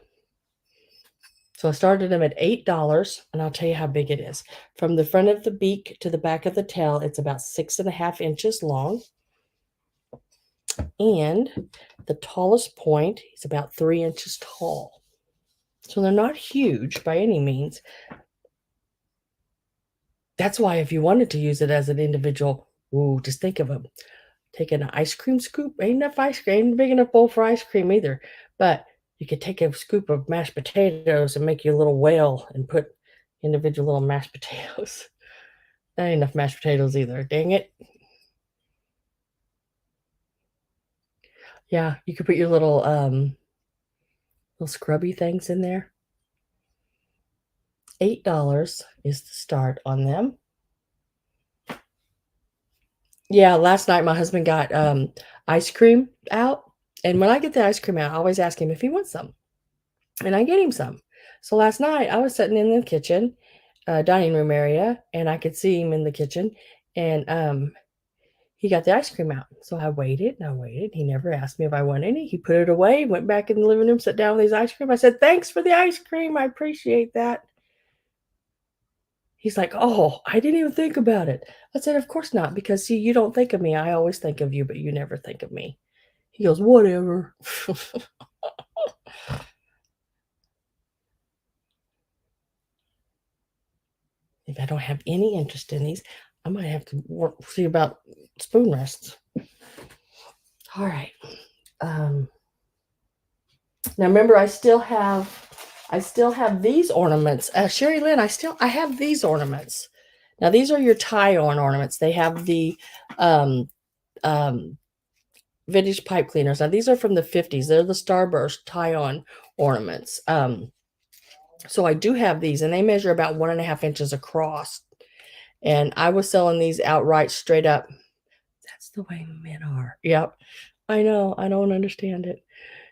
So I started them at $8, and I'll tell you how big it is. From the front of the beak to the back of the tail, it's about 6.5 inches long. And the tallest point is about 3 inches tall. So they're not huge by any means. That's why if you wanted to use it as an individual, ooh, just think of them. Take an ice cream scoop. Ain't enough ice cream, ain't big enough bowl for ice cream either. But you could take a scoop of mashed potatoes and make you a little whale and put individual little mashed potatoes. That ain't enough mashed potatoes either. Dang it. Yeah, you could put your little scrubby things in there. $8 is the start on them. Yeah, last night my husband got ice cream out, and when I get the ice cream out, I always ask him if he wants some, and I get him some. So last night I was sitting in the kitchen, dining room area, and I could see him in the kitchen, and he got the ice cream out. So I waited and I waited. He never asked me if I wanted any. He put it away, went back in the living room, sat down with his ice cream. I said, "Thanks for the ice cream. I appreciate that." He's like, "Oh, I didn't even think about it." I said, "Of course not, because see, you don't think of me. I always think of you, but you never think of me." He goes, "Whatever." If I don't have any interest in these, I might have to see about spoon rests. All right. Now remember, I still have these ornaments. Sherry Lynn, I have these ornaments. Now these are your tie-on ornaments. They have the um, um, vintage pipe cleaners. Now these are from the 50s. They're the Starburst tie-on ornaments. So I do have these, and they measure about 1.5 inches across. And I was selling these outright straight up. That's the way men are. Yep. I know. I don't understand it.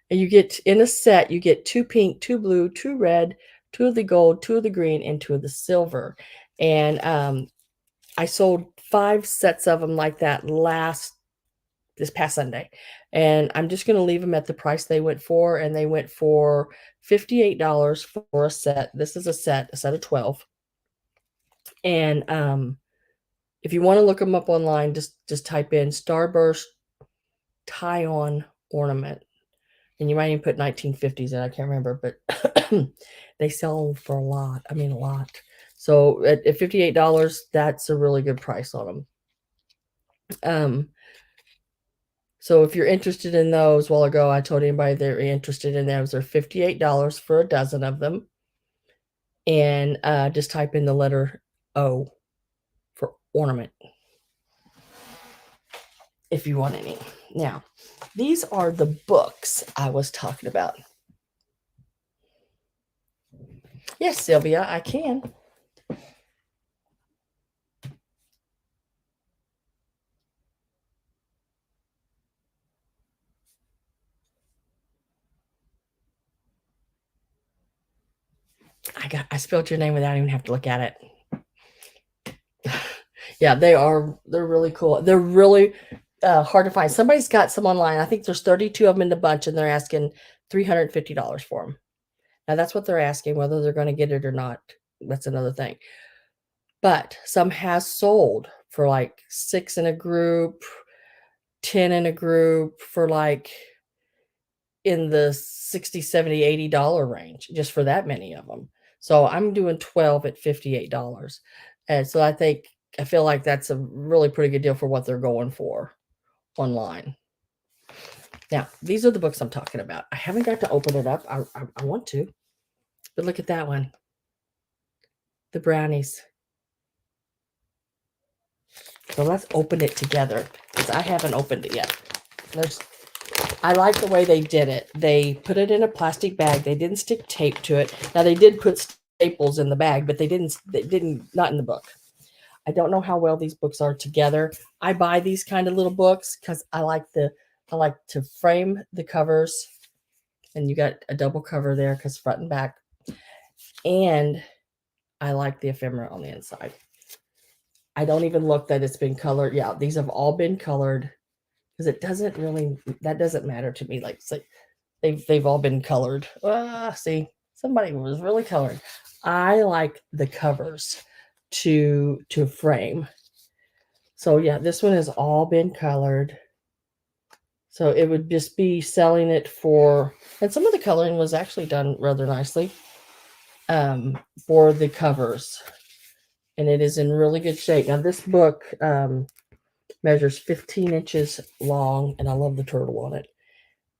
And you get in a set, you get 2 pink, 2 blue, 2 red, 2 of the gold, 2 of the green, and 2 of the silver. And I sold 5 sets of them like that this past Sunday. And I'm just going to leave them at the price they went for. And they went for $58 for a set. This is a set of 12. And if you want to look them up online, just type in Starburst tie-on ornament. And you might even put 1950s in, I can't remember, but they sell for a lot. I mean, a lot. So at $58, that's a really good price on them. So if you're interested in those, a while ago, I told anybody they're interested in those. They're $58 for a dozen of them. And just type in the letter O for ornament if you want any. Now, these are the books I was talking about. Yes, Sylvia, I can. I spelled your name without even have to look at it. Yeah, they're really cool. They're really hard to find. Somebody's got some online. I think there's 32 of them in the bunch, and they're asking $350 for them. Now that's what they're asking. Whether they're going to get it or not, that's another thing. But some has sold for like 6 in a group, 10 in a group, for like in the $60, $70, $80 range, just for that many of them. So I'm doing 12 at $58. And so I feel like that's a really pretty good deal for what they're going for online. Now, these are the books I'm talking about. I haven't got to open it up. I want to, but look at that one. The brownies. So let's open it together, because I haven't opened it yet. I like the way they did it. They put it in a plastic bag. They didn't stick tape to it. Now they did put staples in the bag, but they didn't not in the book. I don't know how well these books are together. I buy these kind of little books because I like to frame the covers, and you got a double cover there because front and back. And I like the ephemera on the inside. I don't even look that it's been colored. Yeah, these have all been colored, because that doesn't matter to me. Like, they've all been colored. See, Somebody was really colored. I like the covers to frame. So yeah, this one has all been colored. So it would just be selling it for, and some of the coloring was actually done rather nicely for the covers. And it is in really good shape. Now this book measures 15 inches long, and I love the turtle on it,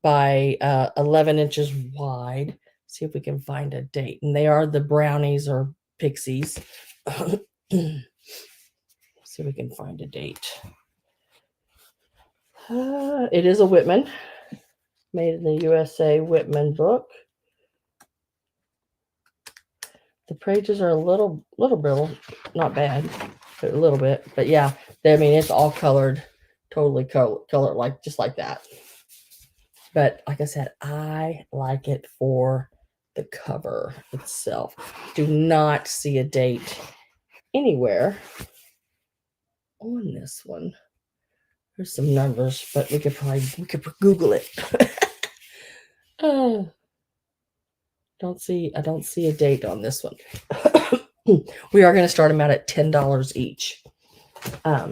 by 11 inches wide. See if we can find a date. And they are the brownies or pixies. See if we can find a date. It is a Whitman, made in the USA Whitman book. The pages are a little brittle, not bad, but a little bit. But yeah, I mean, it's all colored, totally colored like just like that. But like I said, I like it for the cover itself. Do not see a date anywhere on this one. There's some numbers, but we could Google it. I don't see a date on this one. We are going to start them out at $10 each. I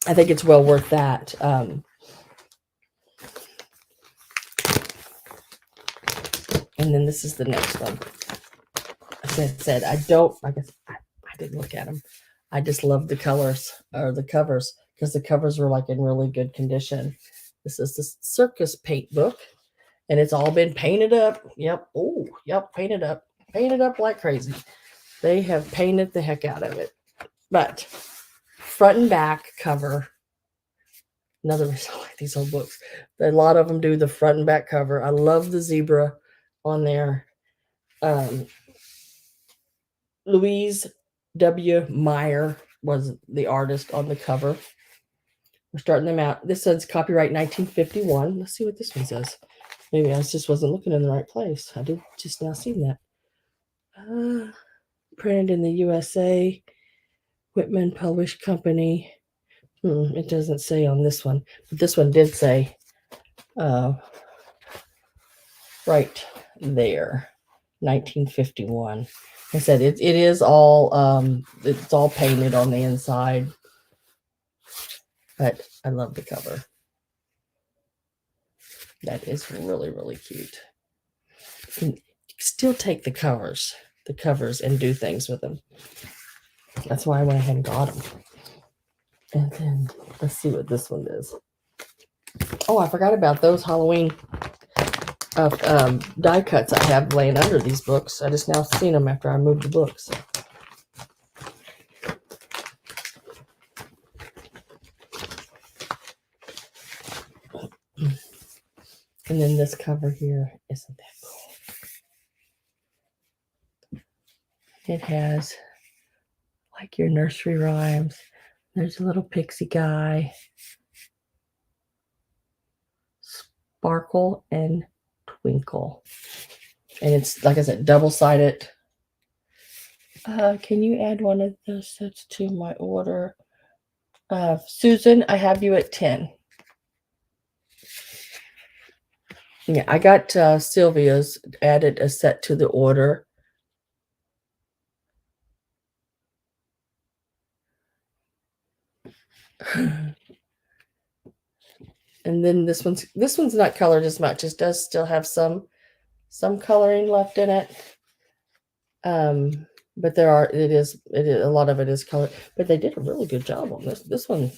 think it's well worth that. And then this is the next one. As I said, I didn't look at them. I just love the colors or the covers because the covers were like in really good condition. This is the circus paint book, and it's all been painted up. Yep. Oh, yep. Painted up like crazy. They have painted the heck out of it. But front and back cover. Another reason I like these old books. A lot of them do the front and back cover. I love the zebra on there. Louise W. Meyer was the artist on the cover. We're starting them out. This says copyright 1951. Let's see what this one says. Maybe I just wasn't looking in the right place. I did just now see that. Printed in the USA. Whitman Published Company. It doesn't say on this one, but this one did say right there, 1951. I said it is all it's all painted on the inside, but I love the cover. That is really cute. You can still take the covers and do things with them. That's why I went ahead and got them. And then let's see what this one is. Oh, I forgot about those Halloween die cuts I have laying under these books. I just now seen them after I moved the books. And then this cover here, isn't that cool? It has like your nursery rhymes. There's a little pixie guy. Sparkle and Twinkle. And it's, like I said, double-sided. Can you add one of those sets to my order? Susan, I have you at 10. Yeah, I got Sylvia's added a set to the order. And then this one's not colored as much. It does still have some coloring left in it. But it is a lot of it is colored. But they did a really good job on this. This one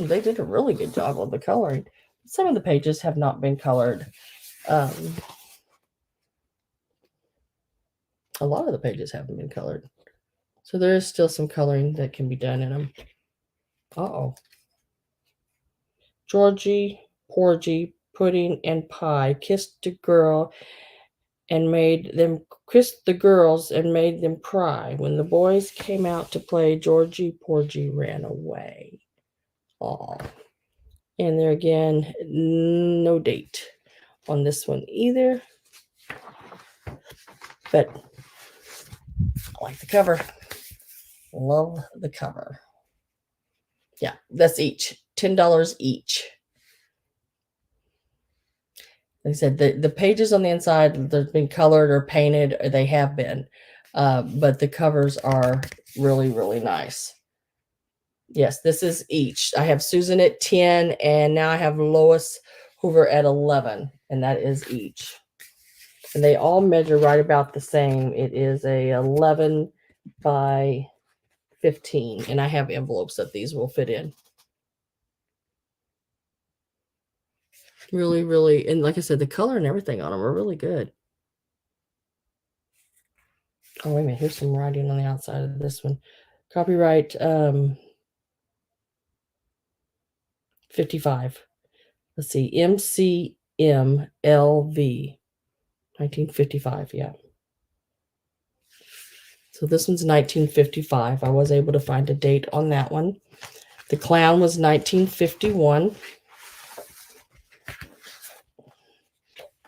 they did a really good job on the coloring. Some of the pages have not been colored. A lot of the pages haven't been colored. So there is still some coloring that can be done in them. Uh-oh. Georgie, Porgy, Pudding, and Pie kissed the girls and made them cry. When the boys came out to play, Georgie Porgy ran away. Aw. And there again, no date on this one either. But I like the cover. Love the cover. Yeah, that's each. $10 each. Like I said, the pages on the inside, they've been colored or painted, or they have been, but the covers are really, really nice. Yes, this is each. I have Susan at 10, and now I have Lois Hoover at 11, and that is each. And they all measure right about the same. It is a 11 by 15, and I have envelopes that these will fit in. Really, really, and like I said, the color and everything on them are really good. Oh, wait a minute. Here's some writing on the outside of this one. Copyright 55. Let's see. MCMLV 1955. Yeah. So this one's 1955. I was able to find a date on that one. The clown was 1951.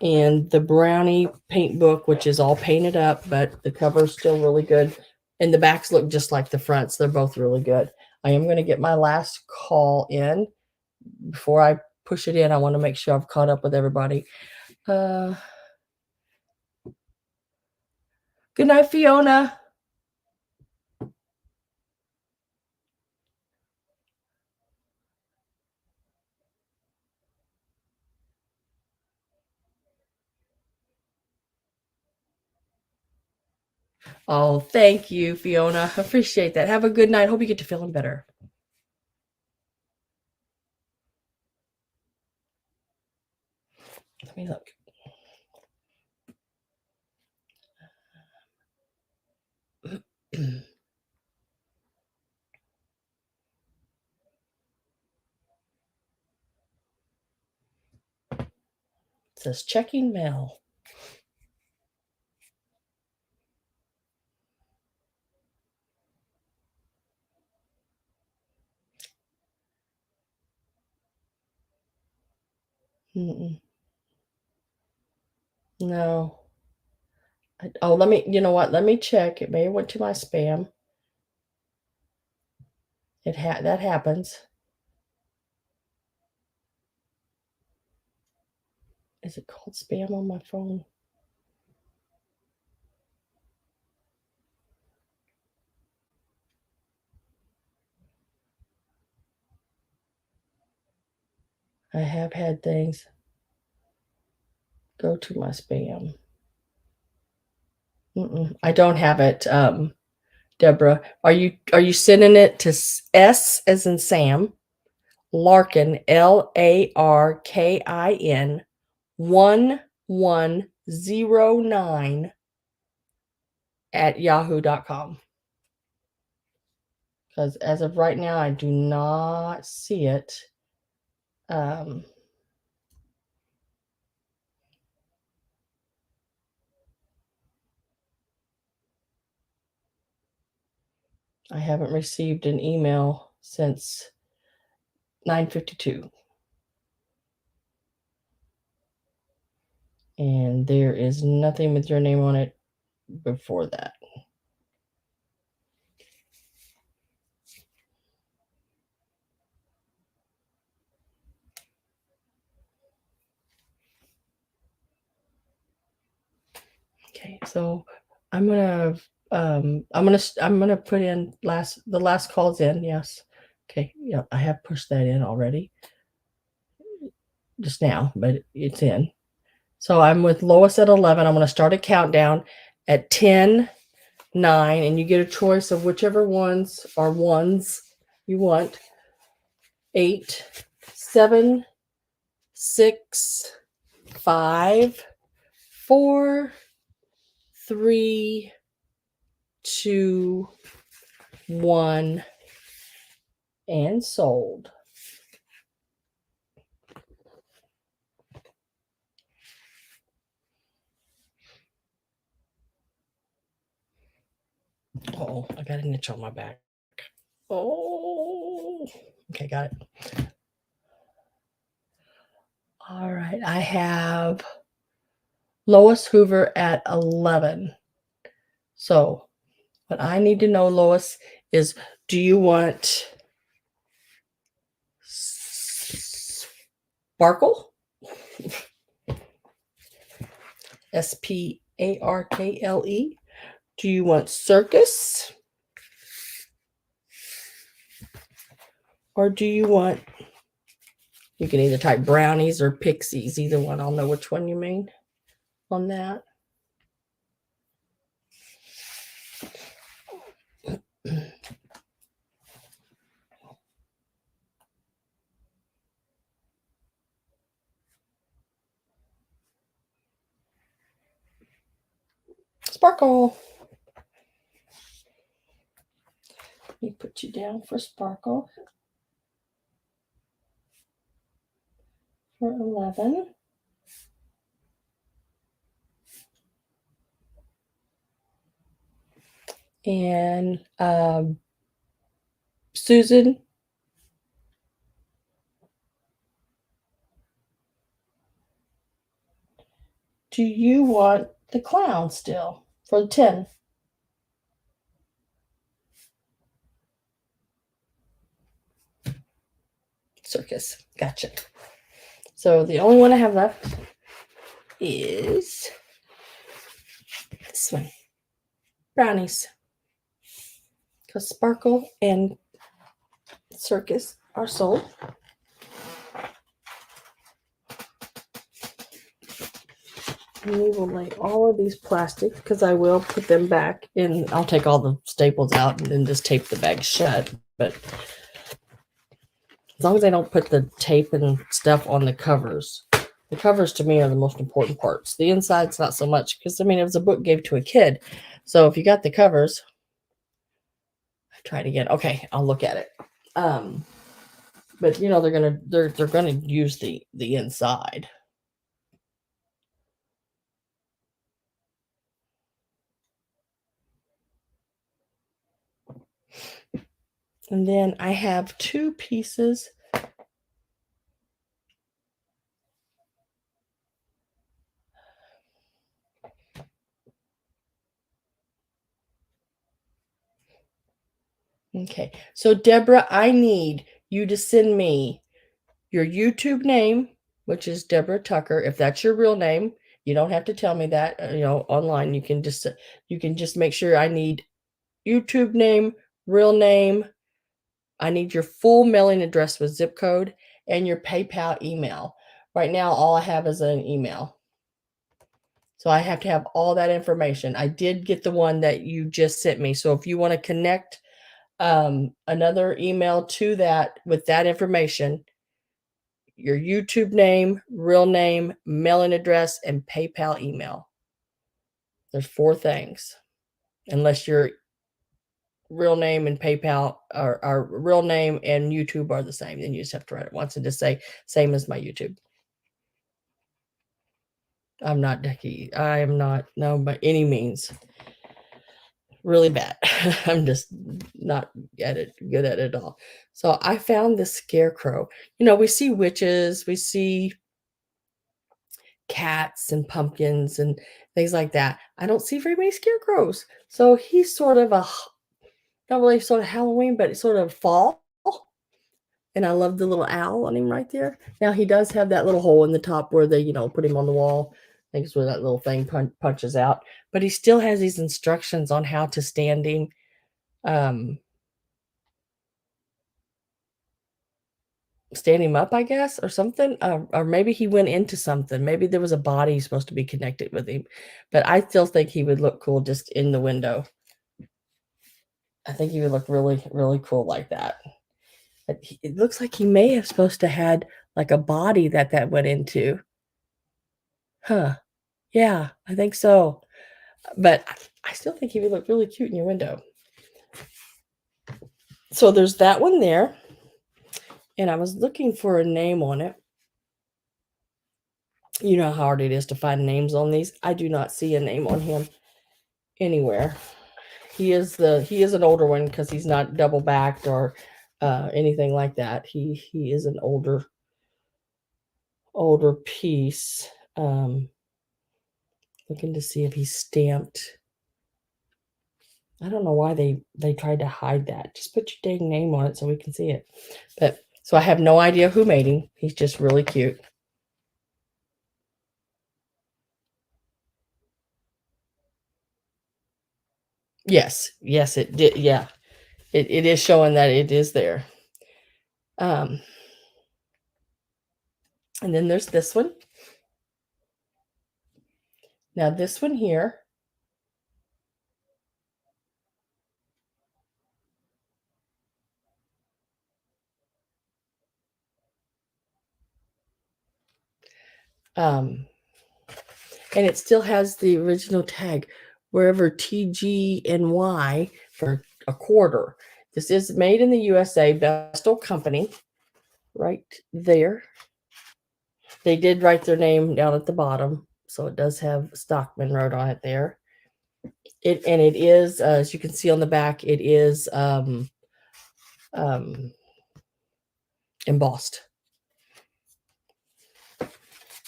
And the brownie paint book, which is all painted up, but the cover's still really good. And the backs look just like the fronts. They're both really good. I am going to get my last call in. Before I push it in, I want to make sure I've caught up with everybody. Good night, Fiona. Oh, thank you, Fiona. Appreciate that. Have a good night. Hope you get to feeling better. Let me look. It says checking mail. Mm-mm. No. Oh, let me, you know what? Let me check. It may have went to my spam. That happens. Is it called spam on my phone? I have had things go to my spam. I don't have it, Deborah. Are you sending it to S as in Sam, Larkin, LARKIN 1109 at yahoo.com? Because as of right now, I do not see it. I haven't received an email since 9:52. And there is nothing with your name on it before that. Okay, so I'm gonna put in the last calls in. Yes. Okay. Yeah, I have pushed that in already just now, but it's in. So I'm with Lois at 11. I'm going to start a countdown at 10, 9, and you get a choice of whichever ones are ones you want. 8, 7, 6, 5, 4, 3, 2, 1, and sold. Oh, I got an itch on my back. Oh, okay, got it. All right, I have Lois Hoover at 11. So, what I need to know, Lois, is do you want sparkle Sparkle. Do you want circus? Or do you want, you can either type brownies or pixies, either one. I'll know which one you mean on that. Sparkle. Let me put you down for sparkle for 11. And Susan, do you want the clown still for 10? Circus. Gotcha. So the only one I have left is this one. Brownies. Because sparkle and circus are sold. And we will lay all of these plastics, because I will put them back in. I'll take all the staples out and then just tape the bag shut. But as long as I don't put the tape and stuff on the covers. The covers to me are the most important parts. The inside's not so much, because I mean, it was a book gave to a kid. So if you got the covers, try it again. Okay, I'll look at it. But you know, they're gonna use the inside. And then I have 2 pieces. Okay, so Deborah, I need you to send me your YouTube name, which is Deborah Tucker. If that's your real name, you don't have to tell me that. You know, online you can just make sure I need YouTube name, real name. I need your full mailing address with zip code and your PayPal email. Right now, all I have is an email. So I have to have all that information. I did get the one that you just sent me. So if you want to connect another email to that with that information, your YouTube name, real name, mailing address, and PayPal email. There's 4 things. Unless your real name and PayPal are real name and YouTube are the same, then you just have to write it once and just say same as my YouTube. I'm not Becky. I am not, no, by any means. Really bad. I'm just not good at it at all. So I found this scarecrow. You know, we see witches, we see cats and pumpkins and things like that. I don't see very many scarecrows. So he's sort of not really sort of Halloween, but it's sort of fall. And I love the little owl on him right there. Now he does have that little hole in the top where they, you know, put him on the wall. I think it's where that little thing punches out. But he still has these instructions on how to stand him. Stand him up, I guess, or something. Or maybe he went into something. Maybe there was a body supposed to be connected with him. But I still think he would look cool just in the window. I think he would look really, really cool like that. But it looks like he may have supposed to had like a body that went into. Huh. Yeah, I think so. But I still think he would look really cute in your window. So there's that one there. And I was looking for a name on it. You know how hard it is to find names on these. I do not see a name on him anywhere. He is an older one because he's not double backed or anything like that. He is an older piece. Looking to see if he's stamped. I don't know why they tried to hide that. Just put your dang name on it so we can see it. But so I have no idea who made him. He's just really cute. Yes, yes, it did. Yeah, it is showing that it is there. Um, and then there's this one. Now this one here, um, and it still has the original tag, wherever TGNY for a quarter. This is made in the USA, Vestal Company, right there. They did write their name down at the bottom, so it does have Stockman wrote on it there. It is, as you can see on the back, it is um, embossed.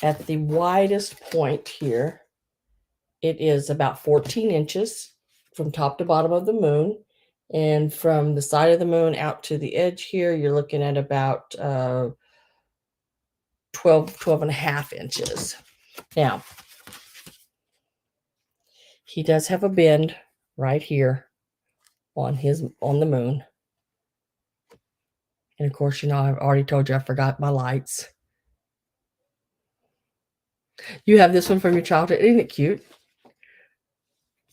At the widest point here, it is about 14 inches from top to bottom of the moon. And from the side of the moon out to the edge here, you're looking at about 12 and a half inches. Now, he does have a bend right here on the moon. And of course, I've already told you I forgot my lights. You have this one from your childhood. Isn't it cute?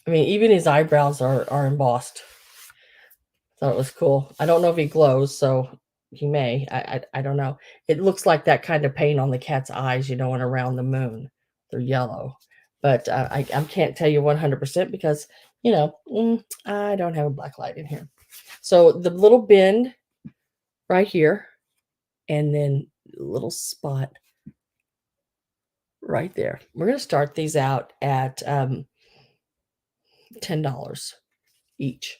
I mean, even his eyebrows are embossed. Thought it was cool. I don't know if he glows, so he may. I don't know. It looks like that kind of paint on the cat's eyes, and around the moon. They're yellow. But I can't tell you 100% because, I don't have a black light in here. So the little bend right here, and then a little spot right there. We're going to start these out at $10 each.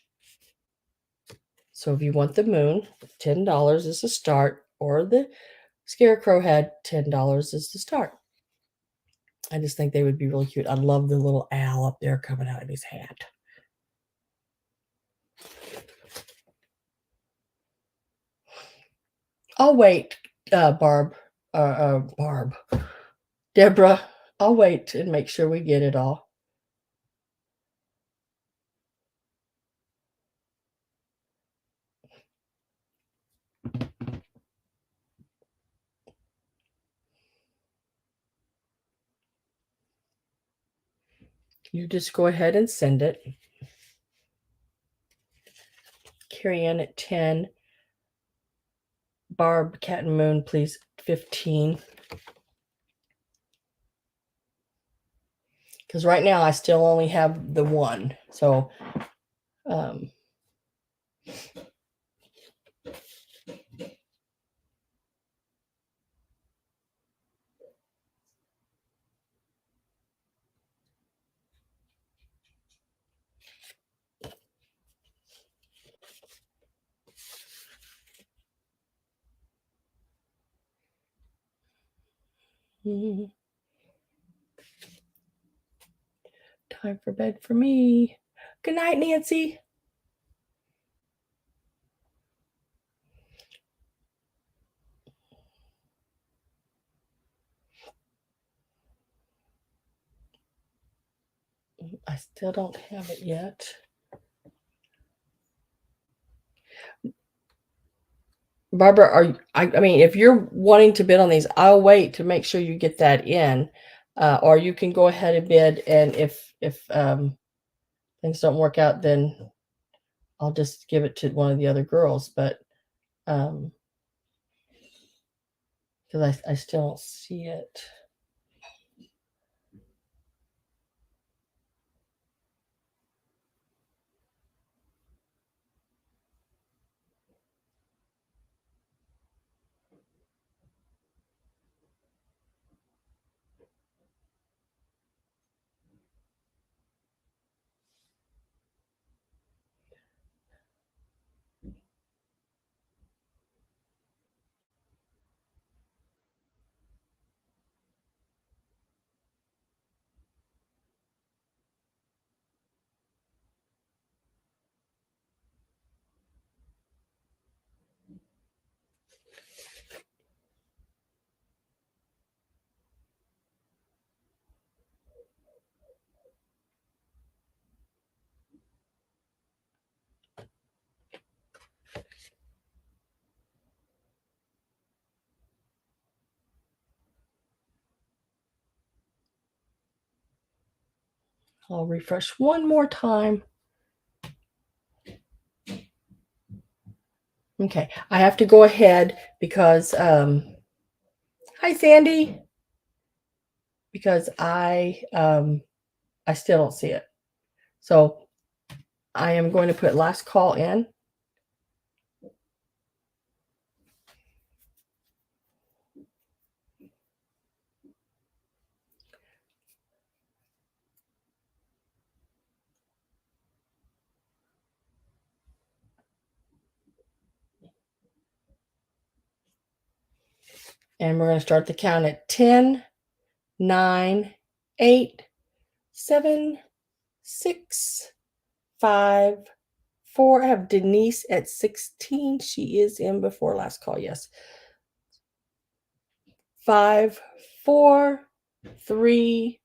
So if you want the moon, $10 is the start, or the scarecrow head, $10 is the start. I just think they would be really cute. I love the little owl up there coming out of his hat. I'll wait, Barb, Deborah. I'll wait and make sure we get it all. You just go ahead and send it. Carry in at 10. Barb, Cat and Moon, please, 15. Because right now I still only have the one. So, um, time for bed for me. Good night, Nancy. I still don't have it yet. Barbara, I mean, if you're wanting to bid on these, I'll wait to make sure you get that in. Or you can go ahead and bid, and if things don't work out, then I'll just give it to one of the other girls. But because I still don't see it. I'll refresh one more time. Okay, I have to go ahead because, hi Sandy, because I still don't see it. So I am going to put last call in. And we're going to start the count at 10, 9, 8, 7, 6, 5, 4. I have Denise at 16. She is in before last call. Yes. 5, 4, 3,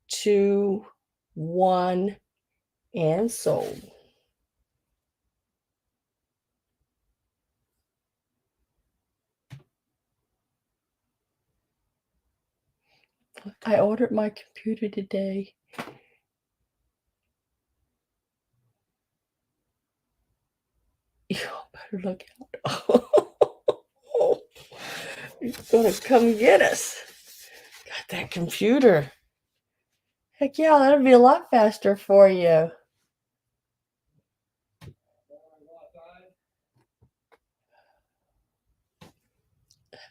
2, 1, and sold. I ordered my computer today. You better look out. He's gonna come get us. Got that computer. Heck yeah, that'll be a lot faster for you.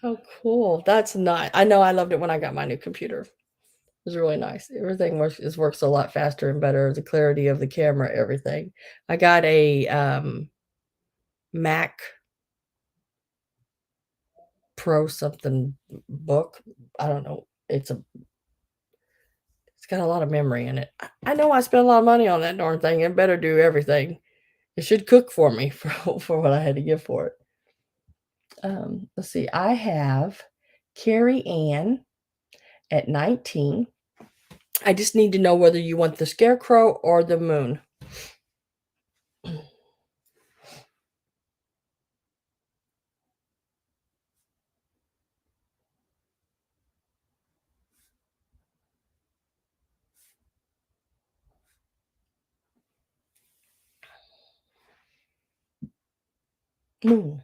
Oh, cool. That's nice. I know I loved it when I got my new computer. It was really nice. Everything works a lot faster and better. The clarity of the camera, everything. I got a Mac Pro something book. I don't know. It's got a lot of memory in it. I know I spent a lot of money on that darn thing. It better do everything. It should cook for me for what I had to give for it. Let's see. I have Carrie Ann at 19. I just need to know whether you want the scarecrow or the moon. Moon.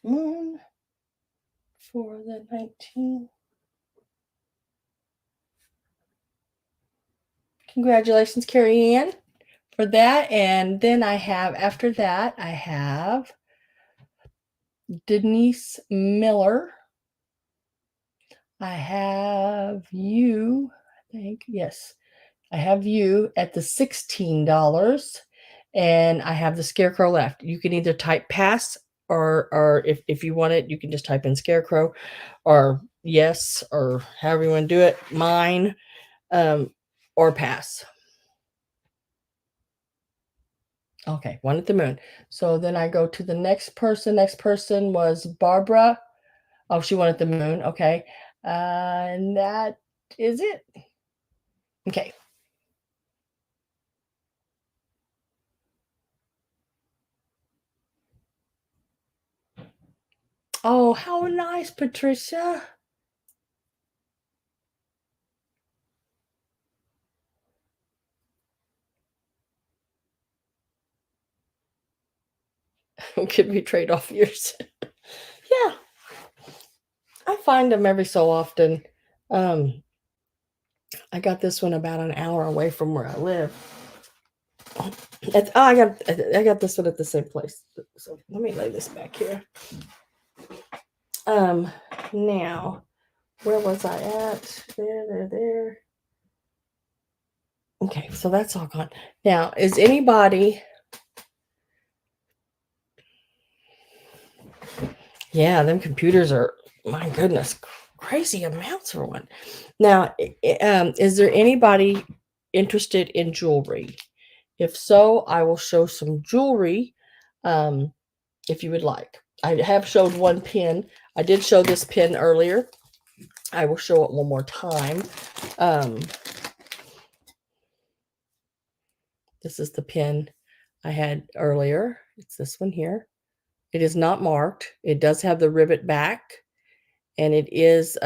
Moon for the 19. Congratulations, Carrie Ann, for that. And then after that, I have Denise Miller. I have you, I think, yes. I have you at the $16, and I have the scarecrow left. You can either type pass or if you want it, you can just type in scarecrow or yes, or however you want to do it, mine, or pass. Okay, one at the moon. So then I go to the next person. Next person was Barbara. Oh, she wanted the moon. Okay. And that is it. Okay. Oh, how nice, Patricia. Can we trade off yours? Yeah. I find them every so often. I got this one about an hour away from where I live. I got this one at the same place. So let me lay this back here. Now, where was I at? There. Okay, so that's all gone. Now, is anybody? Yeah, them computers are, my goodness, crazy amounts for one. Now, is there anybody interested in jewelry? If so, I will show some jewelry, if you would like. I have showed one pin. I did show this pin earlier. I will show it one more time. This is the pin I had earlier. It's this one here. It is not marked. It does have the rivet back, and it is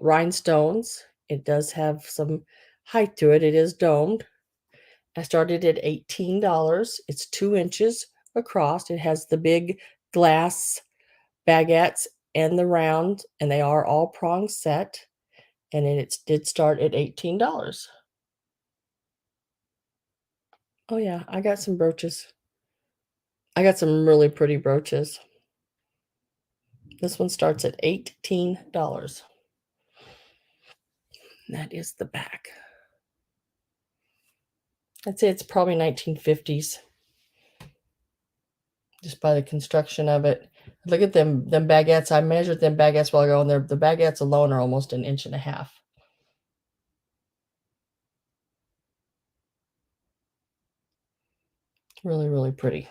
rhinestones. It does have some height to it. It is domed. I started at $18. It's 2 inches across. It has the big glass baguettes and the round, and they are all prong set, and it did start at $18. Oh, yeah, I got some brooches. I got some really pretty brooches. This one starts at $18. That is the back. I'd say it's probably 1950s, just by the construction of it. Look at them baguettes. I measured them baguettes while ago, and the baguettes alone are almost an inch and a half. Really, really pretty.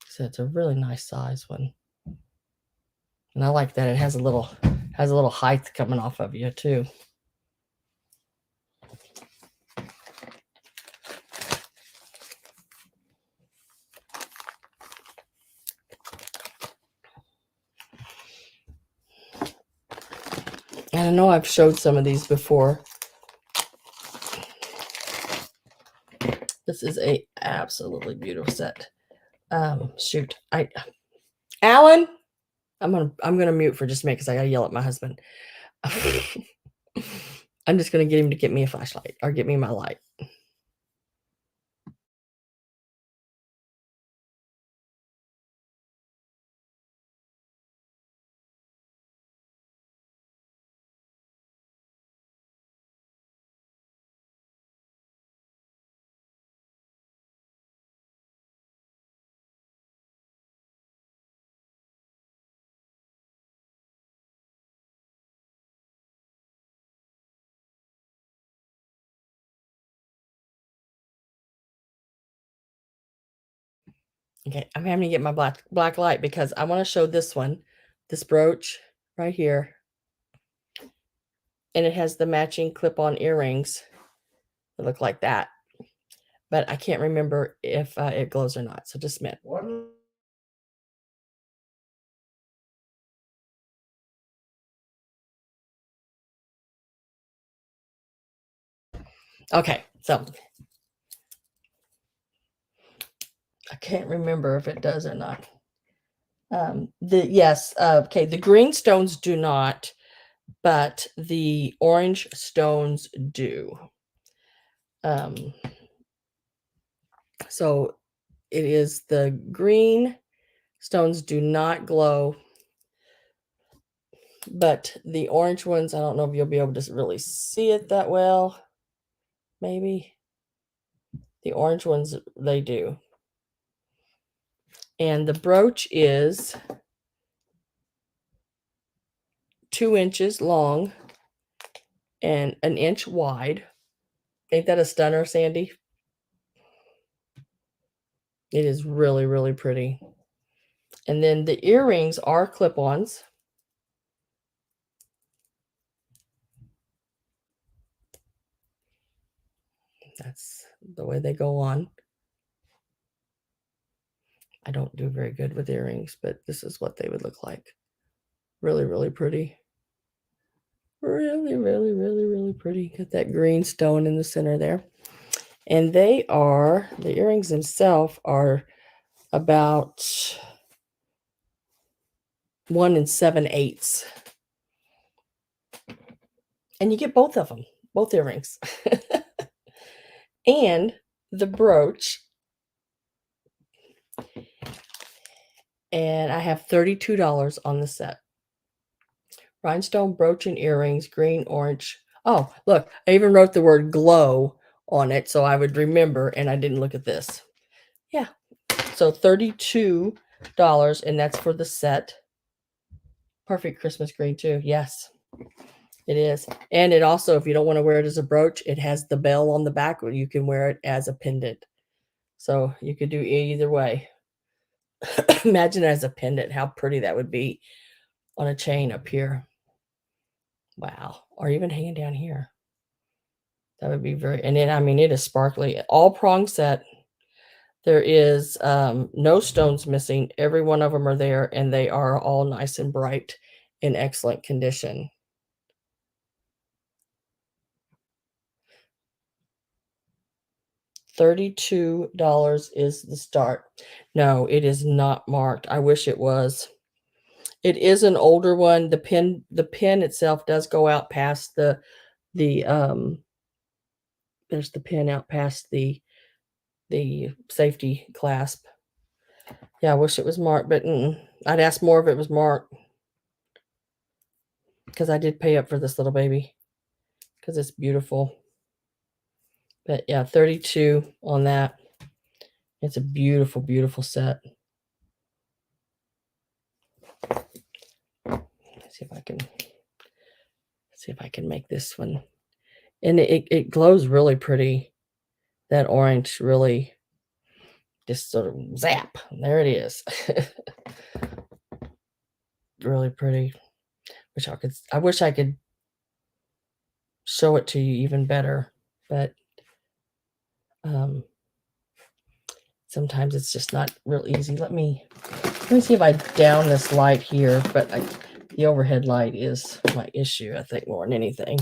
So it's a really nice size one. And I like that it has a little height coming off of you too. And I know I've showed some of these before. This is a absolutely beautiful set. Shoot, Alan, I'm gonna mute for just a minute because I gotta yell at my husband. I'm just gonna get him to get me a flashlight or get me my light. Okay, I'm having to get my black light because I want to show this one, this brooch right here, and it has the matching clip-on earrings that look like that. But I can't remember if it glows or not. So just a minute. Okay, so I can't remember if it does or not. Okay, the green stones do not, but the orange stones do. So it is the green stones do not glow, but the orange ones, I don't know if you'll be able to really see it that well. Maybe the orange ones, they do. And the brooch is 2 inches long and an inch wide. Ain't that a stunner, Sandy? It is really, really pretty. And then the earrings are clip-ons. That's the way they go on. I don't do very good with earrings, but this is what they would look like. Really, really pretty. Really, really, really, really pretty. Got that green stone in the center there. And the earrings themselves are about 1 7/8. And you get both of them, both earrings. And the brooch. And I have $32 on the set. Rhinestone brooch and earrings, green, orange. Oh, look, I even wrote the word glow on it so I would remember, and I didn't look at this. Yeah. So $32, and that's for the set. Perfect Christmas green too. Yes, it is. And it also, if you don't want to wear it as a brooch, it has the bell on the back where you can wear it as a pendant. So you could do either way. Imagine it as a pendant, how pretty that would be on a chain up here. Wow. Or even hanging down here. That would be very, and then, I mean, it is sparkly. All prong set. There is no stones missing. Every one of them are there, and they are all nice and bright in excellent condition. $32 is the start. No, it is not marked. I wish it was. It is an older one. The pin itself does go out past the there's the pin out past the safety clasp. Yeah, I wish it was marked, but I'd ask more if it was marked because I did pay up for this little baby because it's beautiful. But yeah, 32 on that. It's a beautiful, beautiful set. Let's see if I can make this one. And it glows really pretty. That orange really just sort of zap. There it is. Really pretty. I wish I could show it to you even better, but sometimes it's just not real easy. Let me see if I down this light here, but the overhead light is my issue, I think, more than anything.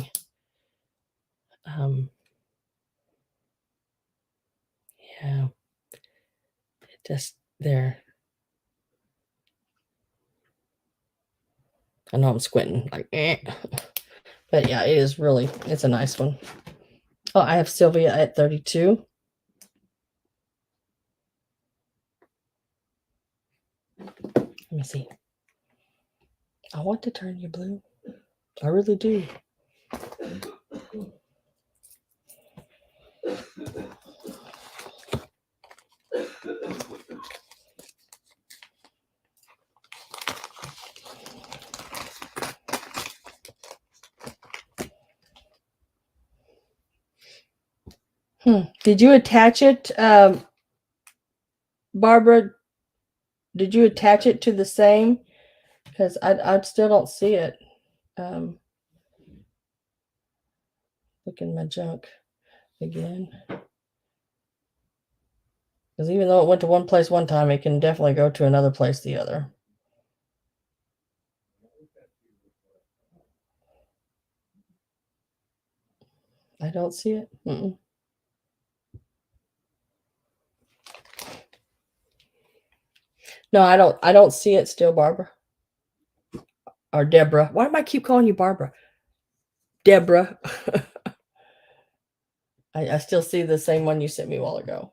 Yeah, just there. I know I'm squinting, like, but yeah, it's a nice one. Oh, I have Sylvia at 32. Let me see. I want to turn you blue. I really do. Did you attach it, Barbara? Did you attach it to the same? Because I still don't see it. Look in my junk again. Because even though it went to one place one time, it can definitely go to another place the other. I don't see it. No, I don't see it still, Barbara. Or Deborah. Why do I keep calling you Barbara? Deborah. I still see the same one you sent me a while ago.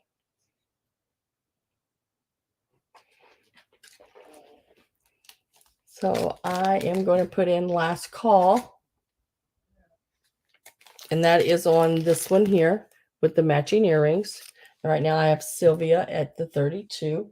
So I am going to put in last call. And that is on this one here with the matching earrings. And right now I have Sylvia at the 32.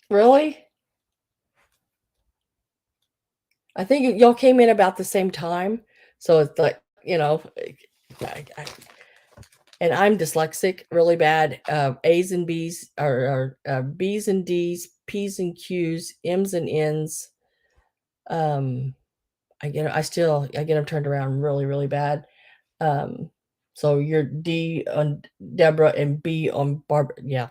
Really? I think y'all came in about the same time. So it's like, and I'm dyslexic really bad. A's and B's are B's and D's, P's and Q's, M's and N's. I get them turned around really, really bad. So you're D on Deborah and B on Barbara. Yeah.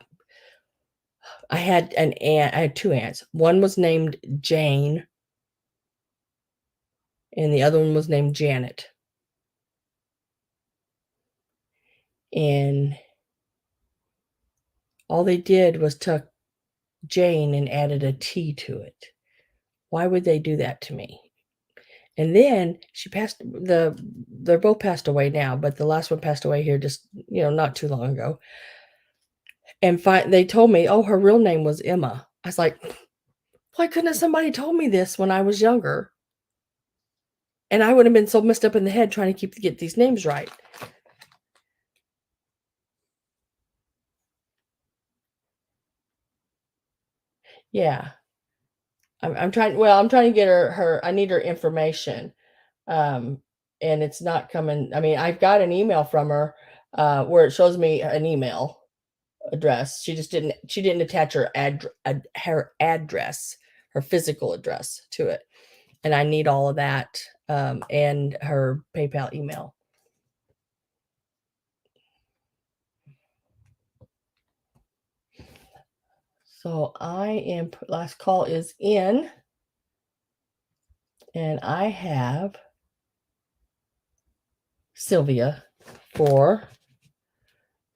I had two aunts. One was named Jane and the other one was named Janet. And all they did was took Jane and added a T to it. Why would they do that to me? And then they're both passed away now, but the last one passed away here just, not too long ago. And they told me, oh, her real name was Emma. I was like, why couldn't somebody told me this when I was younger? And I would have been so messed up in the head trying to get these names right. Yeah. I'm trying to get her I need her information. And it's not coming. I mean, I've got an email from her where it shows me an email address. She didn't attach her address, her physical address to it. And I need all of that and her PayPal email. So I am, last call is in, and I have Sylvia for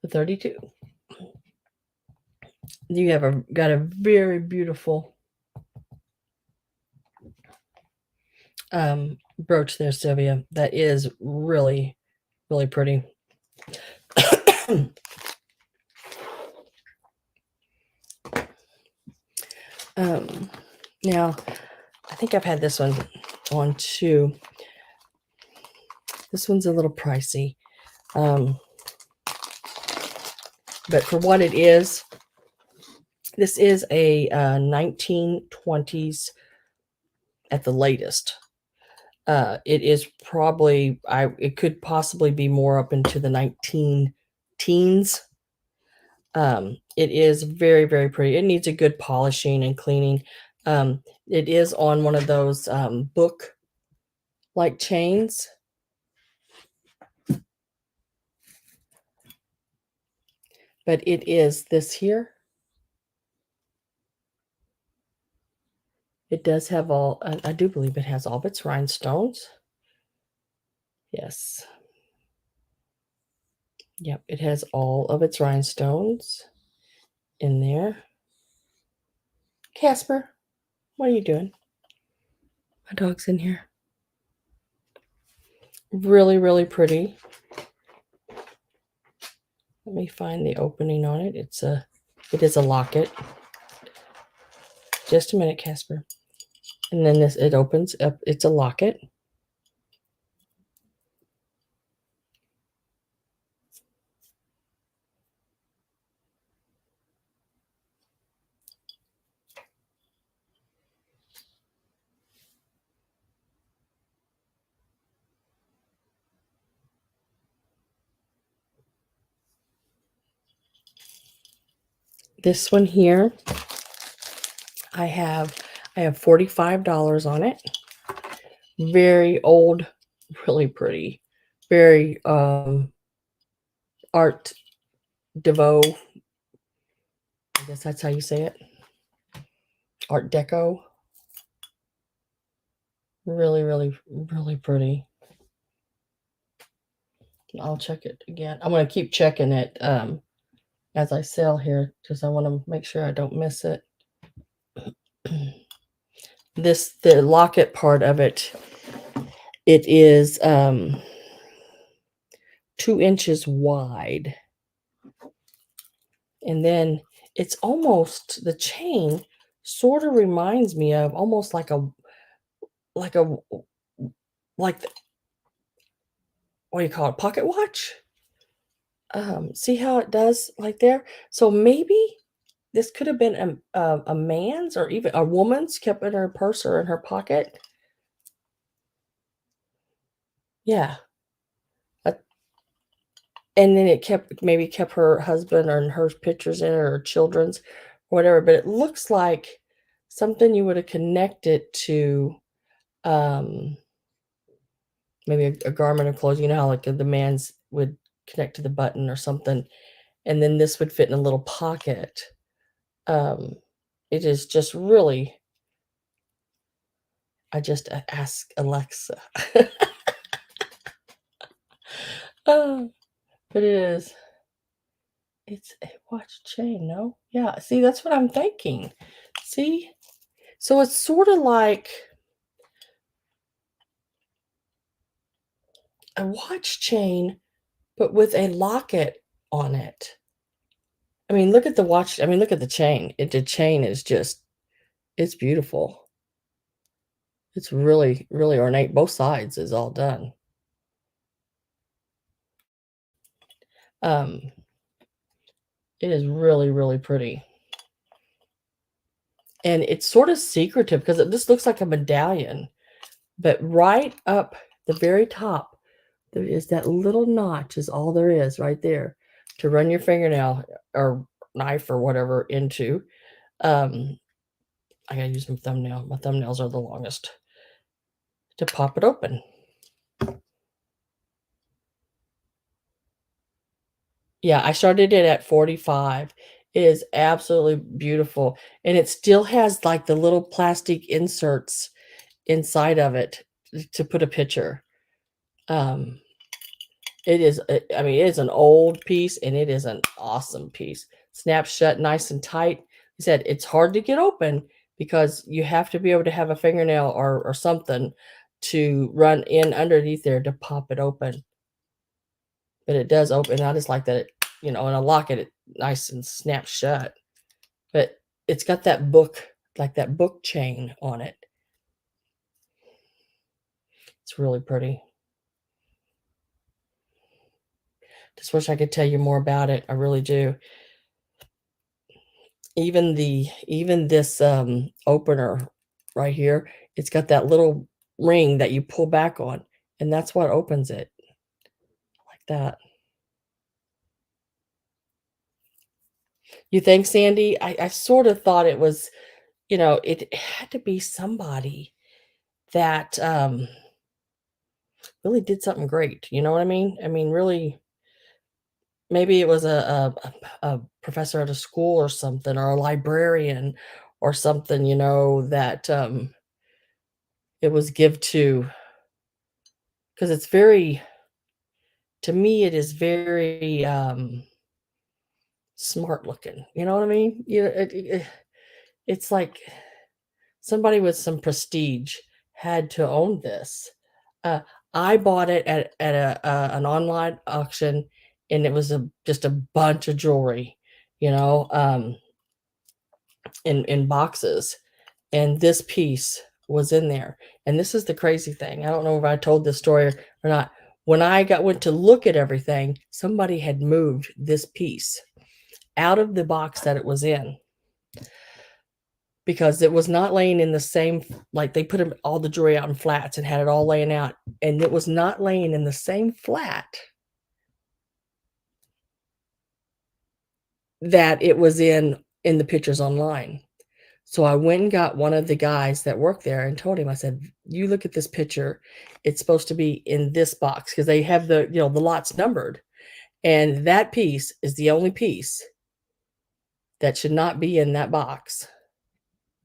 the 32. You have got a very beautiful brooch there, Sylvia. That is really, really pretty. Now, I think I've had this one on too. This one's a little pricey. But for what it is, this is a 1920s at the latest. It is probably, it could possibly be more up into the 19 teens. It is very, very pretty. It needs a good polishing and cleaning. It is on one of those book like chains. But it is this here. It does have all, I do believe it has all of its rhinestones. Yes. Yep, it has all of its rhinestones in there. Casper, what are you doing? My dog's in here. Really, really pretty. Let me find the opening on it. It is a locket. Just a minute, Casper. And then it opens up. It's a locket. This one here, I have $45 on it. Very old, really pretty. Very Art Devo. I guess that's how you say it. Art Deco. Really, really, really pretty. I'll check it again. I'm going to keep checking it as I sell here because I want to make sure I don't miss it. The locket part of it, it is 2 inches wide. And then it's almost, the chain sort of reminds me of almost like what do you call it, pocket watch? See how it does like there? So maybe this could have been a man's or even a woman's, kept in her purse or in her pocket. Yeah. And then it maybe kept her husband or her pictures in it, or children's, whatever. But it looks like something you would have connected to maybe a garment of clothes. You know how like the man's would connect to the button or something. And then this would fit in a little pocket. It is just really, I just ask Alexa. Oh, but it is. It's a watch chain, no? Yeah, see, that's what I'm thinking. See? So it's sort of like a watch chain, but with a locket on it. I mean, look at the watch. I mean, look at the chain. The chain is just, it's beautiful. It's really, really ornate. Both sides is all done. It is really, really pretty. And it's sort of secretive because this looks like a medallion. But right up the very top, there is that little notch is all there is right there to run your fingernail or knife or whatever into. I gotta use my thumbnail. My thumbnails are the longest to pop it open. Yeah, I started it at 45. It is absolutely beautiful, and it still has, like, the little plastic inserts inside of it to put a picture. Um, it is, I mean, it is an old piece, and it is an awesome piece. Snaps shut nice and tight. He said it's hard to get open because you have to be able to have a fingernail or something to run in underneath there to pop it open, but it does open. I just like that it, and I lock it nice and snaps shut. But it's got that book, like that book chain on it. It's really pretty. Just wish I could tell you more about it. I really do. Even this opener right here, it's got that little ring that you pull back on, and that's what opens it like that. You think, Sandy? I sort of thought it was, it had to be somebody that really did something great. You know what I mean? I mean, really, maybe it was a professor at a school or something, or a librarian or something, that, it was give to, because it's very, to me, it is very, smart looking, you know what I mean? It's like somebody with some prestige had to own this. Uh, I bought it at an online auction, and it was just a bunch of jewelry, you know, um in boxes, and this piece was in there. And this is the crazy thing. I don't know if I told this story or not. When I went to look at everything, somebody had moved this piece out of the box that it was in, because it was not laying in the same, like they put all the jewelry out in flats and had it all laying out, and it was not laying in the same flat that it was in the pictures online. So I went and got one of the guys that worked there and told him, I said, "You look at this picture. It's supposed to be in this box," because they have the lots numbered. And that piece is the only piece that should not be in that box,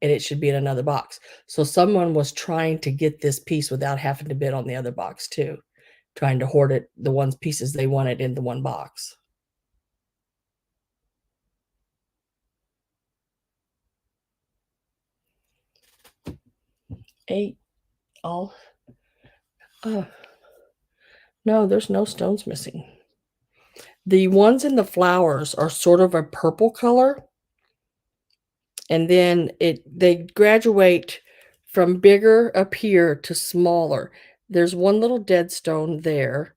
and it should be in another box. So someone was trying to get this piece without having to bid on the other box too, trying to hoard it, the ones pieces they wanted in the one box. 8 all. Oh, no, there's no stones missing. The ones in the flowers are sort of a purple color, and then they graduate from bigger up here to smaller. There's one little dead stone there,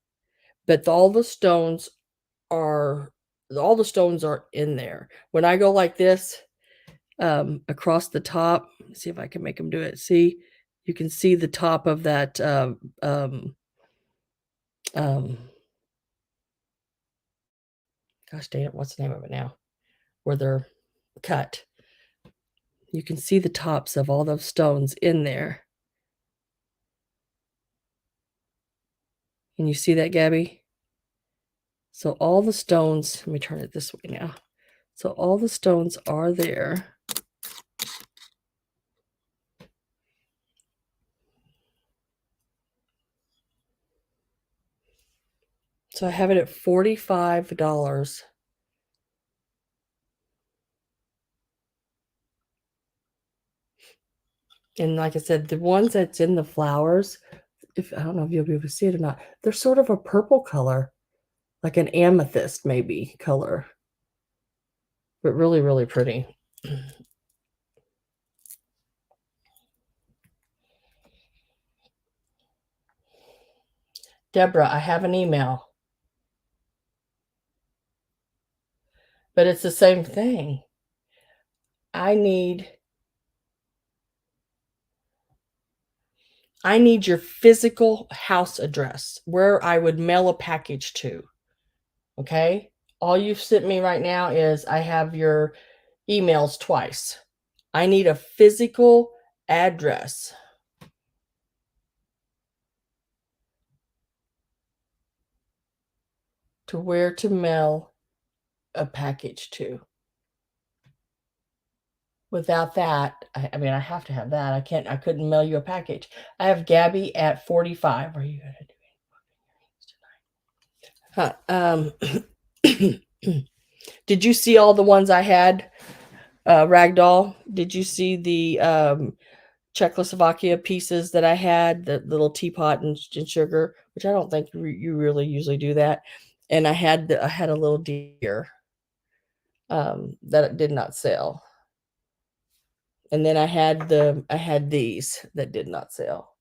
but are all the stones are in there. When I go like this, across the top, let's see if I can make them do it. See, you can see the top of that, um, gosh dang it, what's the name of it now? Where they're cut. You can see the tops of all those stones in there. Can you see that, Gabby? So all the stones, let me turn it this way now. So all the stones are there. So I have it at $45. And like I said, the ones that's in the flowers, if I don't know if you'll be able to see it or not, they're sort of a purple color, like an amethyst maybe color, but really, really pretty. Deborah, I have an email, but it's the same thing. I need your physical house address where I would mail a package to. Okay? All you've sent me right now is I have your emails twice. I need a physical address. To where to mail a package to. without that, I mean, I have to have that. I couldn't mail you a package. I have Gabby at 45. Are you gonna do any did you see all the ones I had? Ragdoll. Did you see the Czechoslovakia pieces that I had? The little teapot and sugar, which I don't think you really usually do that. And I had a little deer that did not sell. And then I had these that did not sell.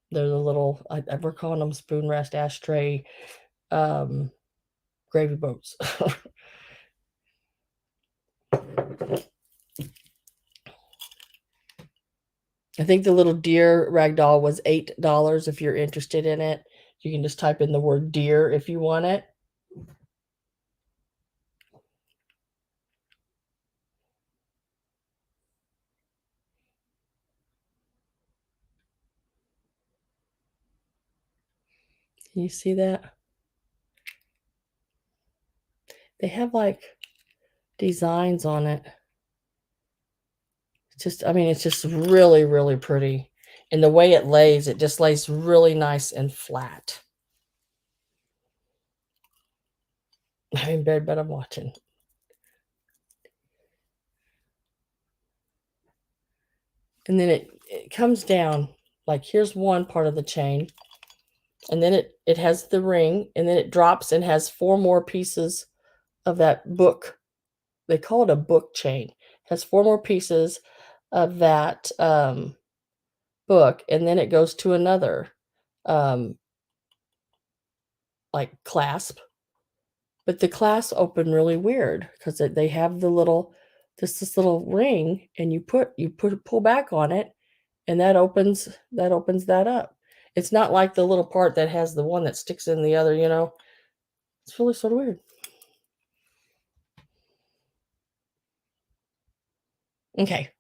They're the little we're calling them spoon rest ashtray um, gravy boats. I think the little deer ragdoll was $8 if you're interested in it. You can just type in the word deer if you want it. Can you see that? They have like designs on it. It's just, I mean, it's just really, really pretty. And the way it lays, it just lays really nice and flat. I'm in bed, but I'm watching. And then it comes down, like here's one part of the chain. And then it has the ring, and then it drops and has 4 more pieces of that book. They call it a book chain. It has 4 more pieces of that book, and then it goes to another um, like clasp. But the clasp open really weird because they have the little this little ring, and you pull back on it, and that opens that up. It's not like the little part that has the one that sticks in the other, you know. It's really sort of weird. Okay.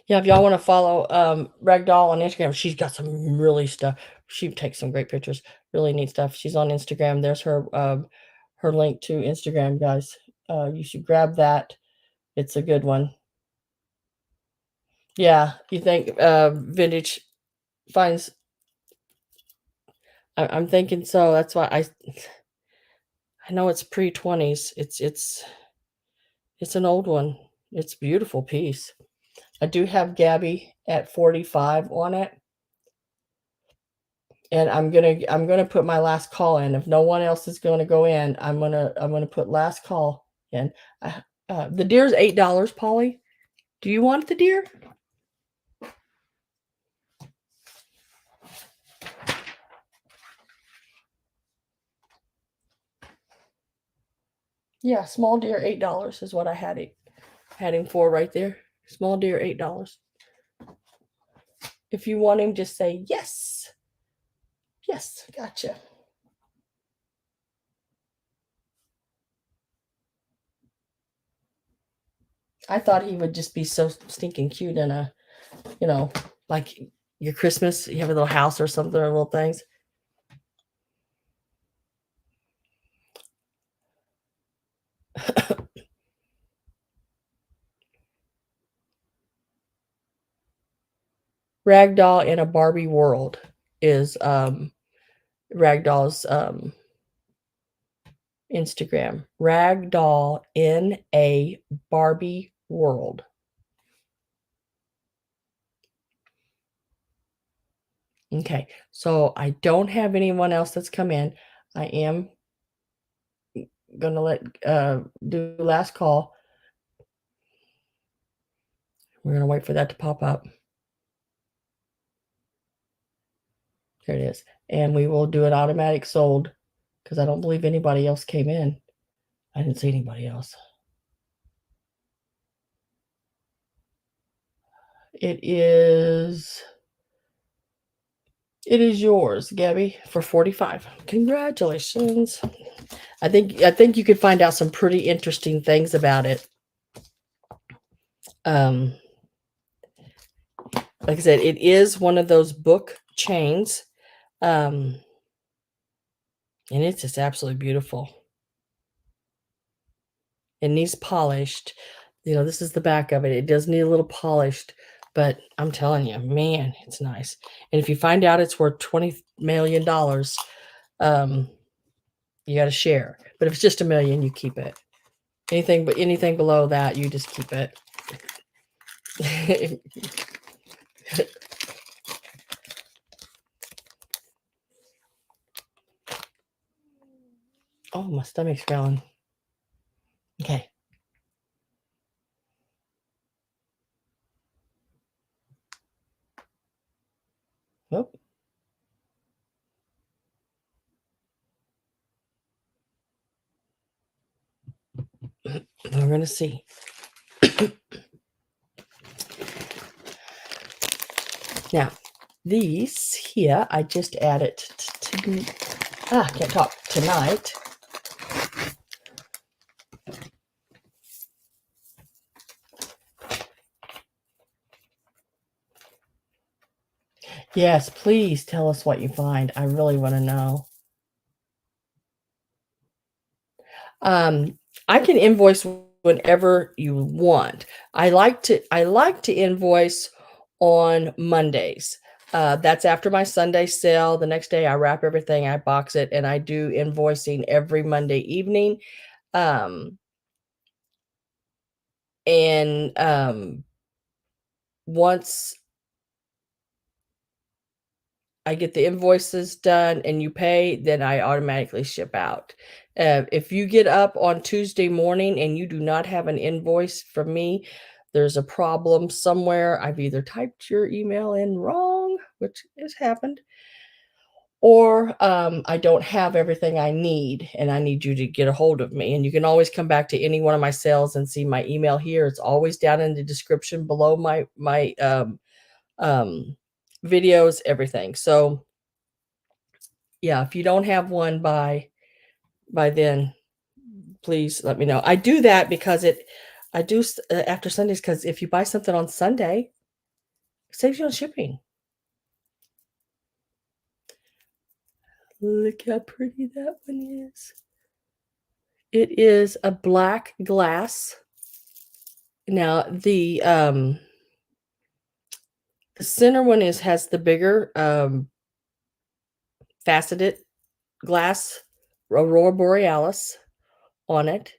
Yeah, if y'all want to follow Ragdoll on Instagram, she's got some really stuff. She takes some great pictures, really neat stuff. She's on Instagram. There's her link to Instagram, guys. You should grab that. It's a good one. Yeah, you think vintage finds? I'm thinking so. That's why I know it's pre-20s. It's an old one. It's a beautiful piece. I do have Gabby at 45 on it. And I'm gonna put my last call in. If no one else is gonna go in, I'm gonna put last call in. The deer's $8, Polly. Do you want the deer? Yeah, small deer $8 is what I had him for right there. Small deer $8. If you want him, just say yes. Yes, gotcha. I thought he would just be so stinking cute in a, you know, like your Christmas, you have a little house or something or little things. Ragdoll in a Barbie world is Ragdoll's Instagram. Ragdoll in a Barbie world. Okay, so I don't have anyone else that's come in. I am gonna let do last call. We're gonna wait for that to pop up. There it is. And we will do an automatic sold because I don't believe anybody else came in. I didn't see anybody else. It is yours, Gabby, for 45. Congratulations. I think you could find out some pretty interesting things about it. Um, like I said, it is one of those book chains. And it's just absolutely beautiful. It needs polished. This is the back of it. It does need a little polished, but I'm telling you, man, it's nice. And if you find out it's worth $20 million, um, you got to share. But if it's just $1 million, you keep it. Anything below that, you just keep it. Oh, my stomach's growling. Okay. Oh, we're gonna see. Now, these here, I just added to can't talk tonight. Yes, please tell us what you find. I really want to know. I can invoice whenever you want. I like to invoice on Mondays. That's after my Sunday sale. The next day I wrap everything, I box it, and I do invoicing every Monday evening. Um, and once I get the invoices done and you pay, then I automatically ship out. If you get up on Tuesday morning and you do not have an invoice from me, there's a problem somewhere. I've either typed your email in wrong, which has happened, or I don't have everything I need and I need you to get a hold of me. And you can always come back to any one of my sales and see my email here. It's always down in the description below my videos, everything. So yeah, if you don't have one by then, please let me know. I do that because I do after Sundays, because if you buy something on Sunday, it saves you on shipping. Look how pretty that one is. It is a black glass. Now the center one has the bigger faceted glass aurora borealis on it.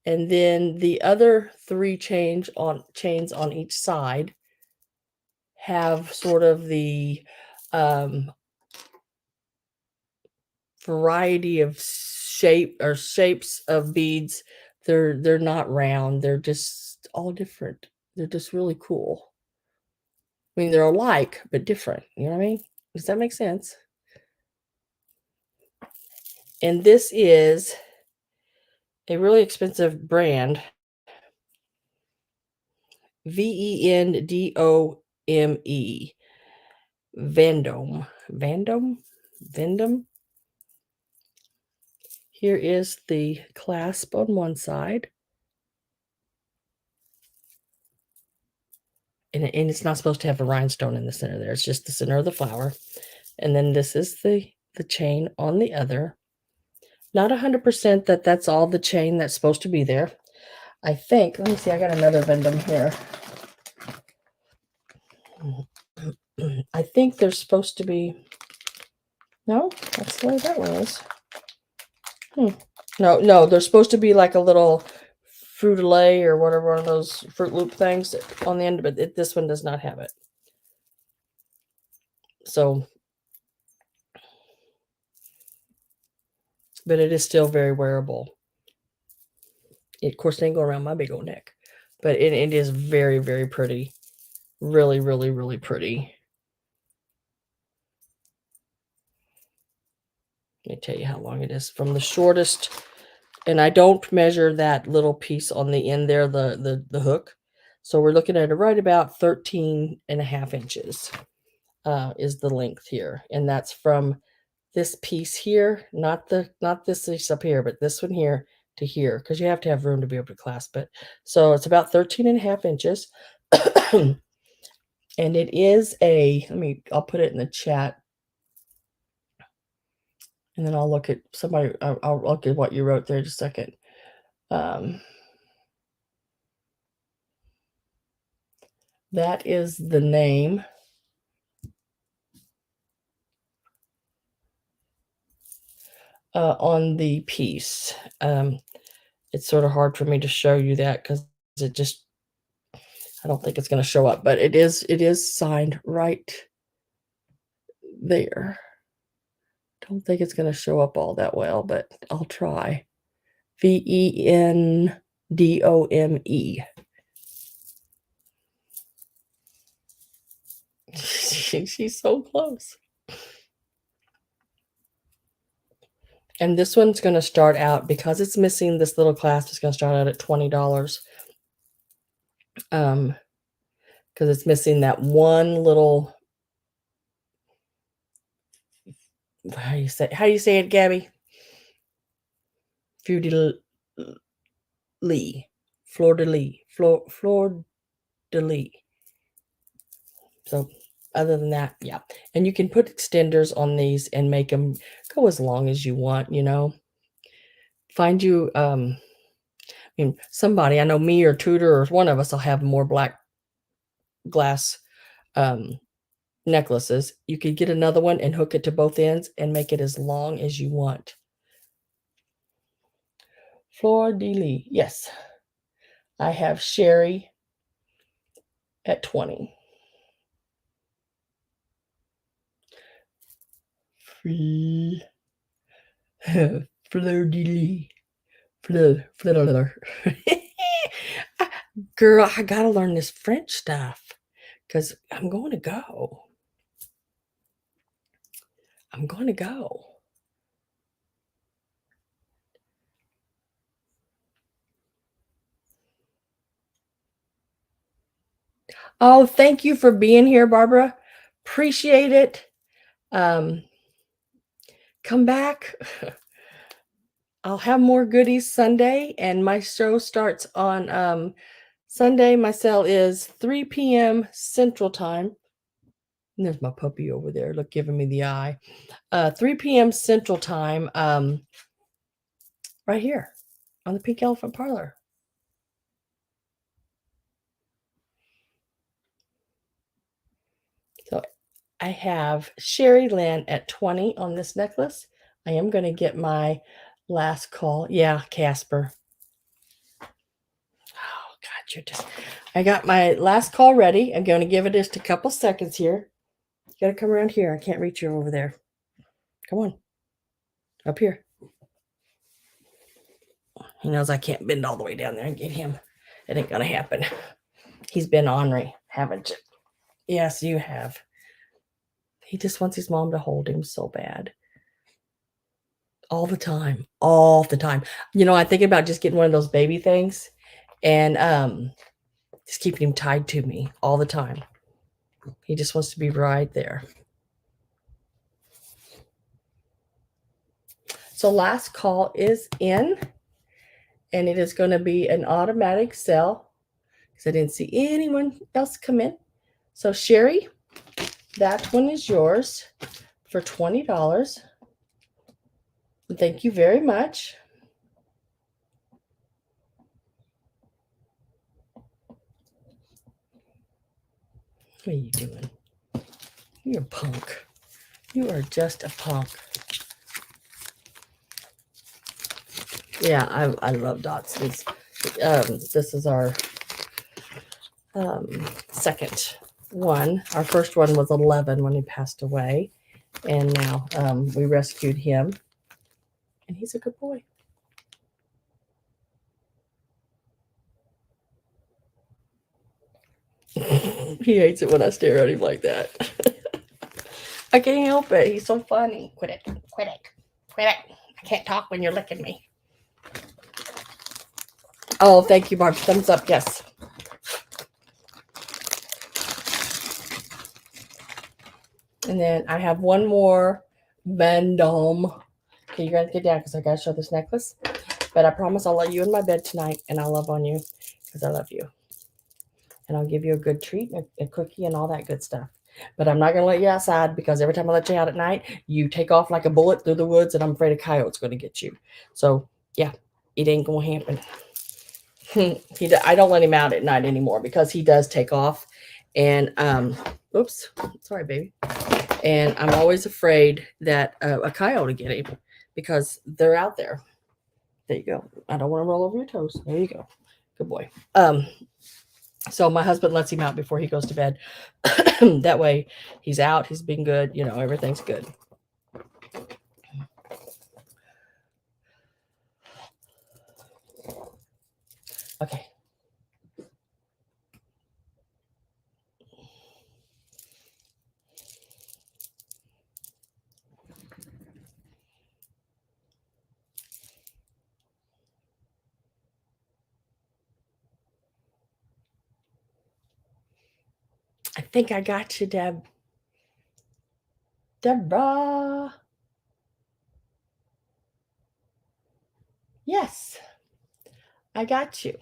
And then the other three chains on each side have sort of the variety of shapes of beads. They're not round. They're just all different. They're just really cool. I mean, they're alike but different. You know what I mean? Does that make sense? And this is a really expensive brand. Vendome. Vendome. Here is the clasp on one side. And it's not supposed to have a rhinestone in the center there. It's just the center of the flower. And then this is the chain on the other. Not 100% that that's all the chain that's supposed to be there. I think, let me see, I got another Vendome here. I think there's supposed to be, no, that's the way that one is. No, there's supposed to be like a little fruit-a-lay or whatever, one of those Fruit Loop things on the end, but this one does not have it. So, but it is still very wearable. Of course, it ain't going around my big old neck, but it is very, very pretty. Really, really, really pretty. Let me tell you how long it is from the shortest, and I don't measure that little piece on the end there, the hook. So we're looking at right about 13.5 inches is the length here, and that's from this piece here, not this piece up here, but this one here, to here because you have to have room to be able to clasp it. So it's about 13.5 inches. And it is I'll put it in the chat and then I'll look at I'll look at what you wrote there in just a second. That is the name. On the piece. It's sort of hard for me to show you that because I don't think it's going to show up, but it is signed right there. Don't think it's going to show up all that well, but I'll try. Vendome. She's so close. And this one's going to start out, because it's missing this little clasp, it's going to start out at $20. Because it's missing that one little, how do you say it, Gabby? Fleur de lis. So other than that, yeah. And you can put extenders on these and make them go as long as you want, you know. Find you, somebody, I know me or Tudor or one of us will have more black glass necklaces. You could get another one and hook it to both ends and make it as long as you want. Fleur de lis. Yes. I have Sherry at 20. Fleur de lis. Fleur. Girl, I gotta learn this French stuff because I'm going to go. Oh, thank you for being here, Barbara. Appreciate it. Come back. I'll have more goodies Sunday, and my show starts on Sunday. My cell is 3 p.m. Central Time. And there's my puppy over there, look, giving me the eye. 3 p.m. Central Time, right here on the Pink Elephant Parlor. So I have Sherry Lynn at 20 on this necklace. I am going to get my last call. Yeah, Casper. Oh, God, I got my last call ready. I'm going to give it just a couple seconds here. You got to come around here. I can't reach you over there. Come on. Up here. He knows I can't bend all the way down there and get him. It ain't going to happen. He's been ornery, haven't you? Yes, you have. He just wants his mom to hold him so bad. All the time. I think about just getting one of those baby things and just keeping him tied to me all the time. He just wants to be right there. So last call is in, and it is going to be an automatic sell because I didn't see anyone else come in. So Sherry, that one is yours for $20. Thank you very much. What are you doing? You're a punk. You are just a punk. Yeah, I love Dotsons. This is our second one. Our first one was 11 when he passed away, and now we rescued him, and he's a good boy. He hates it when I stare at him like that. I can't help it. He's so funny. Quit it. I can't talk when you're licking me. Oh, thank you, Barb. Thumbs up. Yes. And then I have one more Vendome. Okay, you guys get down because I got to show this necklace. But I promise I'll let you in my bed tonight, and I'll love on you because I love you. And I'll give you a good treat, a cookie, and all that good stuff. But I'm not going to let you outside because every time I let you out at night, you take off like a bullet through the woods, and I'm afraid a coyote's going to get you. So, yeah, it ain't going to happen. I don't let him out at night anymore because he does take off. And, oops, sorry, baby. And I'm always afraid that a coyote get him because they're out there. There you go. I don't want to roll over your toes. There you go. Good boy. So my husband lets him out before he goes to bed. That way he's out, he's being good, everything's good. Okay. I think I got you, Deborah. Yes, I got you.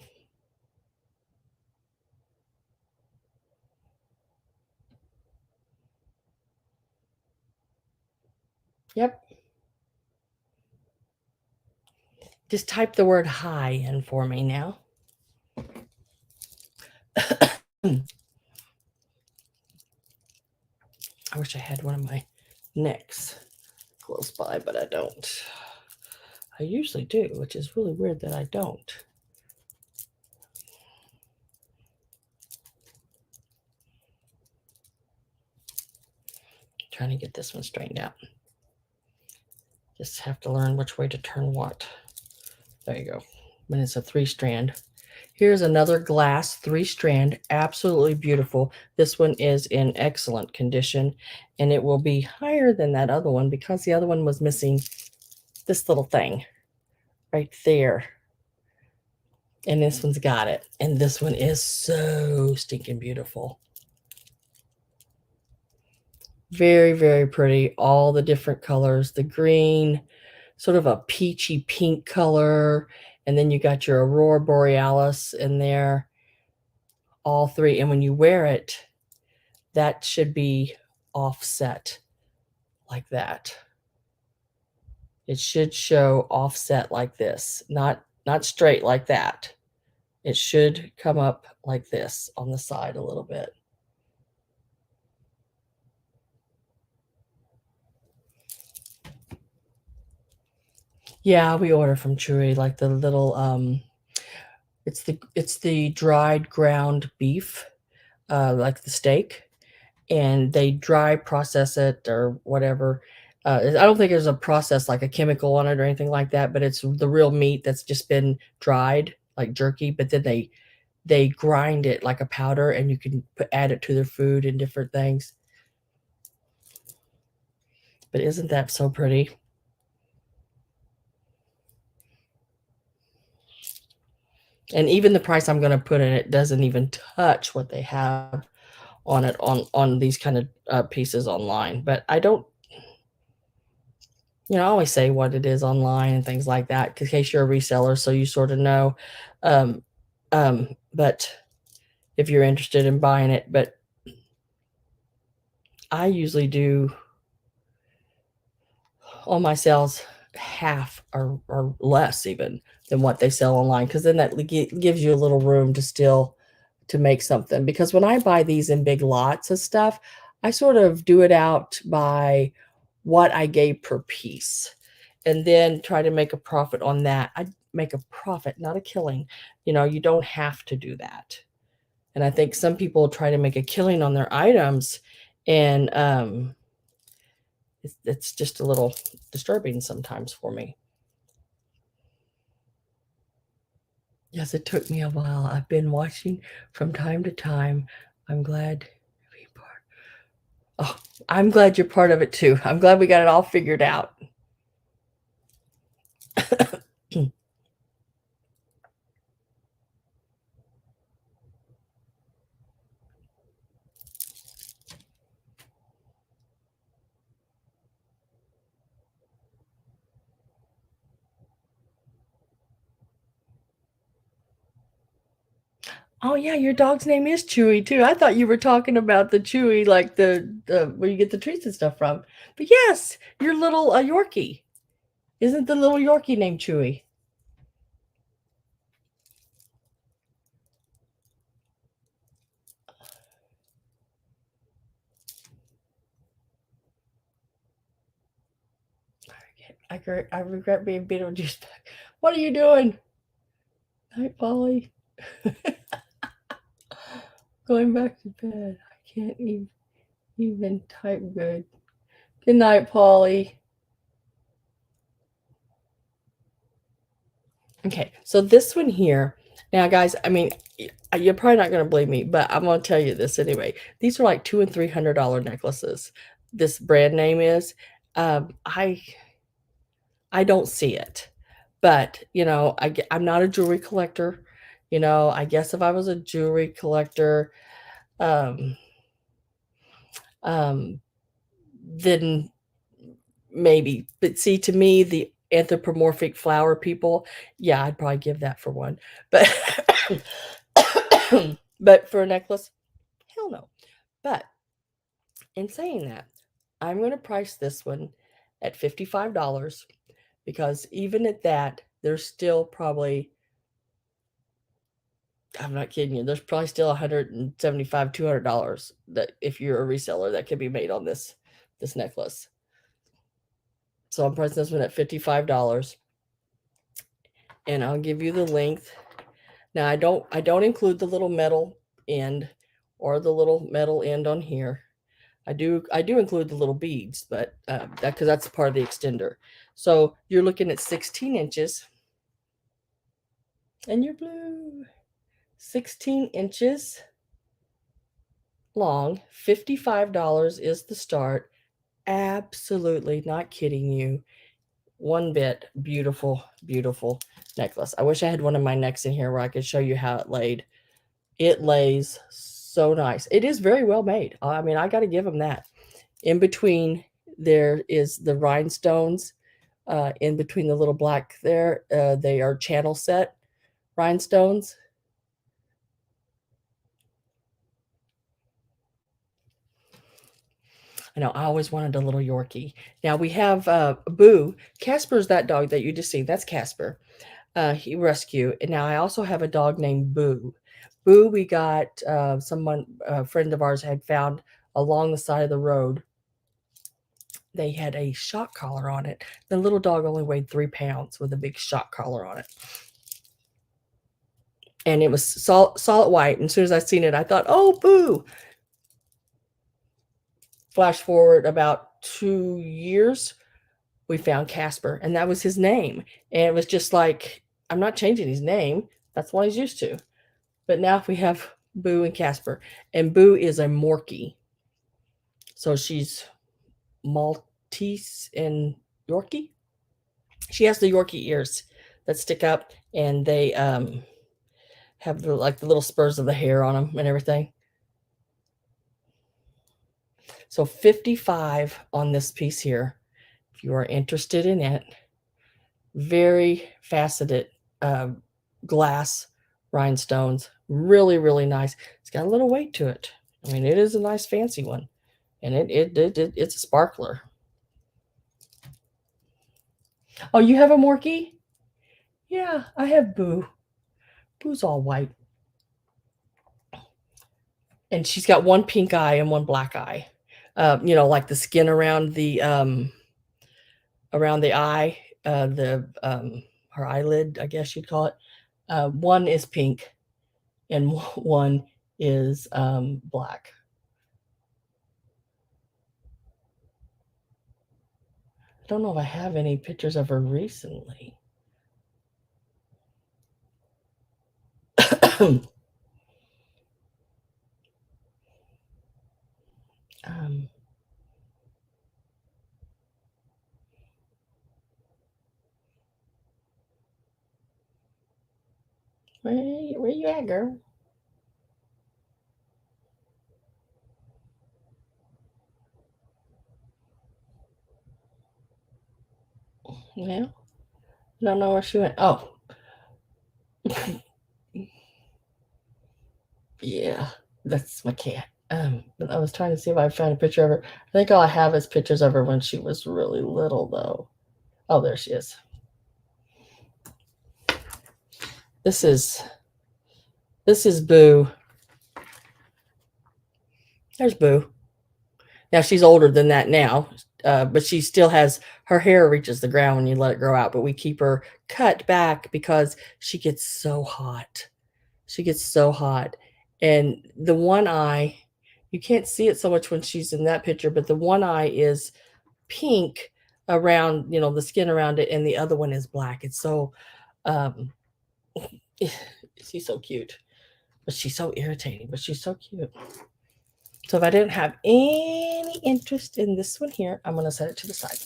Yep. Just type the word hi in for me now. I wish I had one of my necks close by, but I don't. I usually do, which is really weird that I don't. Trying to get this one straightened out. Just have to learn which way to turn what. There you go. When it's a 3-strand. Here's another glass 3-strand, absolutely beautiful. This one is in excellent condition, and it will be higher than that other one because the other one was missing this little thing right there. And this one's got it. And this one is so stinking beautiful. Very, very pretty. All the different colors, the green, sort of a peachy pink color. And then you got your Aurora Borealis in there, all three. And when you wear it, that should be offset like that. It should show offset like this, not straight like that. It should come up like this on the side a little bit. Yeah, we order from Chewy, like the little it's the dried ground beef, like the steak, and they dry process it or whatever. I don't think there's a process like a chemical on it or anything like that, but it's the real meat that's just been dried like jerky, but then they grind it like a powder and you can add it to their food and different things. But isn't that so pretty? And even the price I'm going to put in it doesn't even touch what they have on it on these kind of pieces online. But I don't, I always say what it is online and things like that in case you're a reseller, so you sort of know. Um, but if you're interested in buying it, but I usually do all my sales half or less even than what they sell online, because then that gives you a little room to still to make something. Because when I buy these in big lots of stuff, I sort of do it out by what I gave per piece and then try to make a profit on that. I make a profit, not a killing. You don't have to do that. And I think some people try to make a killing on their items, and it's just a little disturbing sometimes for me. Yes, it took me a while. I've been watching from time to time. I'm glad to be part. Oh, I'm glad you're part of it too. I'm glad we got it all figured out. Oh, yeah, your dog's name is Chewy too. I thought you were talking about the Chewy, like the where you get the treats and stuff from. But yes, your little, Yorkie. Isn't the little Yorkie named Chewy? I regret being Beetlejuice back. What are you doing? Night, Polly. Going back to bed. I can't even type good. Good night, Polly. Okay, so this one here, now guys, I mean, you're probably not going to believe me, but I'm going to tell you this anyway. These are like $200 and $300 necklaces. This brand name is. Um, I I don't see it, but I'm not a jewelry collector. I guess if I was a jewelry collector, um, um, then maybe. But see, to me, the anthropomorphic flower people, yeah, I'd probably give that for one. But but for a necklace, hell no. But in saying that, I'm going to price this one at $55 because even at that, there's still probably, I'm not kidding you, there's probably still 175, $200 that if you're a reseller that could be made on this necklace. So I'm pricing this one at $55 and I'll give you the length. Now I don't include the little metal end or the little metal end on here. I do include the little beads, but that because that's part of the extender. So you're looking at 16 inches, and you're blue. 16 inches long. $55 is the start. Absolutely not kidding you. One bit beautiful, beautiful necklace. I wish I had one of my necks in here where I could show you how it laid. It lays so nice. It is very well made. I mean, I got to give them that. In between, there is the rhinestones. In between the little black there, they are channel set rhinestones. I know I always wanted a little Yorkie. Now we have Boo. Casper's that dog that you just see. That's Casper. He rescue. And now I also have a dog named Boo. Boo, we got someone, a friend of ours had found along the side of the road. They had a shock collar on it. The little dog only weighed 3 pounds with a big shock collar on it. And it was solid white. And as soon as I seen it, I thought, oh, Boo. Flash forward about 2 years, we found Casper, and that was his name. And it was just like, I'm not changing his name. That's what he's used to. But now we have Boo and Casper. And Boo is a Morkie. So she's Maltese and Yorkie. She has the Yorkie ears that stick up, and they have the little spurs of the hair on them and everything. So 55 on this piece here. If you are interested in it, very faceted uh, glass rhinestones. Really, really nice. It's got a little weight to it. I mean, it is a nice fancy one, and it's a sparkler. Oh, you have a Morkie? Yeah, I have Boo. Boo's all white, and she's got one pink eye and one black eye. Like the skin around the eye, the her eyelid, I guess you'd call it. One is pink, and one is black. I don't know if I have any pictures of her recently. um, where you at, girl? Yeah, I don't know where she went. Oh, Yeah, that's my cat. But I was trying to see if I found a picture of her. I think all I have is pictures of her when she was really little, though. Oh, there she is. This is this is Boo. There's Boo. Now she's older than that now, but she still has her hair reaches the ground when you let it grow out. But we keep her cut back because she gets so hot. She gets so hot, and the one eye, you can't see it so much when she's in that picture, but the one eye is pink around, the skin around it, and the other one is black. It's so, um, she's so cute, but she's so irritating, but she's so cute. So if I didn't have any interest in this one here, I'm going to set it to the side.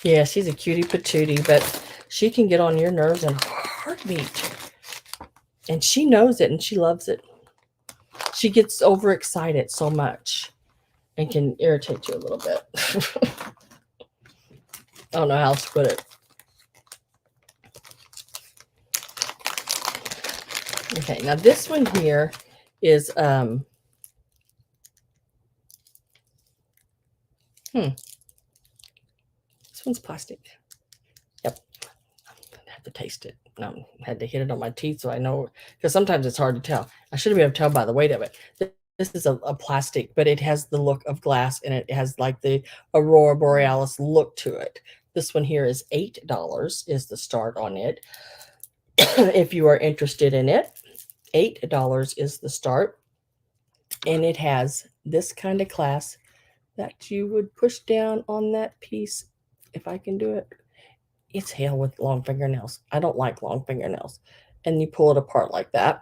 Yeah, she's a cutie patootie, but she can get on your nerves in a heartbeat. And she knows it and she loves it. She gets overexcited so much and can irritate you a little bit. I don't know how else to put it. Okay, now this one here is this one's plastic. Yep. I have to taste it. I had to hit it on my teeth so I know, because sometimes it's hard to tell. I should be able to tell by the weight of it. This is a plastic, but it has the look of glass and it has like the Aurora Borealis look to it. This one here is $8 is the start on it. If you are interested in it, $8 is the start. And it has this kind of class that you would push down on that piece. If I can do it, it's hell with long fingernails. I don't like long fingernails. And you pull it apart like that.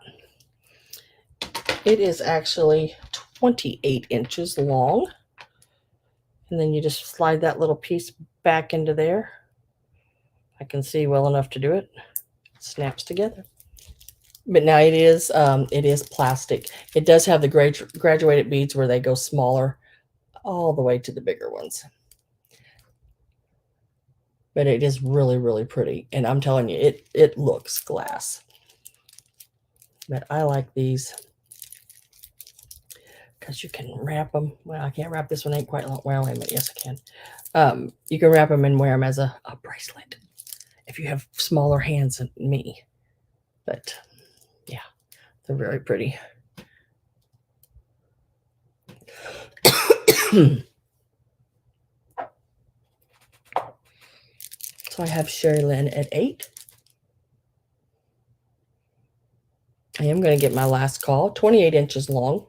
It is actually 28 inches long. And then you just slide that little piece back into there. I can see well enough to do it. It snaps together. But now it is plastic. It does have the graduated beads where they go smaller all the way to the bigger ones. But it is really, really pretty. And I'm telling you, it looks glass. But I like these because you can wrap them. Well, I can't wrap this one. Ain't quite long. Well, wait a minute. Yes, I can. You can wrap them and wear them as a bracelet if you have smaller hands than me. But yeah, they're very pretty. So I have Sherry Lynn at 8. I am going to get my last call, 28 inches long.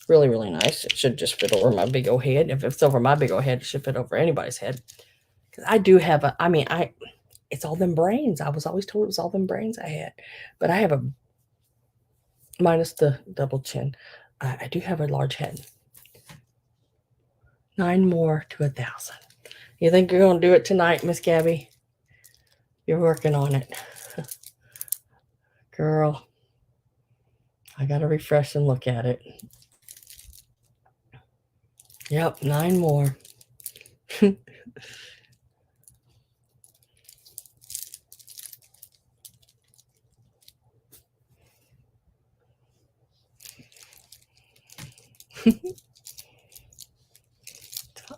Really, really nice. It should just fit over my big old head. If it's over my big old head, it should fit over anybody's head. Because I do have it's all them brains. I was always told it was all them brains I had. But I have minus the double chin, I do have a large head. 9 more to 1,000. You think you're going to do it tonight, Miss Gabby? You're working on it. Girl, I got to refresh and look at it. Yep, 9 more.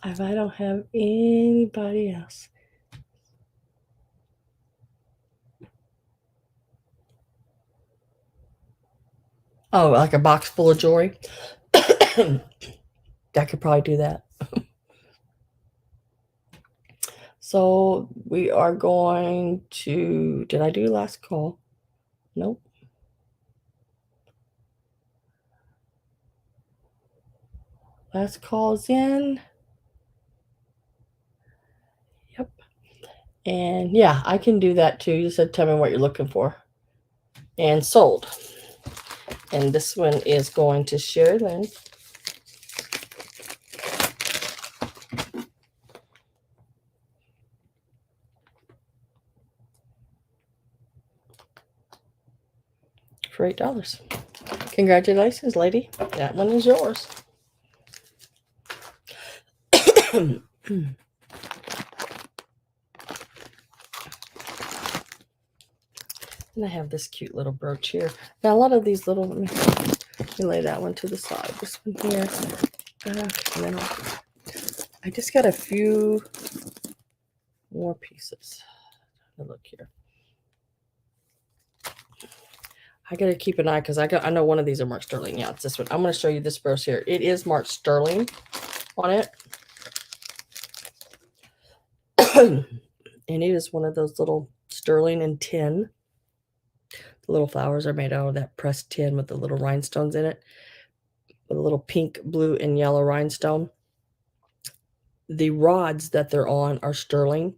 If I don't have anybody else. Oh, like a box full of jewelry? I could probably do that. So we are going to, did I do last call? Nope. Last call's in. Yep. And yeah, I can do that too. You said tell me what you're looking for. And sold. And this one is going to Sherry Lynn. For $8. Congratulations, lady. That one is yours. And I have this cute little brooch here. Now, a lot of these little, let me lay that one to the side. This one here. And then I just got a few more pieces. Look here. I gotta keep an eye because I know one of these are marked sterling. Yeah, it's this one. I'm gonna show you this brooch here. It is marked sterling on it. And it is one of those little sterling and tin. The little flowers are made out of that pressed tin with the little rhinestones in it, with a little pink, blue, and yellow rhinestone. The rods that they're on are sterling,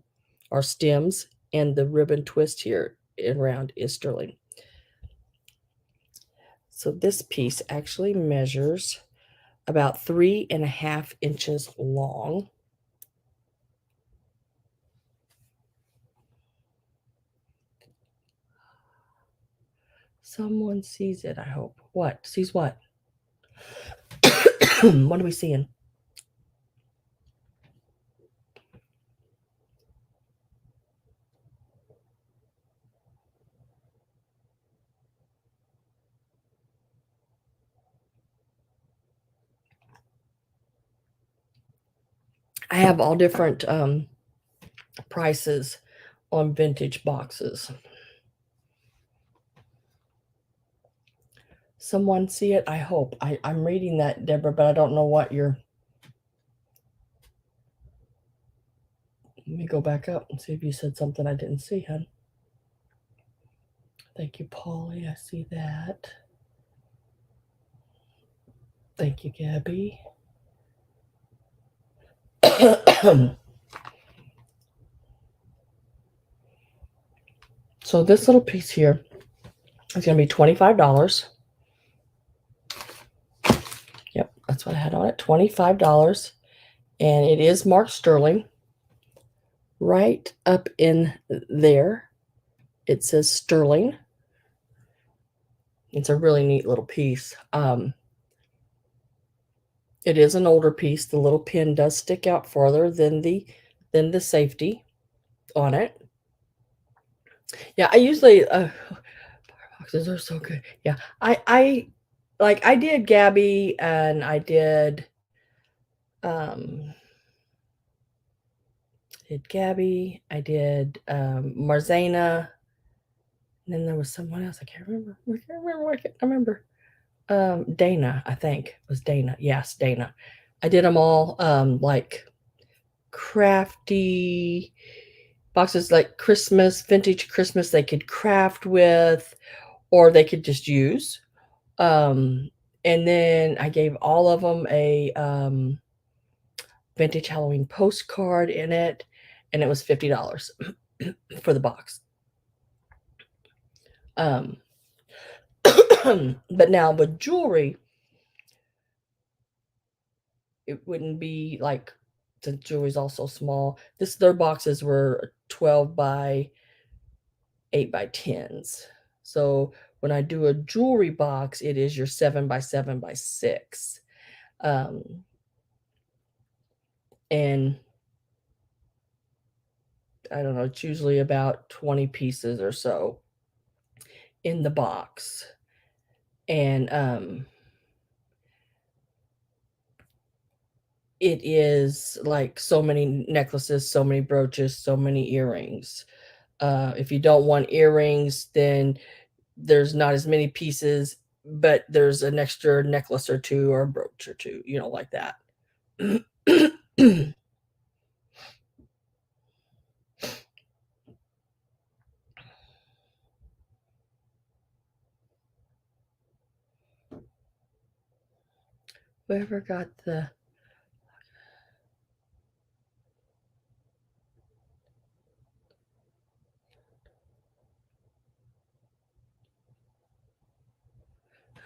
are stems, and the ribbon twist here around is sterling. So this piece actually measures about 3.5 inches long. Someone sees it, I hope. What? Sees what? What are we seeing? I have all different prices on vintage boxes. Someone see it? I hope. I'm reading that, Deborah, but I don't know what you're. Let me go back up and see if you said something I didn't see, hon. Thank you, Polly. I see that. Thank you, Gabby. So this little piece here is going to be $25. Yep, that's what I had on it, $25. And it is marked sterling. Right up in there, it says sterling. It's a really neat little piece. It is an older piece. The little pin does stick out farther than the safety on it. Yeah, I usually boxes are so good. Yeah, I did Gabby and I did Gabby. I did Marzana. And then there was someone else. I can't remember. I can't remember. I can't remember. Dana, I think it was Dana. Yes, Dana. I did them all like crafty boxes, like Christmas, vintage Christmas they could craft with, or they could just use. And then I gave all of them a vintage Halloween postcard in it, and it was $50 for the box. But now with jewelry, it wouldn't be like, the jewelry's also small. Their boxes were 12 by 8 by 10s. So when I do a jewelry box, it is your 7 by 7 by 6. And I don't know, it's usually about 20 pieces or so in the box. And it is like so many necklaces, so many brooches, so many earrings. If you don't want earrings, then there's not as many pieces, but there's an extra necklace or two or a brooch or two, like that. Whoever got the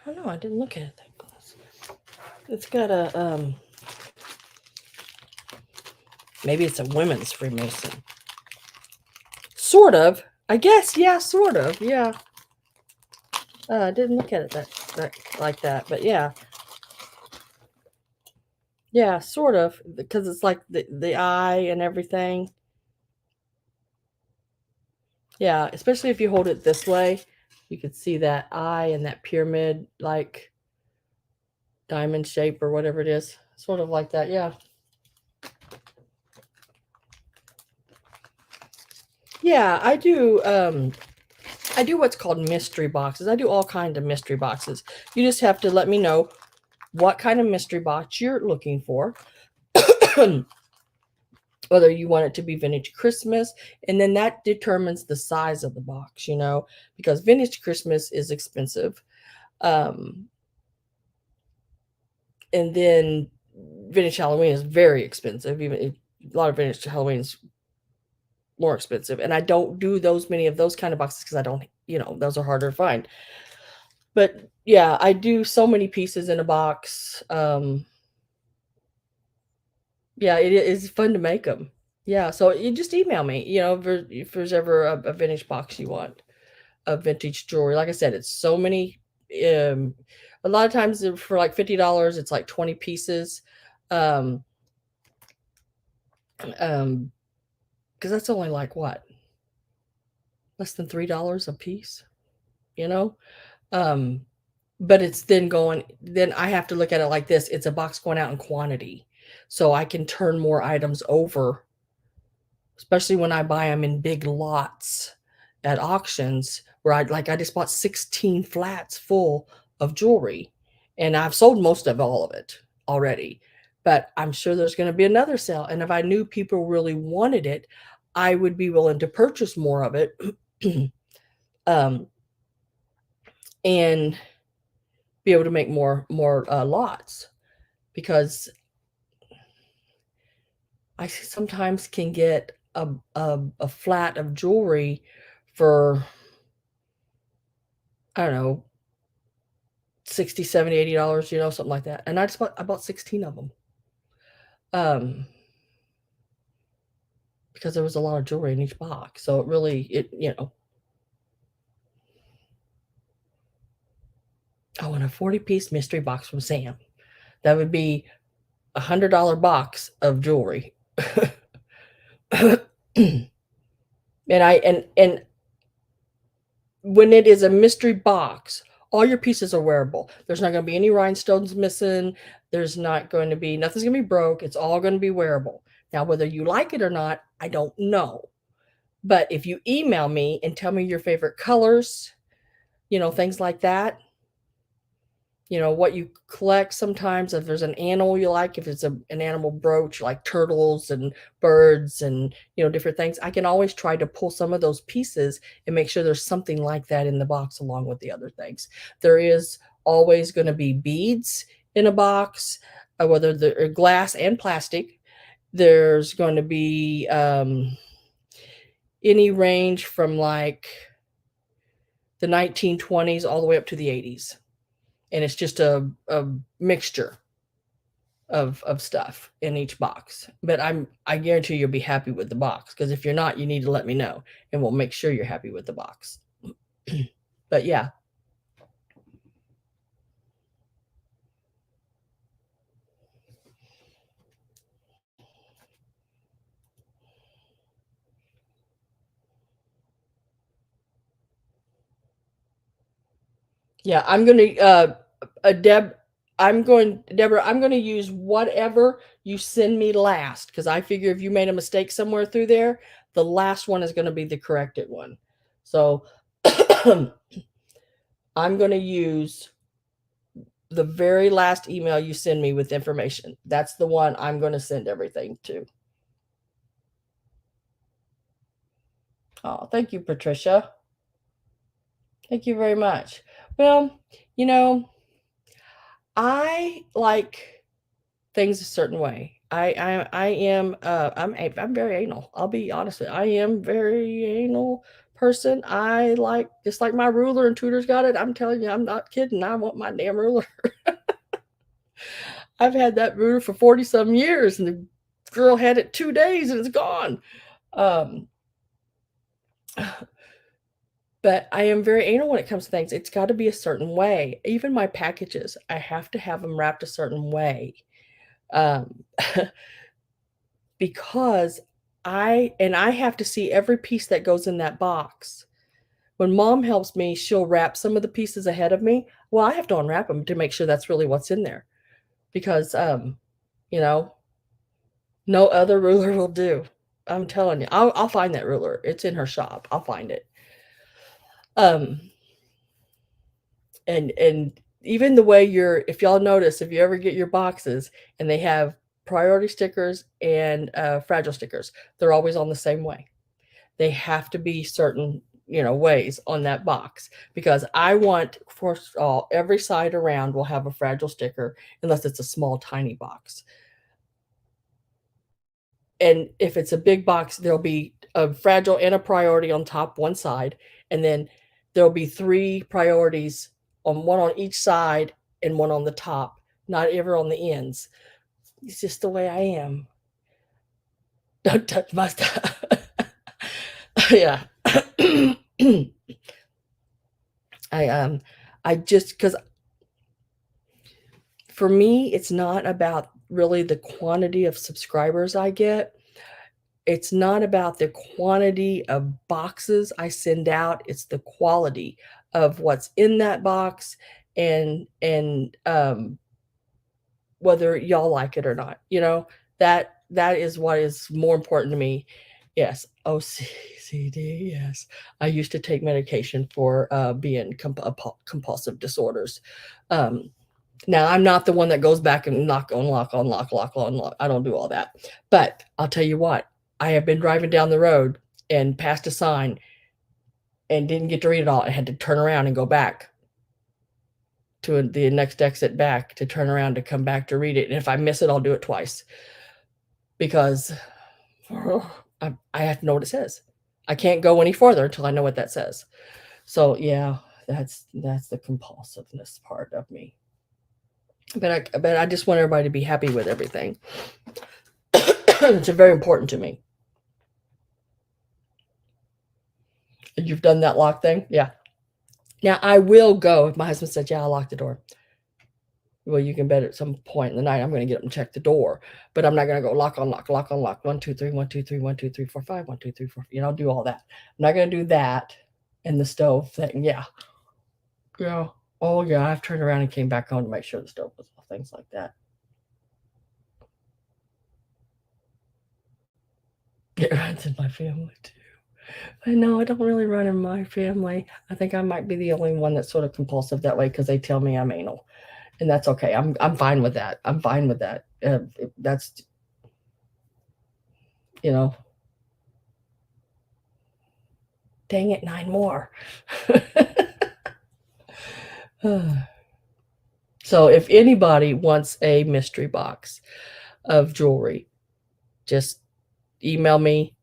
I don't know, I didn't look at it that close. It's got a maybe it's a women's Freemason. Sort of. I guess, yeah, sort of. Yeah. I didn't look at it that like that, but yeah. Yeah, sort of, because it's like the eye and everything. Yeah, especially if you hold it this way, you could see that eye and that pyramid like diamond shape or whatever it is. Sort of like that, yeah. Yeah, I do what's called mystery boxes. I do all kinds of mystery boxes. You just have to let me know what kind of mystery box you're looking for. Whether you want it to be vintage Christmas, and then that determines the size of the box, because vintage Christmas is expensive. Um, and then vintage Halloween is very expensive. A lot of vintage Halloween is more expensive, and I don't do those many of those kind of boxes because I don't, those are harder to find. But yeah, I do so many pieces in a box. Yeah, it is fun to make them. Yeah, so you just email me, if there's ever a vintage box you want of vintage jewelry. Like I said, it's so many. Um, a lot of times for like $50, it's like 20 pieces. Um, because that's only like what, less than $3 a piece, you know. Um, but it's then I have to look at it like this. It's a box going out in quantity. So I can turn more items over, especially when I buy them in big lots at auctions where I just bought 16 flats full of jewelry, and I've sold most of all of it already. But I'm sure there's going to be another sale. And if I knew people really wanted it, I would be willing to purchase more of it. um, and be able to make more lots, because I sometimes can get a flat of jewelry for, I don't know, 60, 70, $80, something like that. And I bought 16 of them. Because there was a lot of jewelry in each box. So I want a 40-piece mystery box from Sam. That would be $100 box of jewelry. and and when it is a mystery box, all your pieces are wearable. There's not going to be any rhinestones missing. There's not going to be Nothing's going to be broke. It's all going to be wearable. Now, whether you like it or not, I don't know. But if you email me and tell me your favorite colors, things like that, what you collect, sometimes if there's an animal you like, if it's an animal brooch like turtles and birds and different things, I can always try to pull some of those pieces and make sure there's something like that in the box along with the other things. There is always going to be beads in a box, whether they're glass and plastic. There's going to be any range from like the 1920s all the way up to the 80s, and it's just a mixture of stuff in each box. But I guarantee you'll be happy with the box, because if you're not, you need to let me know and we'll make sure you're happy with the box. But yeah. Yeah, I'm gonna Deb Deborah, I'm gonna use whatever you send me last, because I figure if you made a mistake somewhere through there, the last one is gonna be the corrected one. So I'm gonna use the very last email you send me with information. That's the one I'm going to send everything to. Oh, thank you, Patricia. Thank you very much. Well, you know, I like things a certain way. I am I'm very anal. I'll be honest with you. I am very anal person. I like, just like my ruler and Tudor's got it. I'm telling you, I'm not kidding. I want my damn ruler. I've had that ruler for 40 some years, and the girl had it 2 days and it's gone. Um, but I am very anal when it comes to things. It's got to be a certain way. Even my packages, I have to have them wrapped a certain way, um, because I have to see every piece that goes in that box. When mom helps me, she'll wrap some of the pieces ahead of me. Well, I have to unwrap them to make sure that's really what's in there because, you know, no other ruler will do. I'm telling you, I'll find that ruler. It's in her shop. I'll find it. Um, and even the way if y'all notice, if you ever get your boxes and they have priority stickers and fragile stickers, they're always on the same way. They have to be certain, ways on that box because I want, first of all, every side around will have a fragile sticker unless it's a small, tiny box. And if it's a big box, there'll be a fragile and a priority on top one side, and then there'll be three priorities on one on each side and one on the top, not ever on the ends. It's just the way I am. Don't touch my stuff. Yeah. I I just because for me, it's not about really the quantity of subscribers I get. It's not about the quantity of boxes I send out, it's the quality of what's in that box and whether y'all like it or not, That is what is more important to me. Yes, OCD, yes. I used to take medication for, being compulsive disorders. Um, Now I'm not the one that goes back and knock, unlock, unlock, lock, unlock. I don't do all that. But I'll tell you what, I have been driving down the road and passed a sign and didn't get to read it all. I had to turn around and go back to the next exit back to turn around to come back to read it. And if I miss it, I'll do it twice because I have to know what it says. I can't go any further until I know what that says. So yeah, that's the compulsiveness part of me. But I just want everybody to be happy with everything. It's very important to me. You've done that lock thing? Yeah. Now I will go if my husband said, "Yeah, I'll lock the door." Well, you can bet at some point in the night I'm going to get up and check the door, but I'm not going to go lock on lock, lock on lock. 1, 2, 3, 1, 2, 3, 1, 2, 3, 4, 5, 1, 2, 3, 4. Do all that. I'm not going to do that in the stove thing. Yeah. Yeah. Oh yeah. I've turned around and came back home to make sure the stove was off. Things like that. It runs in my family too. I know I don't really run in my family. I think I might be the only one that's sort of compulsive that way because they tell me I'm anal, and that's okay. I'm fine with that. I'm fine with that. That's you know. Dang it, 9 more. So if anybody wants a mystery box of jewelry, just email me.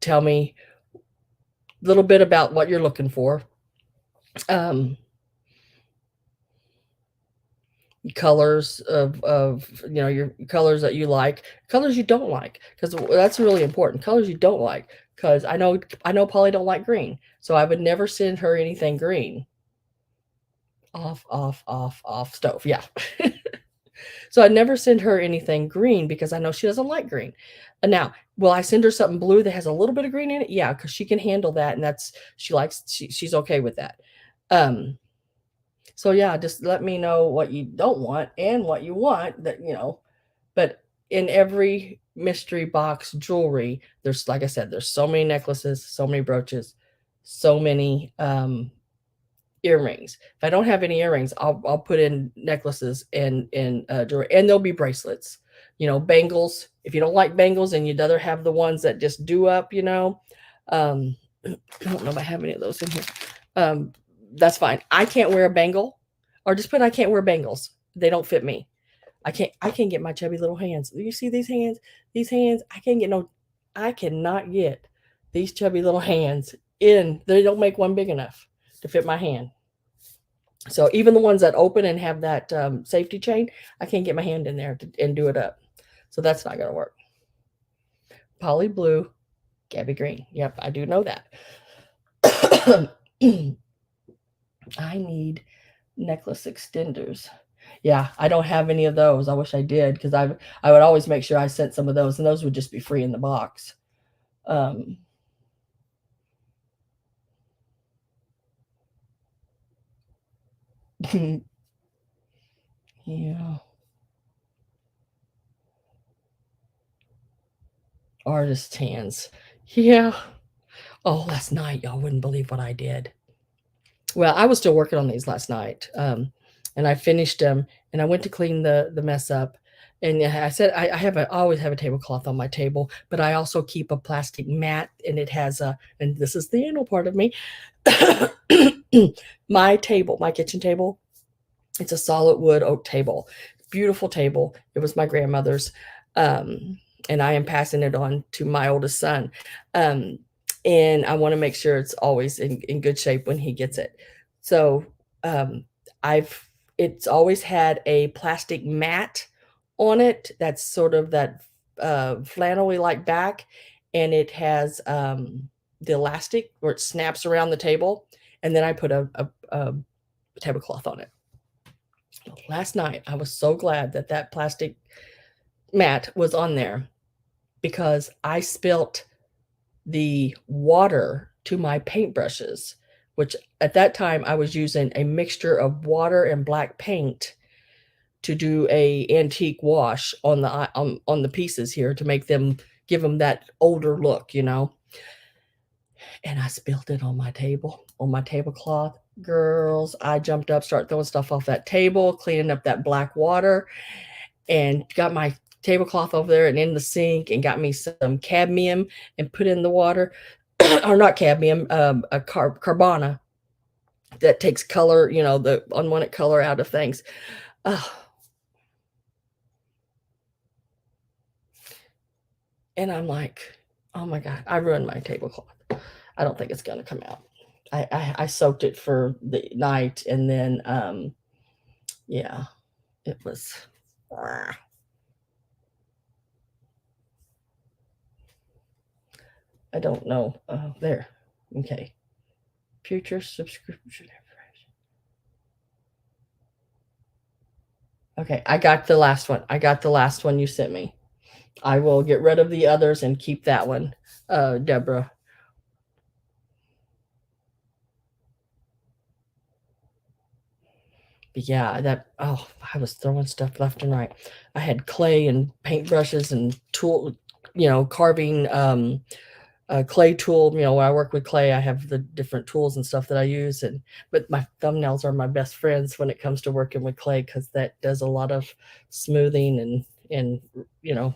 Tell me a little bit about what you're looking for. Um, colors of your colors that you like, colors you don't like, because that's really important. Colors you don't like, because I know Polly don't like green, so I would never send her anything green. Off stove, yeah. So I'd never send her anything green because I know she doesn't like green. And now, will I send her something blue that has a little bit of green in it? Yeah, because she can handle that, and she's okay with that. Um, so yeah, just let me know what you don't want and what you want but in every mystery box jewelry, there's, like I said, there's so many necklaces, so many brooches, so many earrings. If I don't have any earrings, I'll put in necklaces and jewelry, and there'll be bracelets, bangles. If you don't like bangles and you'd rather have the ones that just do up, I don't know if I have any of those in here. That's fine. I can't wear a bangle, or just put I can't wear bangles. They don't fit me. I can't get my chubby little hands. You see these hands? These hands, I cannot get these chubby little hands in. They don't make one big enough to fit my hand. So even the ones that open and have that safety chain, I can't get my hand in there and do it up. So that's not going to work. Poly blue, Gabby green. Yep, I do know that. I need necklace extenders. Yeah, I don't have any of those. I wish I did because I would always make sure I sent some of those, and those would just be free in the box. Um, yeah, artist hands. Yeah. Oh, last night, y'all wouldn't believe what I did. Well, I was still working on these last night, and I finished them, and I went to clean the mess up, and I said I have I always have a tablecloth on my table, but I also keep a plastic mat, and it has a and this is the anal part of me. My table, my kitchen table, it's a solid wood oak table, beautiful table. It was my grandmother's, um, and I am passing it on to my oldest son. Um, and I want to make sure it's always in good shape when he gets it. So um, I've it's always had a plastic mat on it that's sort of that flannelly like back, and it has the elastic where it snaps around the table, and then I put a tablecloth on it. Last night, I was so glad that that plastic mat was on there because I spilt the water to my paintbrushes, which at that time I was using a mixture of water and black paint to do a antique wash on the pieces here to make them give them that older look, you know. And I spilled it on my tablecloth. Girls, I jumped up, started throwing stuff off that table, cleaning up that black water, and got my tablecloth over there and in the sink and got me some cadmium and put in the water. Or not cadmium, a carbona that takes color, you know, the unwanted color out of things. Oh, and I'm like, oh my God, I ruined my tablecloth. I don't think it's going to come out. I soaked it for the night and then, yeah, it was, I don't know. There. Okay. Future subscription information. Okay, I got the last one. I got the last one you sent me. I will get rid of the others and keep that one, Deborah. But yeah, that oh, I was throwing stuff left and right. I had clay and paintbrushes and tool, you know, carving a clay tool. You know, when I work with clay, I have the different tools and stuff that I use. And but my thumbnails are my best friends when it comes to working with clay because that does a lot of smoothing and you know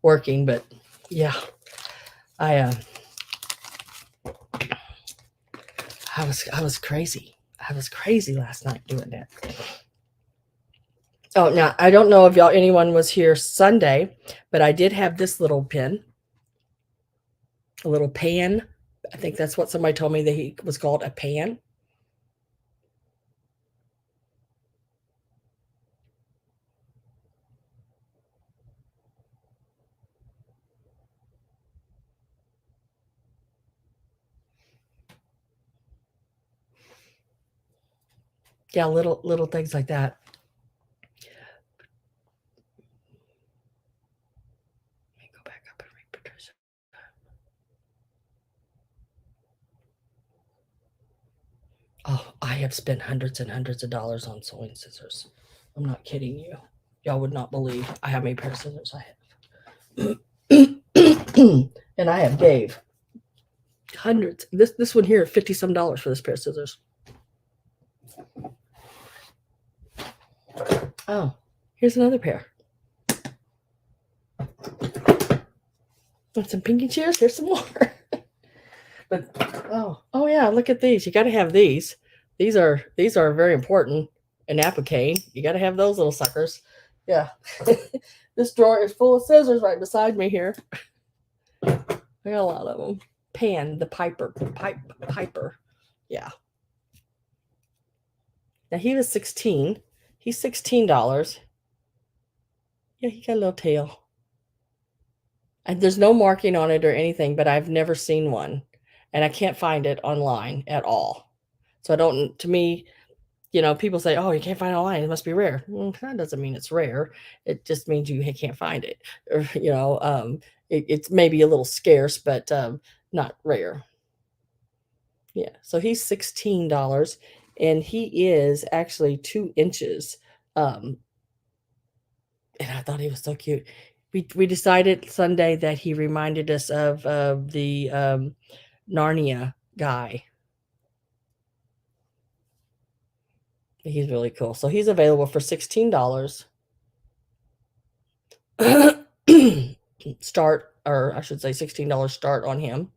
working. But yeah, I I was crazy. I was crazy last night doing that. Oh, now I don't know if y'all anyone was here Sunday, but I did have this little pin, a little pan. I think that's what somebody told me that he was called a pan. Yeah, little things like that. Let me go back up and read Patricia. Oh, I have spent hundreds and hundreds of dollars on sewing scissors. I'm not kidding you. Y'all would not believe how many pair of scissors I have. And I have gave hundreds. This one here, 50 some dollars for this pair of scissors. Oh, here's another pair. Want some pinky chairs? Here's some more. But oh yeah, look at these. You got to have these. These are very important in applique. You got to have those little suckers. Yeah. This drawer is full of scissors right beside me here. I got a lot of them. Pan, the piper. Yeah. Now he was 16. He's $16. Yeah, he got a little tail. And there's no marking on it or anything, but I've never seen one. And I can't find it online at all. So I don't to me People say, "Oh, you can't find it online. It must be rare." That doesn't mean it's rare. It just means you can't find it, or it's maybe a little scarce, but not rare. Yeah. So he's $16, and he is actually 2 inches. Um, and I thought he was so cute. We decided Sunday that he reminded us of the Narnia guy. He's really cool. So he's available for $16. Start, or I should say $16 start on him.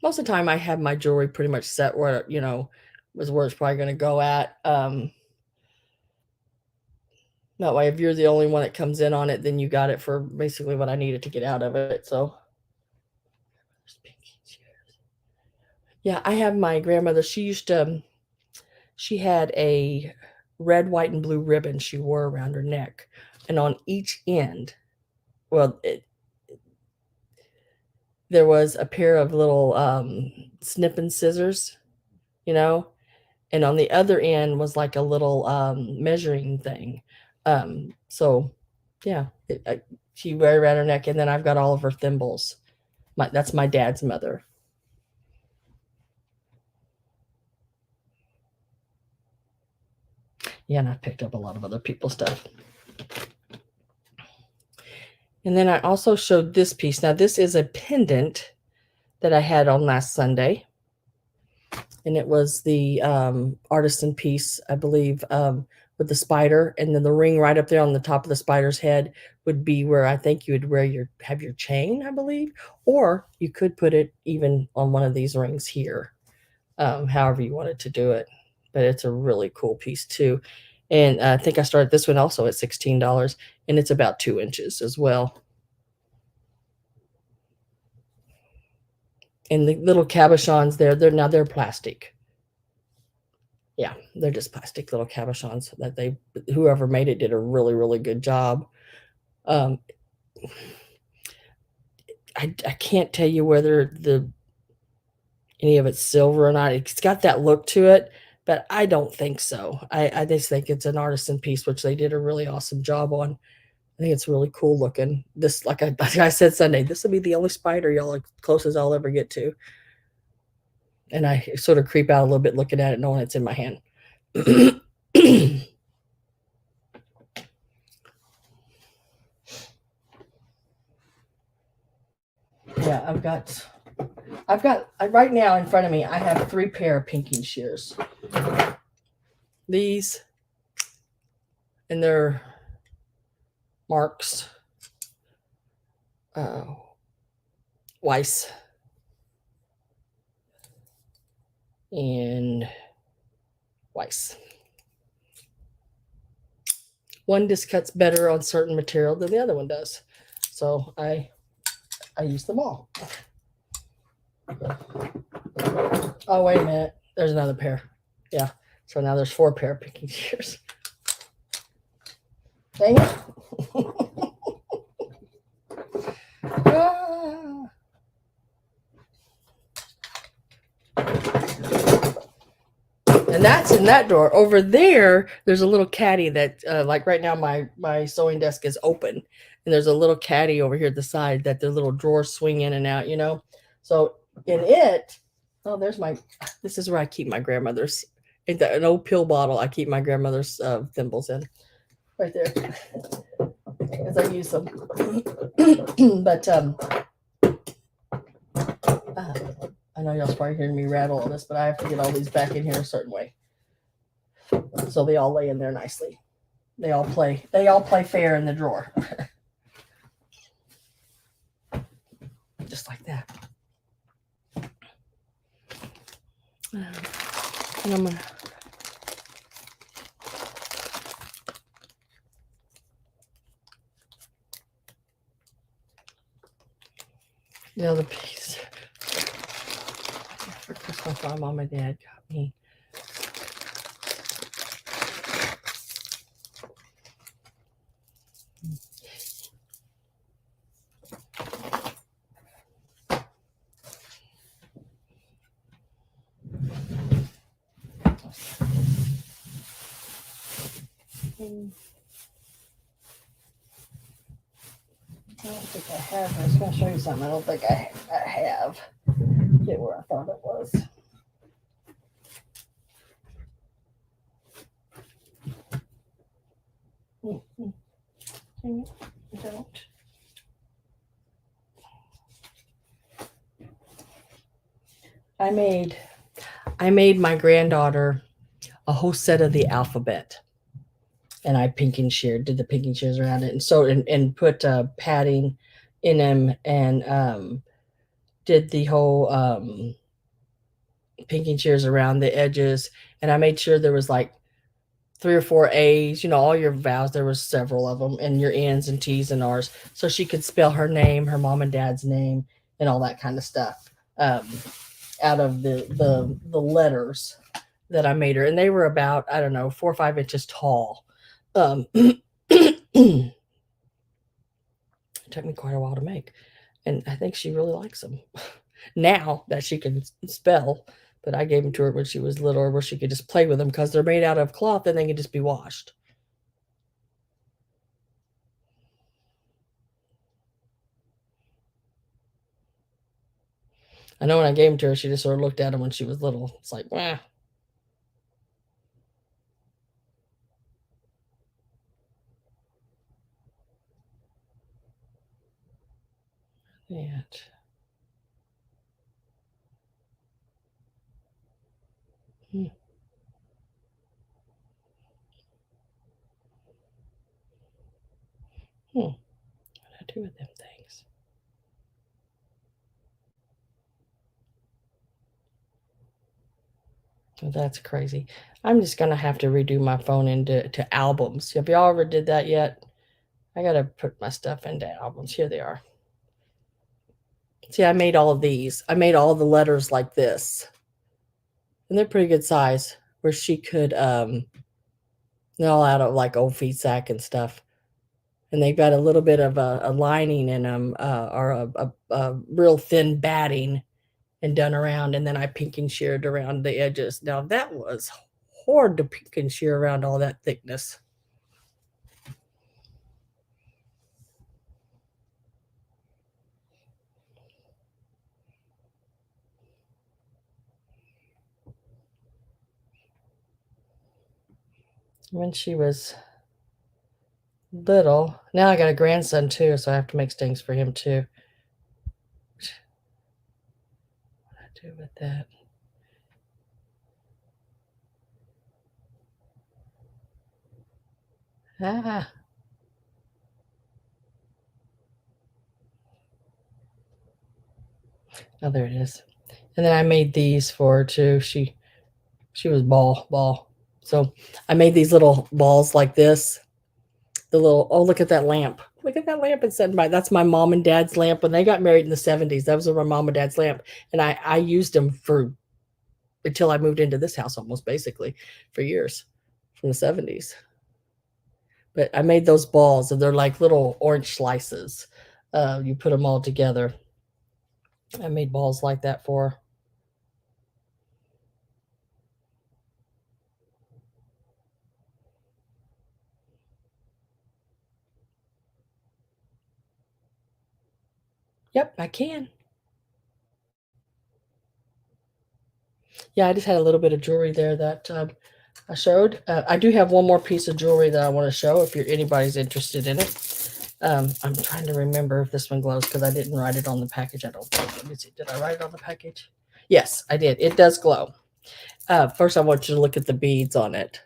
Most of the time I have my jewelry pretty much set where, was where it's probably going to go at. That way, if you're the only one that comes in on it, then you got it for basically what I needed to get out of it. So, yeah, I have my grandmother. She had a red, white, and blue ribbon she wore around her neck. And on each end, well, there was a pair of little snipping scissors, you know, and on the other end was like a little measuring thing. So, yeah, she wore it around her neck, and then I've got all of her thimbles. That's my dad's mother. Yeah, and I picked up a lot of other people's stuff. And then I also showed this piece. Now, this is a pendant that I had on last Sunday. And it was the artisan piece, I believe, with the spider. And then the ring right up there on the top of the spider's head would be where I think you would have your chain, I believe. Or you could put it even on one of these rings here, however you wanted to do it. But it's a really cool piece too. And I think I started this one also at $16, and it's about 2 inches as well. And the little cabochons there, they're plastic. Yeah, they're just plastic little cabochons that whoever made it did a really, really good job. Um, I can't tell you whether any of it's silver or not. It's got that look to it, but I don't think so. I just think it's an artisan piece, which they did a really awesome job on. I think it's really cool looking. This, like I said Sunday, this will be the only spider y'all closest I'll ever get to. And I sort of creep out a little bit looking at it, knowing it's in my hand. Yeah, right now in front of me, I have 3 pair of pinking shears. These, and they're Marks, Weiss, and Weiss. One just cuts better on certain material than the other one does. So I use them all. Oh, wait a minute. There's another pair. Yeah. So now there's 4 pair of pinking shears. Dang it. And that's in that drawer. Over there, there's a little caddy that, like right now, my sewing desk is open, and there's a little caddy over here at the side that the little drawers swing in and out, So in it, this is where I keep my grandmother's, an old pill bottle. I keep my grandmother's thimbles in, right there, as I use them. But I know y'all's probably hearing me rattle on this, but I have to get all these back in here a certain way, so they all lay in there nicely. They all play fair in the drawer. Just like that. And I'm gonna the other piece for Christmas, my mom and dad got me. I don't think I have. I was going to show you something. I don't think I have. Get where I thought it was. I don't. I made my granddaughter a whole set of the alphabet, and I pinking sheared, did the pinking shears around it, and and put padding in them, and did the whole pinking shears around the edges, and I made sure there was like 3 or 4 A's, all your vowels. There was several of them, and your N's and T's and R's, so she could spell her name, her mom and dad's name, and all that kind of stuff out of the letters that I made her, and they were about, I don't know, 4 or 5 inches tall. It took me quite a while to make, and I think she really likes them now that she can spell. But I gave them to her when she was little, where she could just play with them because they're made out of cloth and they can just be washed. I know when I gave them to her, she just sort of looked at them when she was little. It's like, "Wah." Yeah. Hmm. What do I do with them things? Oh, that's crazy. I'm just gonna have to redo my phone into albums. Have y'all ever did that yet? I gotta put my stuff into albums. Here they are. See, I made all of these. I made all the letters like this, and they're pretty good size. Where she could, they're all out of like old feed sack and stuff, and they've got a little bit of a lining in them, or a real thin batting, and done around, and then I pink and sheared around the edges. Now that was hard to pink and shear around all that thickness. When she was little. Now I got a grandson too, so I have to make things for him too. What do I do with that? Ah, oh, there it is. And then I made these for her too. She was ball. So I made these little balls like this. The little, oh, look at that lamp. Look at that lamp it's sitting by. That's my mom and dad's lamp when they got married in the 70s. That was my mom and dad's lamp. And I used them for until I moved into this house, almost basically for years, from the 70s. But I made those balls, and they're like little orange slices. You put them all together. I made balls like that for her. Yep, I can. Yeah, I just had a little bit of jewelry there that I showed. I do have one more piece of jewelry that I want to show if anybody's interested in it. I'm trying to remember if this one glows because I didn't write it on the package. I don't think. Let me see. Did I write it on the package? Yes, I did. It does glow. First, I want you to look at the beads on it.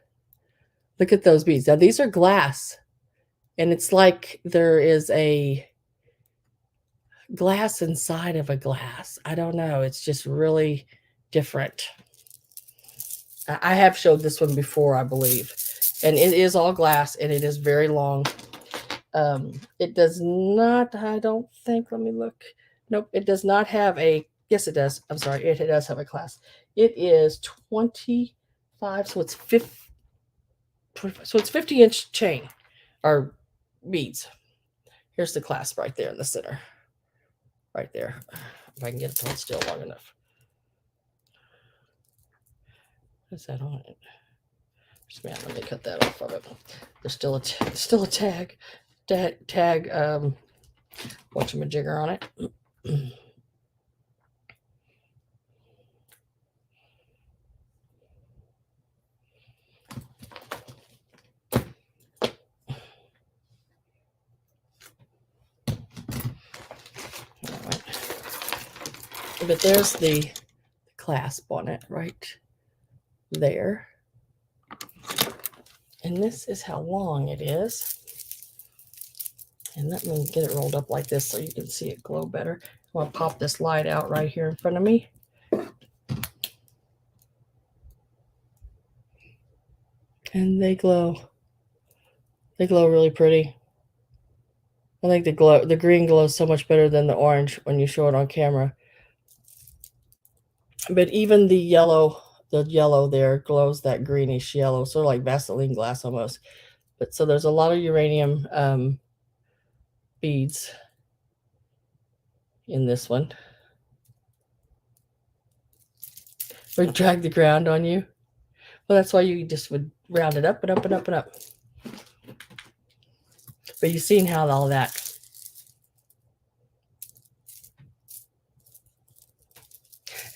Look at those beads. Now, these are glass, and it's like there is a glass inside of a glass. I don't know. It's just really different. I have showed this one before, I believe, and it is all glass, and it is very long. It does not, I don't think, let me look. Nope, it does not have a, yes, it does. I'm sorry, it does have a clasp. It is 25, so it's 50, 25, so it's 50-inch chain or beads. Here's the clasp right there in the center. Right there. If I can get it to hold still long enough. What's that on it? Man, let me cut that off of it. There's still a tag whatchamajigger on it. But there's the clasp on it right there. And this is how long it is. And let me get it rolled up like this so you can see it glow better. I want to pop this light out right here in front of me. And they glow. They glow really pretty. I think the green glows so much better than the orange when you show it on camera. But even the yellow there glows that greenish yellow, sort of like Vaseline glass almost. But so there's a lot of uranium beads in this one. Would drag the ground on you. Well, that's why you just would round it up and up and up and up. But you've seen how all that.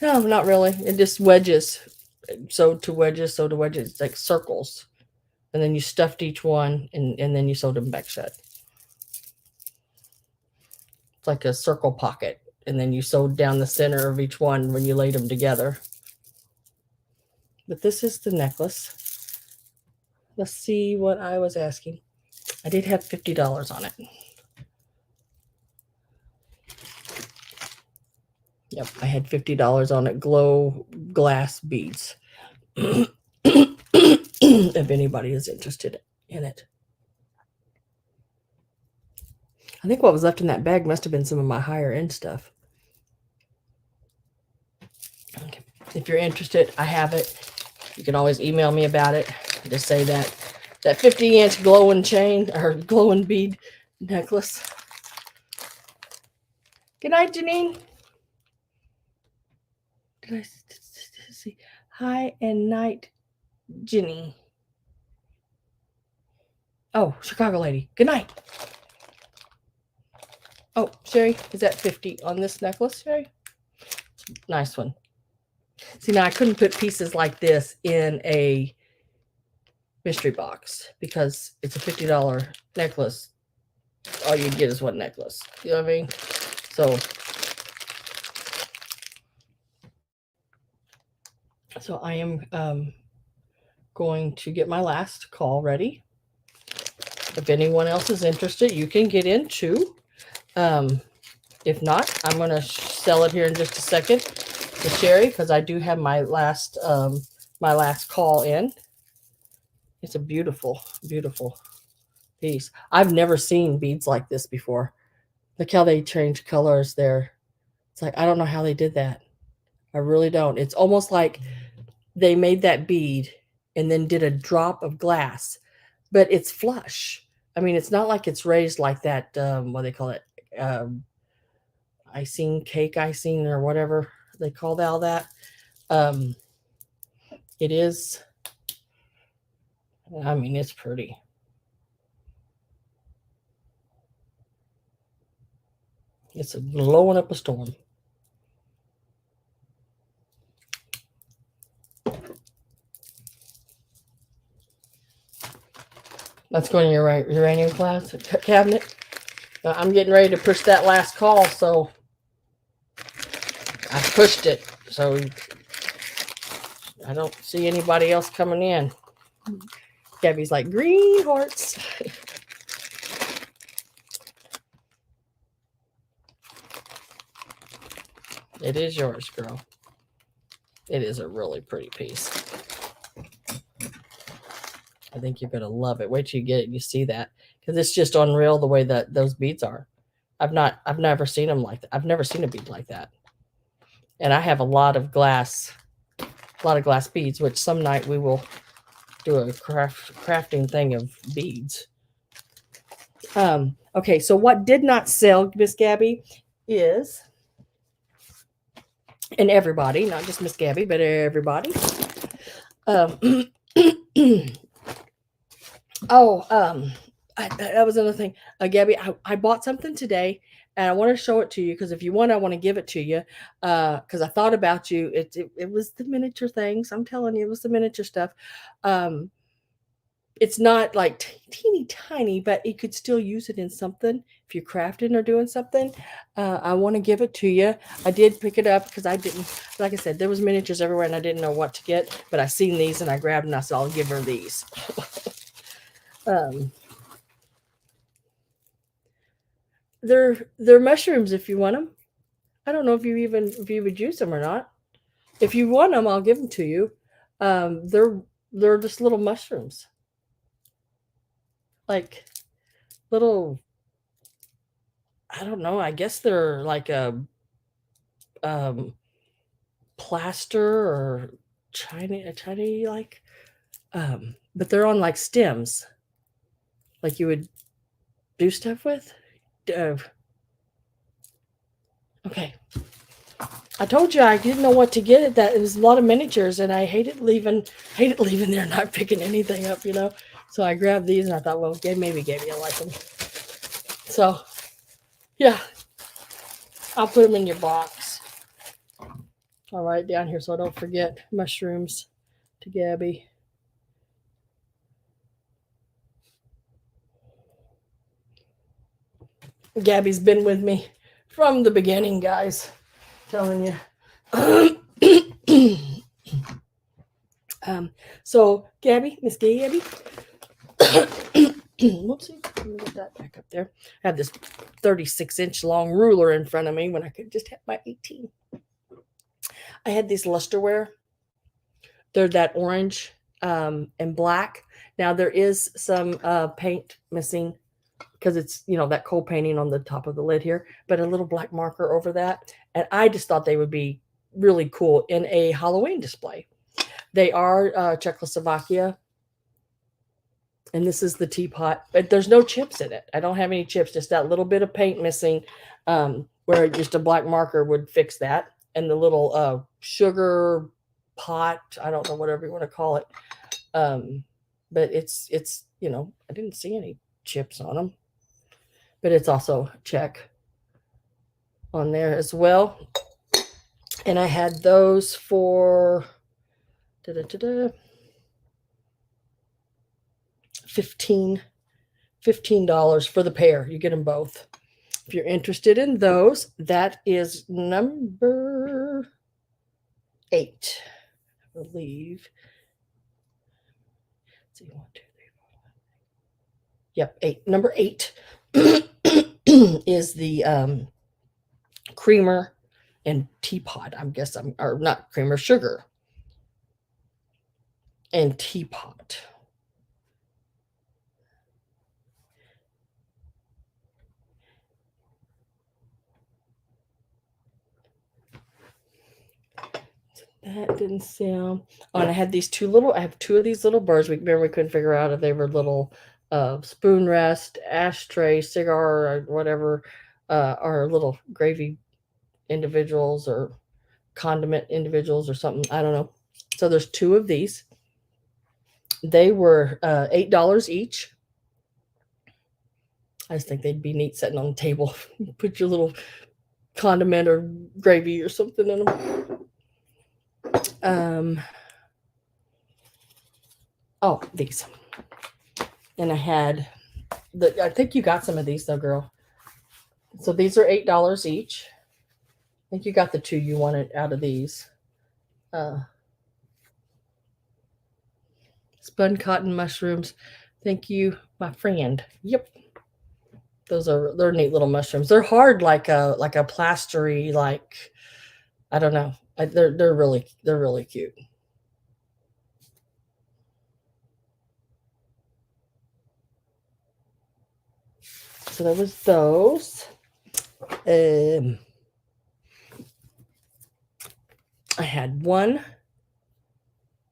No, not really. It just wedges. Sewed to wedges, sewed to wedges. It's like circles. And then you stuffed each one and then you sewed them back shut. It's like a circle pocket. And then you sewed down the center of each one when you laid them together. But this is the necklace. Let's see what I was asking. I did have $50 on it. Yep, I had $50 on it. Glow glass beads. If anybody is interested in it. I think what was left in that bag must have been some of my higher end stuff. Okay. If you're interested, I have it. You can always email me about it. Just say that 50-inch glowing chain or glowing bead necklace. Good night, Janine. Did I see? Hi and night, Jenny. Oh, Chicago lady. Good night. Oh, Sherry, is that 50 on this necklace, Sherry? Nice one. See, now I couldn't put pieces like this in a mystery box because it's a $50 necklace. All you get is one necklace. You know what I mean? So I am going to get my last call ready. If anyone else is interested, you can get in too. If not, I'm going to sell it here in just a second to Sherry because I do have my last call in. It's a beautiful, beautiful piece. I've never seen beads like this before. Look how they change colors there. It's like, I don't know how they did that. I really don't. It's almost like they made that bead and then did a drop of glass, but it's flush. I mean, it's not like it's raised like that, what they call it, cake icing or whatever they call all that. It is, I mean, it's pretty. It's blowing up a storm. Let's go in your uranium glass cabinet. I'm getting ready to push that last call, so I pushed it. So I don't see anybody else coming in. Gabby's like, green hearts. It is yours, girl. It is a really pretty piece. I think you're going to love it. Wait till you get it and you see that. Because it's just unreal the way that those beads are. I've never seen them like that. I've never seen a bead like that. And I have a lot of glass beads, which some night we will do a crafting thing of beads. Okay, so what did not sell, Miss Gabby, is, and everybody, not just Miss Gabby, but everybody, Um, oh, that was another thing. Gabby, I bought something today, and I want to show it to you because if you want, I want to give it to you. Because I thought about you. It was the miniature things. I'm telling you, it was the miniature stuff. Um, it's not like teeny tiny, but you could still use it in something if you're crafting or doing something. I want to give it to you. I did pick it up because I didn't, like I said, there was miniatures everywhere and I didn't know what to get, but I seen these and I grabbed them and I said, I'll give her these. um, they're mushrooms if you want them. I don't know if you would use them or not. If you want them, I'll give them to you. Um, they're they're just little mushrooms, like little. I don't know. I guess they're like um, plaster or China like, but they're on like stems, like you would do stuff with. Uh, okay, I told you I didn't know what to get it. That it was a lot of miniatures, and I hated leaving there not picking anything up, you know. So I grabbed these, and I thought, well, maybe Gabby will like them. So yeah, I'll put them in your box. I'll write it down here so I don't forget. Mushrooms to Gabby. Gabby's been with me from the beginning, guys. Telling you. So Gabby, Miss Gabby. Whoopsie, let me get that back up there. I have this 36-inch long ruler in front of me when I could just have my 18. I had these lusterware. They're that orange and black. Now there is some paint missing because it's, you know, that coal painting on the top of the lid here, but a little black marker over that. And I just thought they would be really cool in a Halloween display. They are Czechoslovakia. And this is the teapot, but there's no chips in it. I don't have any chips, just that little bit of paint missing, where just a black marker would fix that. And the little sugar pot, I don't know, whatever you want to call it. But it's, you know, I didn't see any chips on them, but it's also Czech on there as well. And I had those for $15 for the pair. You get them both. If you're interested in those, that is number 8, I believe. Let's see, 1, 2, 3, 4, 5. Yep, 8. Number 8 is the creamer and teapot. I guess or not creamer, sugar and teapot. That didn't sound. Oh, and I had these I have 2 of these little birds. We couldn't figure out if they were little spoon rest, ashtray, cigar, or whatever, or little gravy individuals or condiment individuals or something. I don't know. So there's 2 of these. They were $8 each. I just think they'd be neat sitting on the table. Put your little condiment or gravy or something in them. Oh, these. And I had I think you got some of these though, girl. So these are $8 each. I think you got the 2 you wanted out of these. Spun cotton mushrooms. Thank you, my friend. Yep. They're neat little mushrooms. They're hard like a plastery, like, I don't know. They're really cute. So there was those. I had 1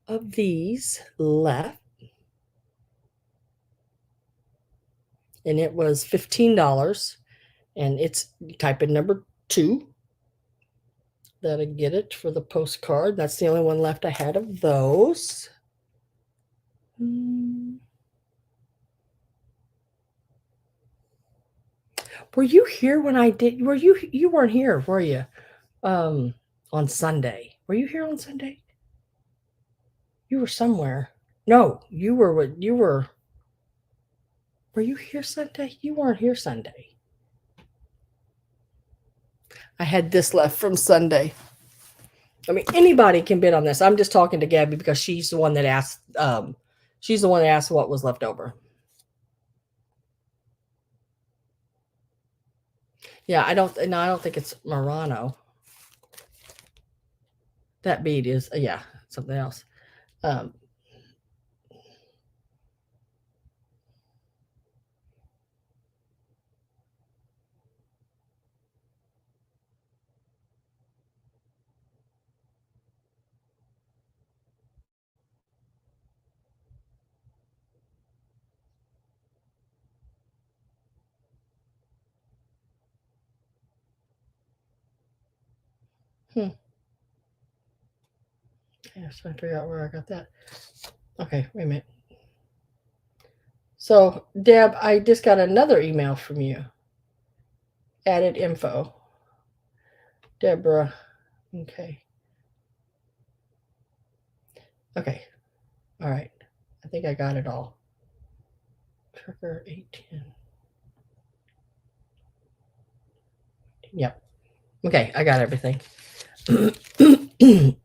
of these left, and it was $15. And it's type in number 2. That'll get it for the postcard. That's the only one left I had of those. Were you here when I did? You weren't here, were you? On Sunday. Were you here on Sunday? You were somewhere. No, you were what you were you here Sunday? You weren't here Sunday. I had this left from Sunday. I mean, anybody can bid on this. I'm just talking to Gabby because she's the one that asked. She's the one that asked what was left over. Yeah, I don't. No, I don't think it's Murano. That bead is yeah, something else. Um, hmm. Yeah, so I figure out where I got that. Okay, wait a minute. So, Deb, I just got another email from you. Added info. Deborah. Okay. Okay. All right. I think I got it all. Trigger 810. Yep. Okay, I got everything.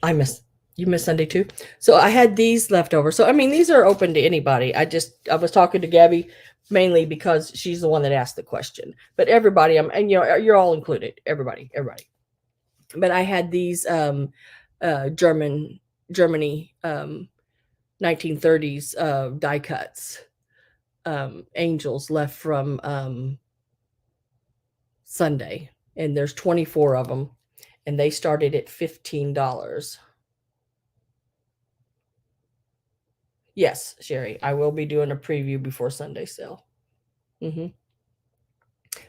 I missed you missed Sunday too. So I had these left over. So I mean these are open to anybody. I was talking to Gabby mainly because she's the one that asked the question. But everybody, and you know, you're all included. Everybody. But I had these Germany 1930s die cuts angels left from Sunday, and there's 24 of them, and they started at $15. Yes, Sherry, I will be doing a preview before Sunday sale. Hmm.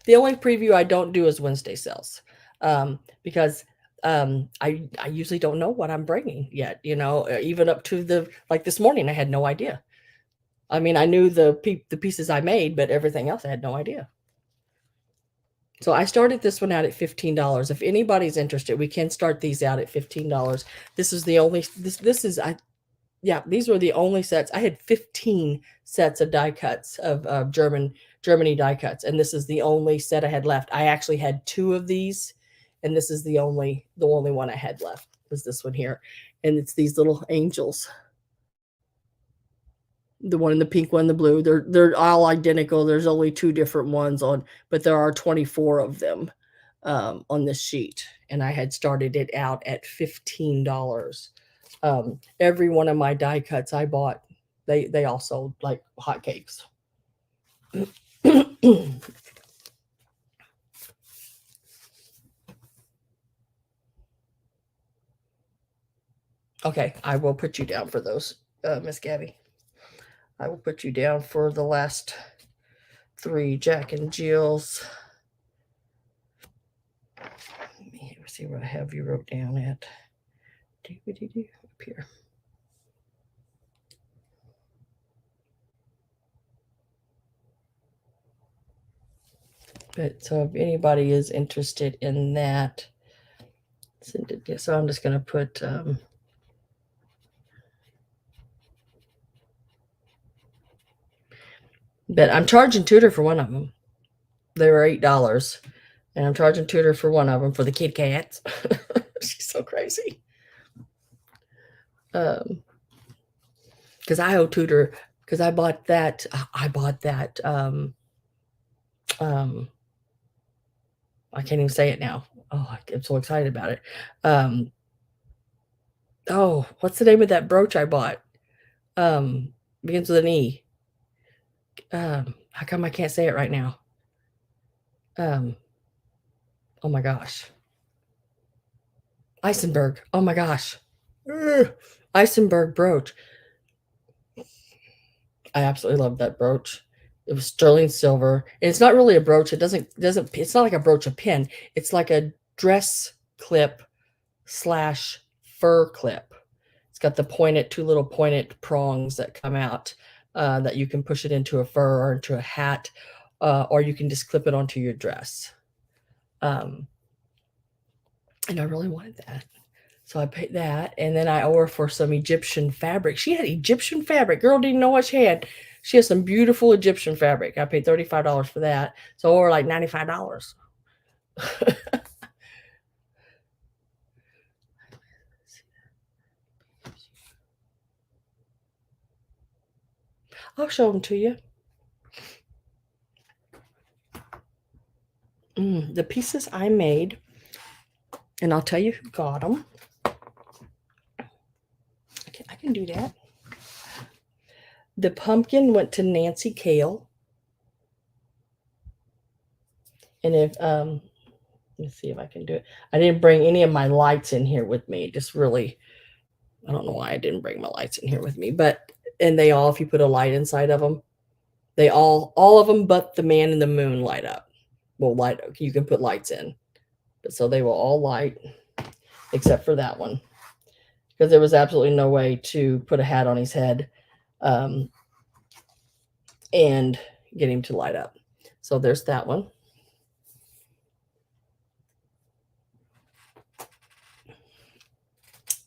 The only preview I don't do is Wednesday sales, because I usually don't know what I'm bringing yet. You know, even up to the like this morning, I had no idea. I mean, I knew the pieces I made, but everything else I had no idea. So I started this one out at $15. If anybody's interested, we can start these out at $15. This is the only this is yeah, these were the only sets. I had 15 sets of die cuts of Germany die cuts, and this is the only set I had left. I actually had two of these, and this is the only one I had left was this one here, and it's these little angels. The one in the pink one, the blue. They're all identical. There's only two different ones on, but there are 24 of them on this sheet, and I had started it out at $15. Every one of my die cuts I bought, they all sold like hotcakes. Okay, I will put you down for those, Miss Gabby. I will put you down for the last three Jack and Jill's. Let me see what I have you wrote down at. Up here. But so if anybody is interested in that, send it. So I'm just going to put but I'm charging Tudor for one of them. They were $8, and I'm charging Tudor for one of them for the Kit Kats. She's so crazy. Because I owe Tudor because I bought that. I can't even say it now. Oh, I'm so excited about it. Oh, what's the name of that brooch I bought? Begins with an E. How come I can't say it right now? Oh my gosh. Eisenberg. Oh my gosh. Eisenberg brooch. I absolutely love that brooch. It was sterling silver. And it's not really a brooch. It's not like a brooch, a pin. It's like a dress clip / fur clip. It's got the pointed, two little pointed prongs that come out that you can push it into a fur or into a hat, or you can just clip it onto your dress. And I really wanted that. So I paid that, and then I ordered for some Egyptian fabric. She had Egyptian fabric. Girl didn't know what she had. She has some beautiful Egyptian fabric. I paid $35 for that. So I ordered like $95. I'll show them to you. The pieces I made, and I'll tell you who got them. I can do that. The pumpkin went to Nancy Kale. And if let's see if I can do it. I didn't bring any of my lights in here with me. Just really, I don't know why I didn't bring my lights in here with me, but and they all, if you put a light inside of them, they all of them but the man in the moon light up. Well, light, you can put lights in, but so they will all light except for that one, because there was absolutely no way to put a hat on his head and get him to light up. So there's that one.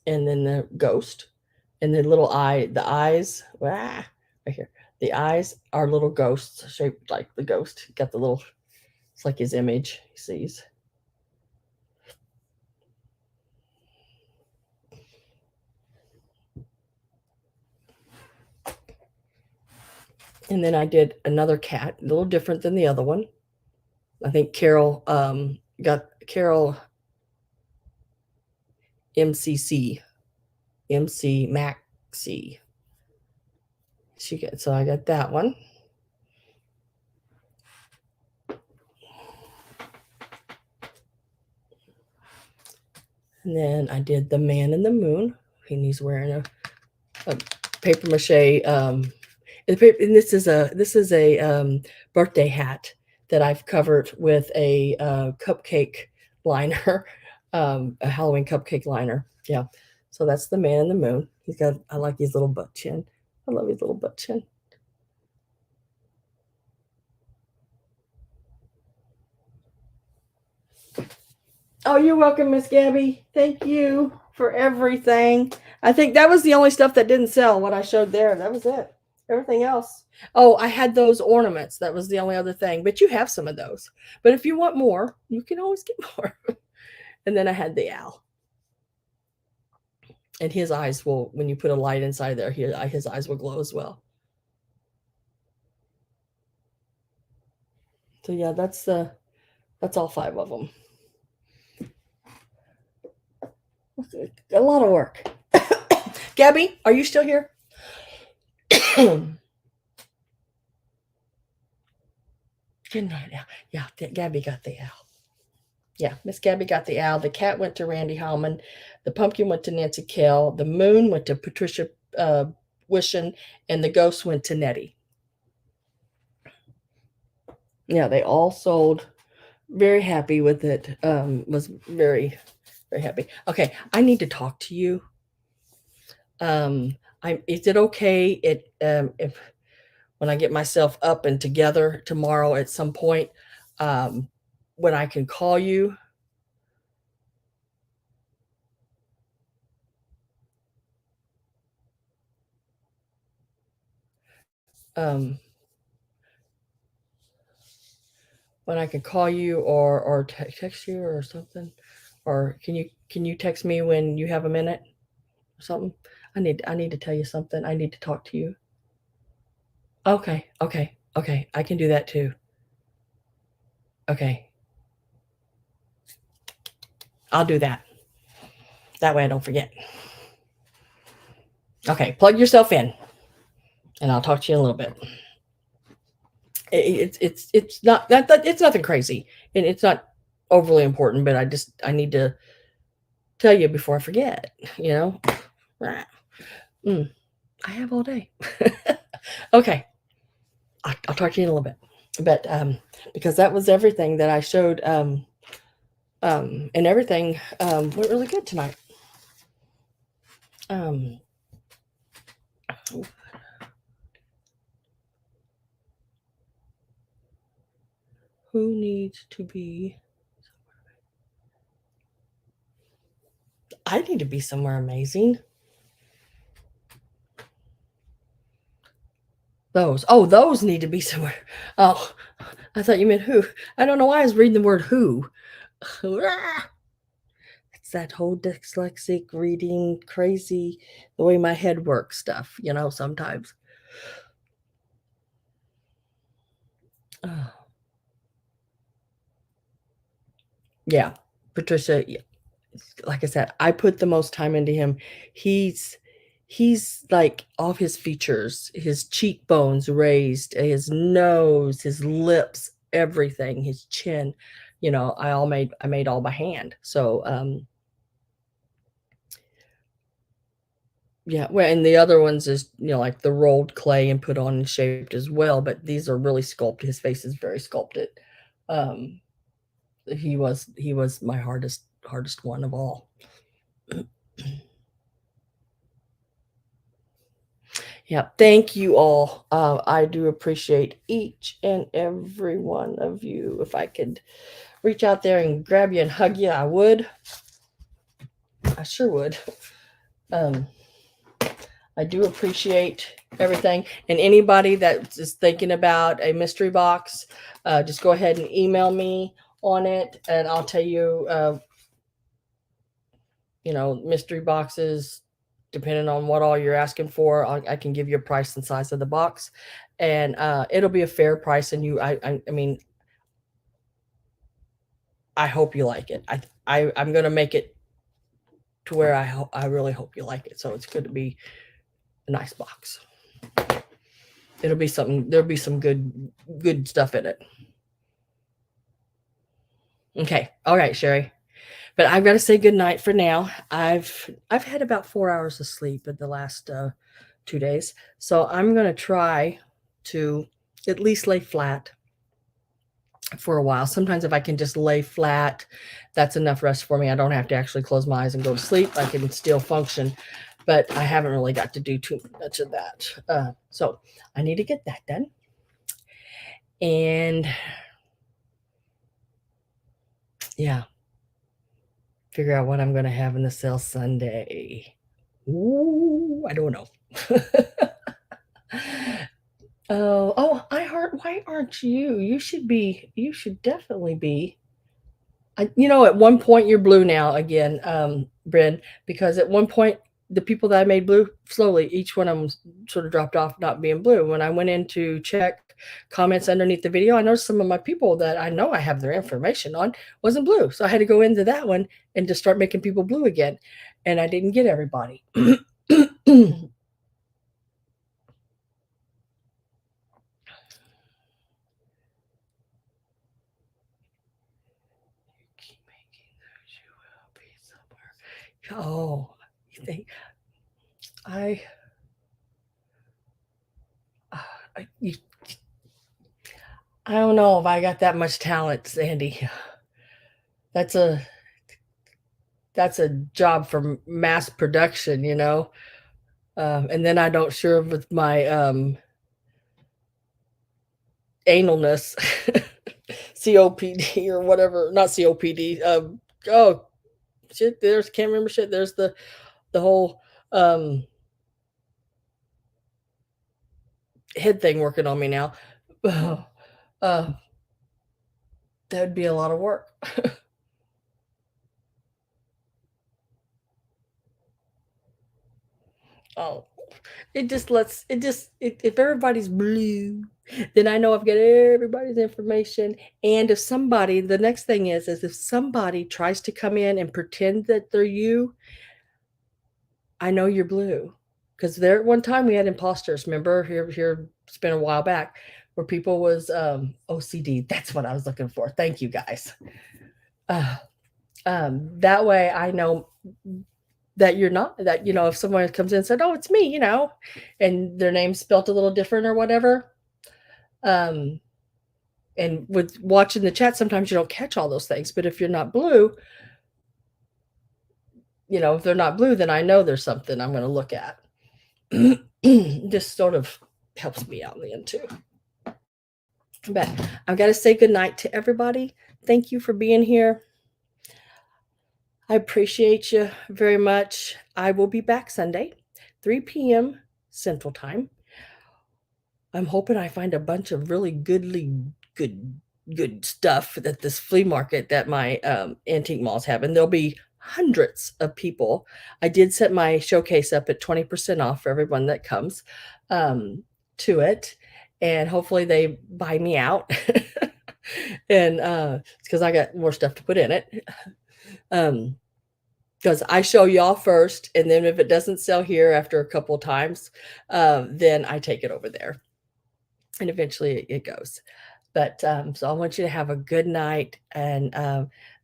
And then the ghost, and the little eye, the eyes, right here. The eyes are little ghosts shaped like the ghost. Got the little, it's like his image he sees. And then I did another cat, a little different than the other one. I think Carol got Carol MC Maxi. She got, so I got that one. And then I did the man in the moon, and he's wearing a paper mache. And this is a birthday hat that I've covered with a cupcake liner, a Halloween cupcake liner. Yeah. So that's the man in the moon. He's got, I like his little butt chin. I love his little butt chin. Oh, you're welcome, Miss Gabby. Thank you for everything. I think that was the only stuff that didn't sell, what I showed there. That was it. Everything else. Oh, I had those ornaments. That was the only other thing. But you have some of those. But if you want more, you can always get more. And then I had the owl. And his eyes will, when you put a light inside there, his eyes will glow as well. So yeah, that's all 5 of them. A lot of work. Gabby, are you still here? Good night. Yeah, Gabby got the owl. Yeah, Miss Gabby got the owl. The cat went to Randy Hallman. The pumpkin went to Nancy Kell. The moon went to Patricia Wishin, and the ghost went to Nettie. Yeah, they all sold. Very happy with it. Was very, very happy. Okay, I need to talk to you. Is it okay if when I get myself up and together tomorrow at some point, when I can call you? When I can call you or text you or something, or can you text me when you have a minute or something? I need to tell you something. I need to talk to you. Okay, okay, okay. I can do that too. Okay. I'll do that. That way I don't forget. Okay, plug yourself in, and I'll talk to you in a little bit. It's not that it's nothing crazy, and it's not overly important, but I need to tell you before I forget. I have all day. Okay, I'll talk to you in a little bit, but because that was everything that I showed, and everything went really good tonight. Um, who needs to be? I need to be somewhere amazing. Those need to be somewhere. Oh, I thought you meant who. I don't know why I was reading the word who. It's that whole dyslexic reading crazy, the way my head works stuff, sometimes. Oh, yeah, Patricia, like I said, I put the most time into him. He's he's like all his features, his cheekbones raised, his nose, his lips, everything, his chin, I made all by hand. So yeah, well, and the other ones is, like the rolled clay and put on and shaped as well, but these are really sculpted. His face is very sculpted. Um he was my hardest one of all. Yeah, thank you all. I do appreciate each and every one of you. If I could reach out there and grab you and hug you, I would. I sure would. Um, I do appreciate everything. And anybody that is thinking about a mystery box, just go ahead and email me on it, and I'll tell you, mystery boxes, depending on what all you're asking for, I can give you a price and size of the box, and it'll be a fair price. And I mean, I hope you like it. I'm gonna make it to where I really hope you like it. So it's going to be a nice box. It'll be something. There'll be some good stuff in it. Okay. All right, Sherry. But I've got to say good night for now. I've had about 4 hours of sleep in the last 2 days, so I'm gonna try to at least lay flat for a while. Sometimes if I can just lay flat, that's enough rest for me. I don't have to actually close my eyes and go to sleep. I can still function, but I haven't really got to do too much of that. So I need to get that done. And yeah, figure out what I'm going to have in the sale Sunday. Ooh, I don't know. Why aren't you? You should definitely be. At one point you're blue now again, Bryn, because at one point the people that I made blue slowly, each one of them sort of dropped off not being blue. When I went in to check comments underneath the video, I noticed some of my people that I know I have their information on wasn't blue. So I had to go into that one and just start making people blue again. And I didn't get everybody. Oh, you think I, I, you, I don't know if I got that much talent, Sandy. That's a that's a job for mass production. And then I don't sure with my analness, COPD or whatever, not COPD. Oh shit, can't remember shit. There's the whole head thing working on me now. uh, that'd be a lot of work. Oh, if everybody's blue, then I know I've got everybody's information. And if somebody, the next thing is if somebody tries to come in and pretend that they're you, I know you're blue. Because there at one time we had imposters. Remember here it's been a while back where people was OCD. That's what I was looking for. Thank you guys. Uh, that way I know that you're not that if someone comes in and said, "Oh, it's me," and their name's spelt a little different or whatever. Um, and with watching the chat, sometimes you don't catch all those things. But if you're not blue, if they're not blue, then I know there's something I'm gonna look at. Just sort of helps me out in the end too. But I've got to say good night to everybody. Thank you for being here. I appreciate you very much. I will be back Sunday, 3 p.m. Central Time. I'm hoping I find a bunch of really good stuff at this flea market that my antique malls have, and there'll be hundreds of people. I did set my showcase up at 20% off for everyone that comes um, to it, and hopefully they buy me out. And it's because I got more stuff to put in it. Um, because I show y'all first, and then if it doesn't sell here after a couple of times, then I take it over there, and eventually it goes. But so I want you to have a good night and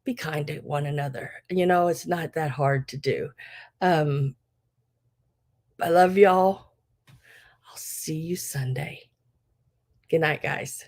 be kind to one another. It's not that hard to do. Um, I love y'all. I'll see you Sunday. Good night, guys.